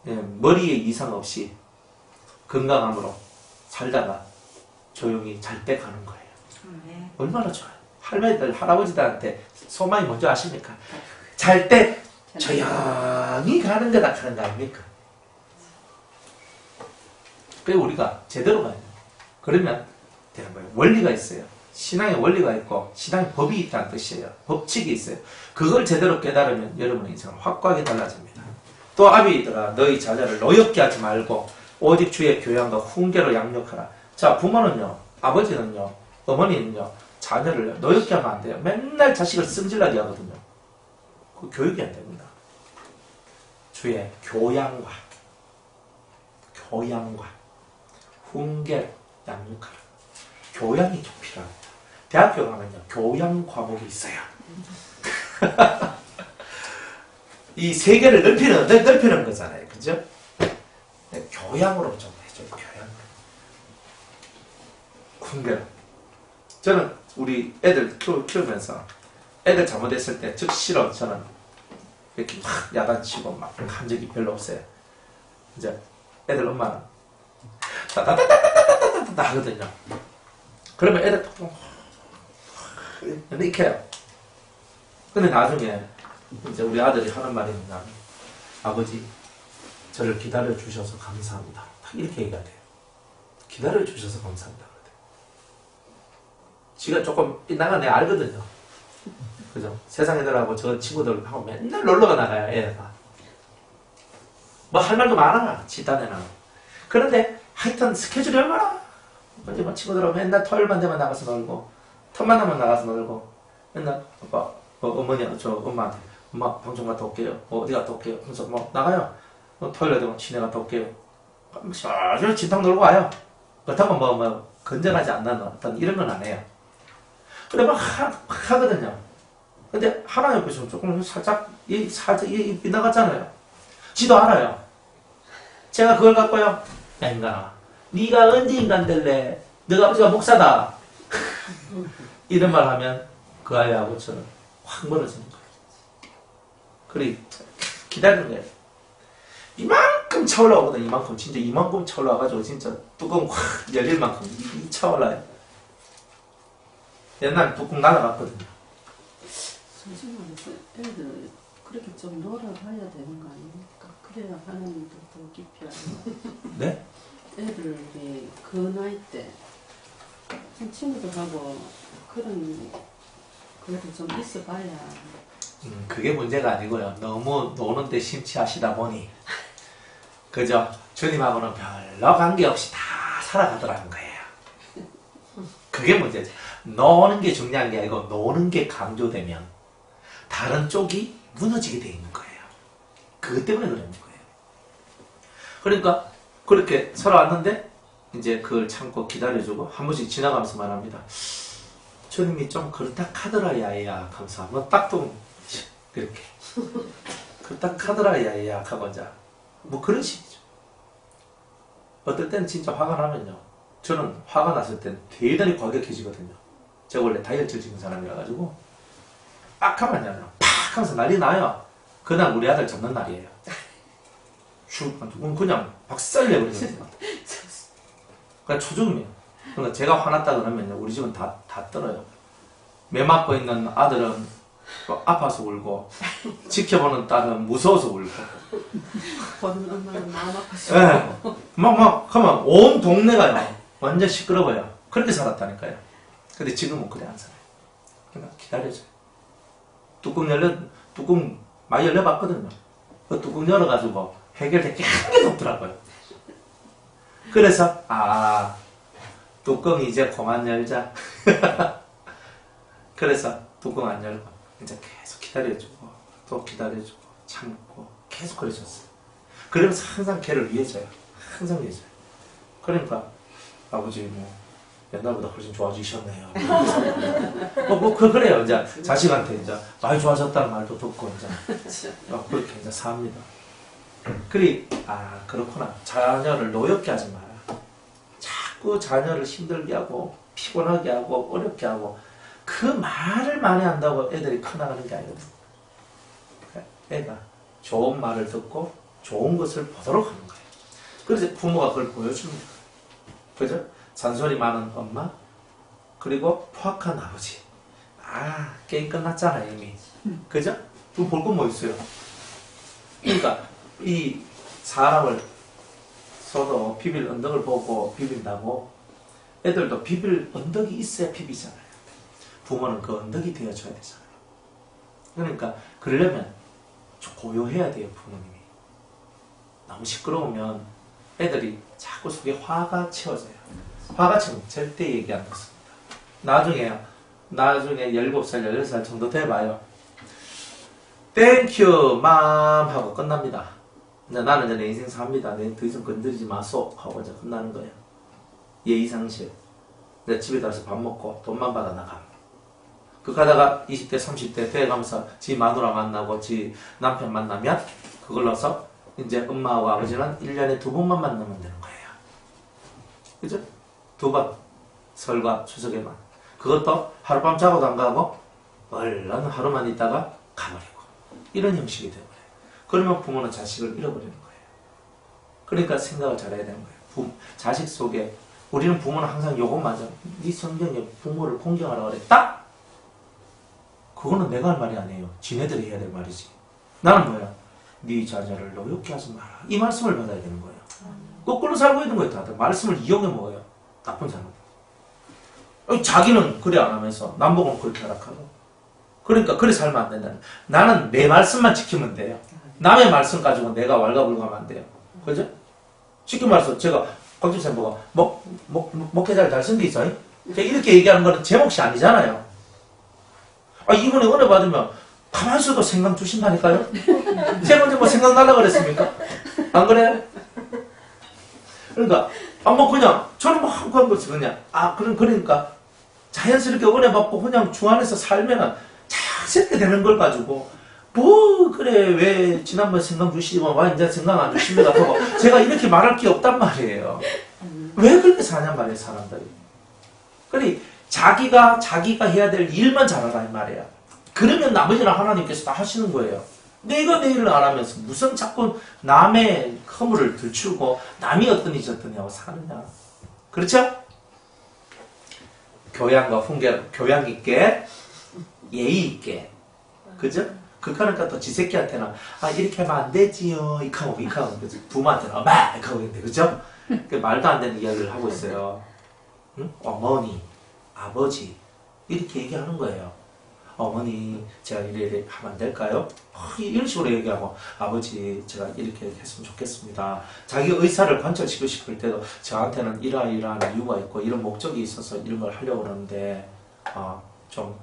머리에 이상 없이 건강함으로 살다가 조용히 잘 때 가는 거예요. 얼마나 좋아요. 할머니들, 할아버지들한테 소망이 뭔지 아십니까? 잘 때 조용히 가는 거다 하는 거 아닙니까? 그래서 우리가 제대로 가야 돼요. 그러면 되는 거예요. 원리가 있어요. 신앙의 원리가 있고 신앙의 법이 있다는 뜻이에요. 법칙이 있어요. 그걸 제대로 깨달으면 여러분의 인생은 확고하게 달라집니다. 또 아비들아 너희 자녀를 노엽게 하지 말고 오직 주의 교양과 훈계로 양육하라. 자, 부모는요, 아버지는요, 어머니는요, 자녀를 노엽게 하면 안 돼요. 맨날 자식을 승질나게 하거든요. 그 교육이 안 됩니다. 주의 교양과 훈계 양육하라. 교양이 좀 필요합니다. 대학교 가면요, 교양 과목이 있어요. 이 세계를 넓히는 거잖아요. 그죠? 교양으로 좀 해줘요. 교양으로. 훈계로. 저는 우리 애들 키우면서 애들 잘못했을 때 즉시로 저는 이렇게 막 야단치고 막 한 적이 별로 없어요. 이제 애들 엄마는 따따따따따따따따 하거든요. 그러면 애들 이렇게 해요. 근데 나중에 이제 우리 아들이 하는 말이 뭐냐, 아버지 저를 기다려 주셔서 감사합니다. 이렇게 얘기가 돼요. 기다려 주셔서 감사합니다. 지가 조금 나간 애 알거든요. 그죠? 세상 애들하고 저 친구들하고 맨날 놀러가 나가요. 애가 뭐 할 말도 많아 집단에는. 그런데 하여튼 스케줄이 얼마나 어제 뭐 친구들하고 맨날 토요일만 되면 나가서 놀고 틈만 나면 나가서 놀고 맨날 아빠 어머니 저 엄마한테 엄마 방송 갔다 올게요. 어디 갔다 올게요. 그래서 뭐 나가요. 토요일에 되면 시내 갔다 올게요. 저 진탕 놀고 와요. 그렇다고 뭐 건전하지 않는 어떤 이런 건 안 해요. 근데 막 하거든요. 근데 하나 옆에서 조금 살짝 이 빗나갔잖아요. 지도 알아요. 제가 그걸 갖고요. 야 인간아, 네가 언제 인간 될래? 너가 아버지가 목사다. 이런 말 하면 그 아이 아버지는 확 멀어지는 거예요. 그래 기다리는 거예요. 이만큼 차올라오거든. 이만큼 진짜 이만큼 차올라와가지고 진짜 뚜껑 확 열릴 만큼 이 차올라요. 옛날 뚜껑 날아갔거든요. 솔직히 말해서 애들 그렇게 좀 놀아봐야 되는 거 아닙니까? 그래야 하나님도 더 깊이 알고. 네? 애들이 그 나이 때 친구들하고 그런 그래도 좀 있어봐야. 그게 문제가 아니고요. 너무 노는데 심취하시다 보니 그죠? 주님하고는 별로 관계없이 다 살아가더라는 거예요. 그게 문제죠. 노는 게 중요한 게 아니고 노는 게 강조되면 다른 쪽이 무너지게 돼 있는 거예요. 그것 때문에 그러는 거예요. 그러니까 그렇게 살아왔는데 이제 그걸 참고 기다려주고 한 번씩 지나가면서 말합니다. 주님이 좀 그렇다 카더라 야야 하면서 한번 딱또 이렇게 그렇다 카더라 야야 하고 이제 뭐 그런 식이죠. 어떨 때는 진짜 화가 나면요. 저는 화가 났을 땐 대단히 과격해지거든요. 제가 원래 다이어트를 지는 사람이라 가지고 빡 하면 아니야. 팍 하면서 난리 나요. 그날 우리 아들 잡는 날이에요. 그냥 박살내버리거든요. 그러니까 초중이에요. 그러니까 제가 화났다 그러면요. 우리 집은 다 떨어요. 매 맞고 있는 아들은 아파서 울고 지켜보는 딸은 무서워서 울고 보는 엄마는 마음 아파서. 예. 막 하면 온 동네가요. 완전 시끄러워요. 그렇게 살았다니까요. 근데 지금은 그래 안 살아요. 그냥 기다려줘요. 뚜껑 많이 열려봤거든요. 그 뚜껑 열어가지고 해결될 게 한 개도 없더라고요. 그래서 뚜껑 이제 그만 열자. 그래서 뚜껑 안 열고 이제 계속 기다려주고 또 기다려주고 참고 계속 그래줬어요. 그러면서 항상 걔를 위해줘요. 항상 위해줘요. 그러니까 아버지 뭐 옛날보다 훨씬 좋아지셨네요. 그래요. 이제 자식한테 이제 많이 좋아졌다는 말도 듣고 이제 그렇게 이제 삽니다. 그렇구나. 자녀를 노엽게 하지 마라. 자꾸 자녀를 힘들게 하고 피곤하게 하고 어렵게 하고 그 말을 많이 한다고 애들이 커나가는 게 아니거든. 애가 좋은 말을 듣고 좋은 것을 보도록 하는 거예요. 그래서 부모가 그걸 보여줍니다. 그죠? 잔소리 많은 엄마, 그리고 포악한 아버지. 게임 끝났잖아, 이미. 그죠? 볼 거 뭐 있어요? 그러니까, 이 사람을 서도 비빌 언덕을 보고 비빈다고 애들도 비빌 언덕이 있어야 비비잖아요. 부모는 그 언덕이 되어줘야 되잖아요. 그러니까, 그러려면 고요해야 돼요, 부모님이. 너무 시끄러우면 애들이 자꾸 속에 화가 채워져요. 화가 채우면 절대 얘기 안 듣습니다. 나중에 17살, 18살 정도 돼봐요. 땡큐, 맘! 하고 끝납니다. 이제 나는 이제 내 인생 삽니다. 내 더 이상 건드리지 마소! 하고 이제 끝나는 거예요. 예의상실. 내 집에 들어서 밥 먹고 돈만 받아 나가. 그 가다가 20대, 30대 돼가면서 지 마누라 만나고 지 남편 만나면 그걸로서 이제 엄마하고 아버지는 1년에 2번만 만나면 되는 거예요. 그죠? 2번. 설과 추석에만. 그것도 하룻밤 자고도 안 가고 얼른 하루만 있다가 가버리고. 이런 형식이 되어버려요. 그러면 부모는 자식을 잃어버리는 거예요. 그러니까 생각을 잘해야 되는 거예요. 자식 속에 우리는 부모는 항상 요것 맞아. 네 성경에 부모를 공경하라고 그랬다? 그거는 내가 할 말이 아니에요. 지네들이 해야 될 말이지. 나는 뭐야? 네 자녀를 노엽게 하지 마라. 이 말씀을 받아야 되는 거예요. 거꾸로 살고 있는 거예요. 다들 말씀을 이용해 먹어요. 나쁜 사람. 자기는 그래 안 하면서 남보고는 그렇게 하락하고. 그러니까 그래 살면 안 된다. 나는 내 말씀만 지키면 돼요. 남의 말씀 가지고 내가 왈가불가하면 안 돼요. 그죠? 쉽게 말해서 제가 곽집사님 보고 목회자를 잘생기죠? 제가 이렇게 얘기하는 거는 제 몫이 아니잖아요. 아, 이분이 은혜 받으면 가만히 있어도 생각 주신다니까요? 제가 언제 뭐 생각 날라 그랬습니까? 안 그래요? 그러니까, 그냥, 저는 뭐 하고 한 거지, 그냥. 그러니까, 자연스럽게 은혜 받고 그냥 주 안에서 살면은 자연스럽게 되는 걸 가지고, 그래, 왜 지난번 생각 주시고, 와, 이제 생각 안 주십니다. 하고, 제가 이렇게 말할 게 없단 말이에요. 왜 그렇게 사냔 말이에요, 사람들이. 그래, 자기가 해야 될 일만 잘하라, 이 말이야. 그러면 나머지는 하나님께서 다 하시는 거예요. 내가 내 일을 안 하면서 무슨 자꾸 남의 허물을 들추고 남이 어떠니 저떠니 하고 사느냐. 그렇죠? 교양과 훈계, 교양 있게, 예의 있게. 그죠? 그러니까 또 지새끼한테는, 이렇게 하면 안 되지요. 이카고, 그죠? 부모한테는, 이카고 있는데, 그죠? 말도 안 되는 이야기를 하고 있어요. 응? 어머니, 아버지, 이렇게 얘기하는 거예요. 어머니, 제가 이래 하면 안 될까요? 이런 식으로 얘기하고, 아버지, 제가 이렇게 했으면 좋겠습니다. 자기 의사를 관철시키고 싶을 때도 저한테는 이러한 이유가 있고, 이런 목적이 있어서 이런 걸 하려고 그러는데, 좀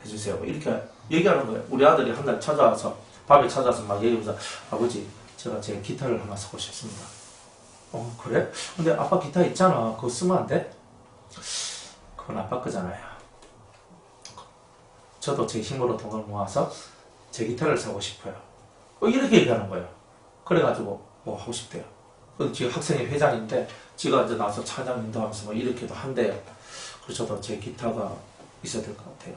해주세요. 이렇게 얘기하는 거예요. 우리 아들이 한 날 찾아와서, 밤에 찾아와서 막 얘기하면서, 아버지, 제가 제 기타를 하나 사고 싶습니다. 그래? 근데 아빠 기타 있잖아. 그거 쓰면 안 돼? 그건 아빠 거잖아요. 저도 제 힘으로 돈을 모아서 제 기타를 사고 싶어요. 이렇게 얘기하는 거예요. 그래가지고 뭐 하고 싶대요. 지금 학생회 회장인데 지가 이제 나서 찬양 인도하면서 뭐 이렇게도 한대요. 그래서 저도 제 기타가 있어야 될 것 같아요.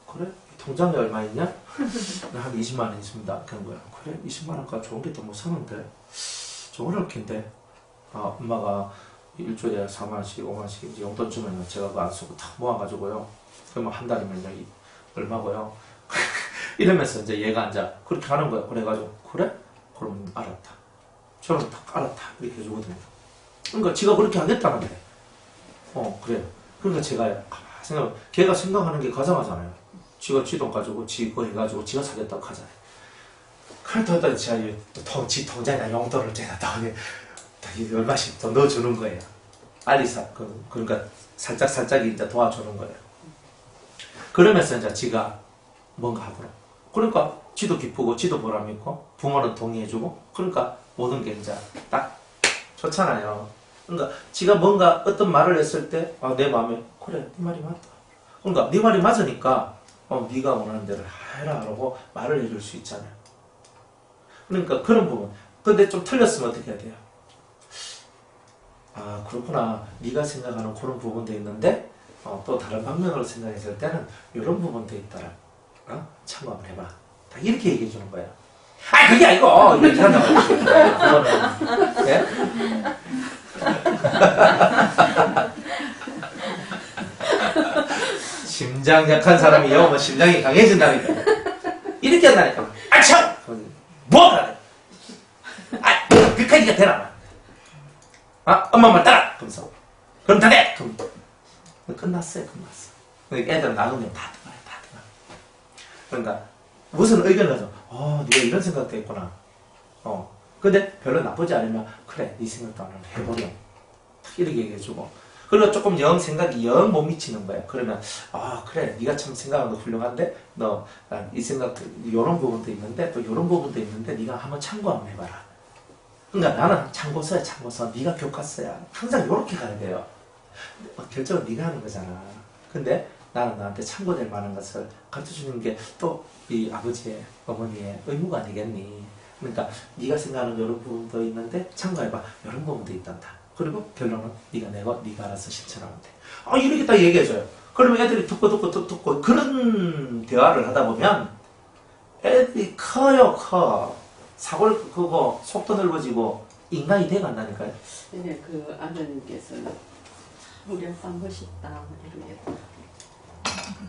그래? 통장에 얼마 있냐? 한 20만 원 있습니다. 그런 거야. 그래? 20만 원까지 좋은 게 또 못 사는데 좀 어려울 텐데. 엄마가 일주일에 4만 원씩 5만 원씩 이제 용돈 주면 제가 그거 안 쓰고 다 모아가지고요. 그러면 한 달이면 얼마고요? 이러면서 이제 얘가 이제 그렇게 하는 거야. 그래가지고 그래? 그럼 알았다. 저는 딱 알았다. 이렇게 해주거든요. 그러니까 지가 그렇게 하겠다는데. 그래요. 그러니까 제가 걔가 생각하는 게 가장하잖아요. 지가 쥐돈 가지고 지 거 해가지고 지가 사겠다고 하잖아요. 그렇다고 제가 지 통장에다 용돈을 제가 다 얼마씩 더 넣어주는 거예요. 알리사. 그러니까 살짝 이제 도와주는 거예요. 그러면서 이제 지가 뭔가 하더라. 그러니까 지도 기쁘고 지도 보람 있고 부모는 동의해주고 그러니까 모든 게 이제 딱 좋잖아요. 그러니까 지가 뭔가 어떤 말을 했을 때 내 마음에 그래 네 말이 맞다. 그러니까 네 말이 맞으니까 네가 원하는 대로 해라 라고 말을 해줄 수 있잖아요. 그러니까 그런 부분. 근데 좀 틀렸으면 어떻게 해야 돼요? 그렇구나. 네가 생각하는 그런 부분도 있는데 또 다른 방면으로 생각했을 때는 이런 부분도 있더라. 참고 한번 해봐. 다 이렇게 얘기해 주는 거야. 그게 아니고 이렇게 한다고. 그거는 예? 심장 약한 사람이 영어면 심장이 강해진다니까. 이렇게 한다니까. 참! 뭐라 그래? 그까지가 되나? 엄마 말 따라! 그러면서. 그럼 다 돼! 끝났어요. 애들 나누면 다 들어요. 그러니까 무슨 의견을 가져. 네가 이런 생각도 했구나. 근데 별로 나쁘지 않으면 그래 네 생각도 안 하면 해보렴. 이렇게 얘기해주고. 그리고 조금 생각이 영 못 미치는 거야. 그러면 그래 네가 참 생각하는 거 훌륭한데 너 이 생각 이런 부분도 있는데 또 이런 부분도 있는데 네가 한번 참고 한번 해봐라. 그러니까 나는 참고서야 네가 교과서야. 항상 이렇게 가야 돼요. 결정은 네가 하는 거잖아. 근데 나는 너한테 참고될 만한 것을 가르쳐주는 게 또 이 아버지의 어머니의 의무가 아니겠니. 그러니까 네가 생각하는 이런 부분도 있는데 참고해봐. 이런 부분도 있단다. 그리고 결론은 네가 알아서 실천하면 돼. 이렇게 딱 얘기해줘요. 그러면 애들이 듣고 그런 대화를 하다 보면 애들이 커. 사골 크고 속도 넓어지고 인간이 돼간다니까요. 네, 그 아드님께서는 우리 아빠 멋있다 이러게.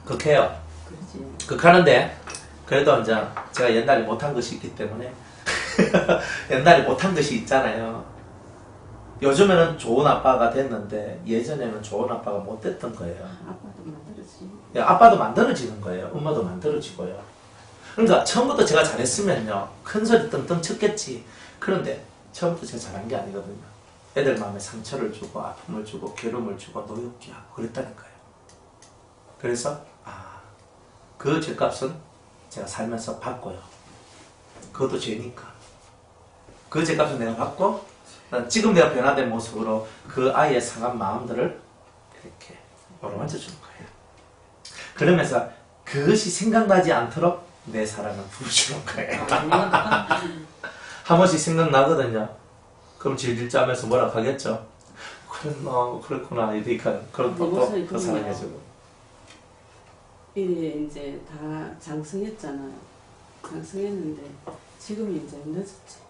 극해요. 그렇지. 극하는데 그래도 이제 제가 옛날에 못한 것이 있기 때문에 옛날에 못한 것이 있잖아요. 요즘에는 좋은 아빠가 됐는데 예전에는 좋은 아빠가 못 됐던 거예요. 아빠도 만들어지. 아빠도 만들어지는 거예요. 엄마도 만들어지고요. 그러니까 처음부터 제가 잘했으면요 큰 소리 떵떵 쳤겠지. 그런데 처음부터 제가 잘한 게 아니거든요. 애들 마음에 상처를 주고 아픔을 주고 괴로움을 주고 노엽게 하고 그랬다니까요. 그래서 그 죄값은 제가 살면서 받고요. 그것도 죄니까 그 죄값은 내가 받고 지금 내가 변화된 모습으로 그 아이의 상한 마음들을 이렇게 어루만져 주는 거예요. 그러면서 그것이 생각나지 않도록 내 사랑을 부어주는 거예요. 한 번씩 생각나거든요. 그럼 질질 짜면서 뭐라 하겠죠. 그렇구나 이렇게 그럼 또 사랑해주고. 이게 이제 다 장성했잖아요. 장성했는데 지금이 이제 늦었지.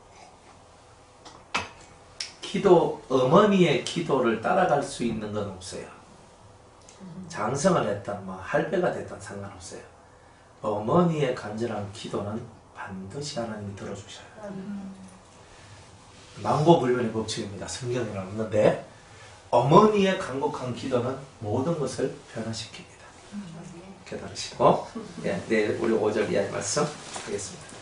어머니의 기도를 따라갈 수 있는 건 없어요. 장성을 했던 할배가 됐던 상관없어요. 어머니의 간절한 기도는 반드시 하나님이 들어주셔요. 망고불변의 법칙입니다. 성경에는 없는데 어머니의 간곡한 기도는 모든 것을 변화시킵니다. 깨달으시고 내일 우리 5절 이하의 말씀 하겠습니다.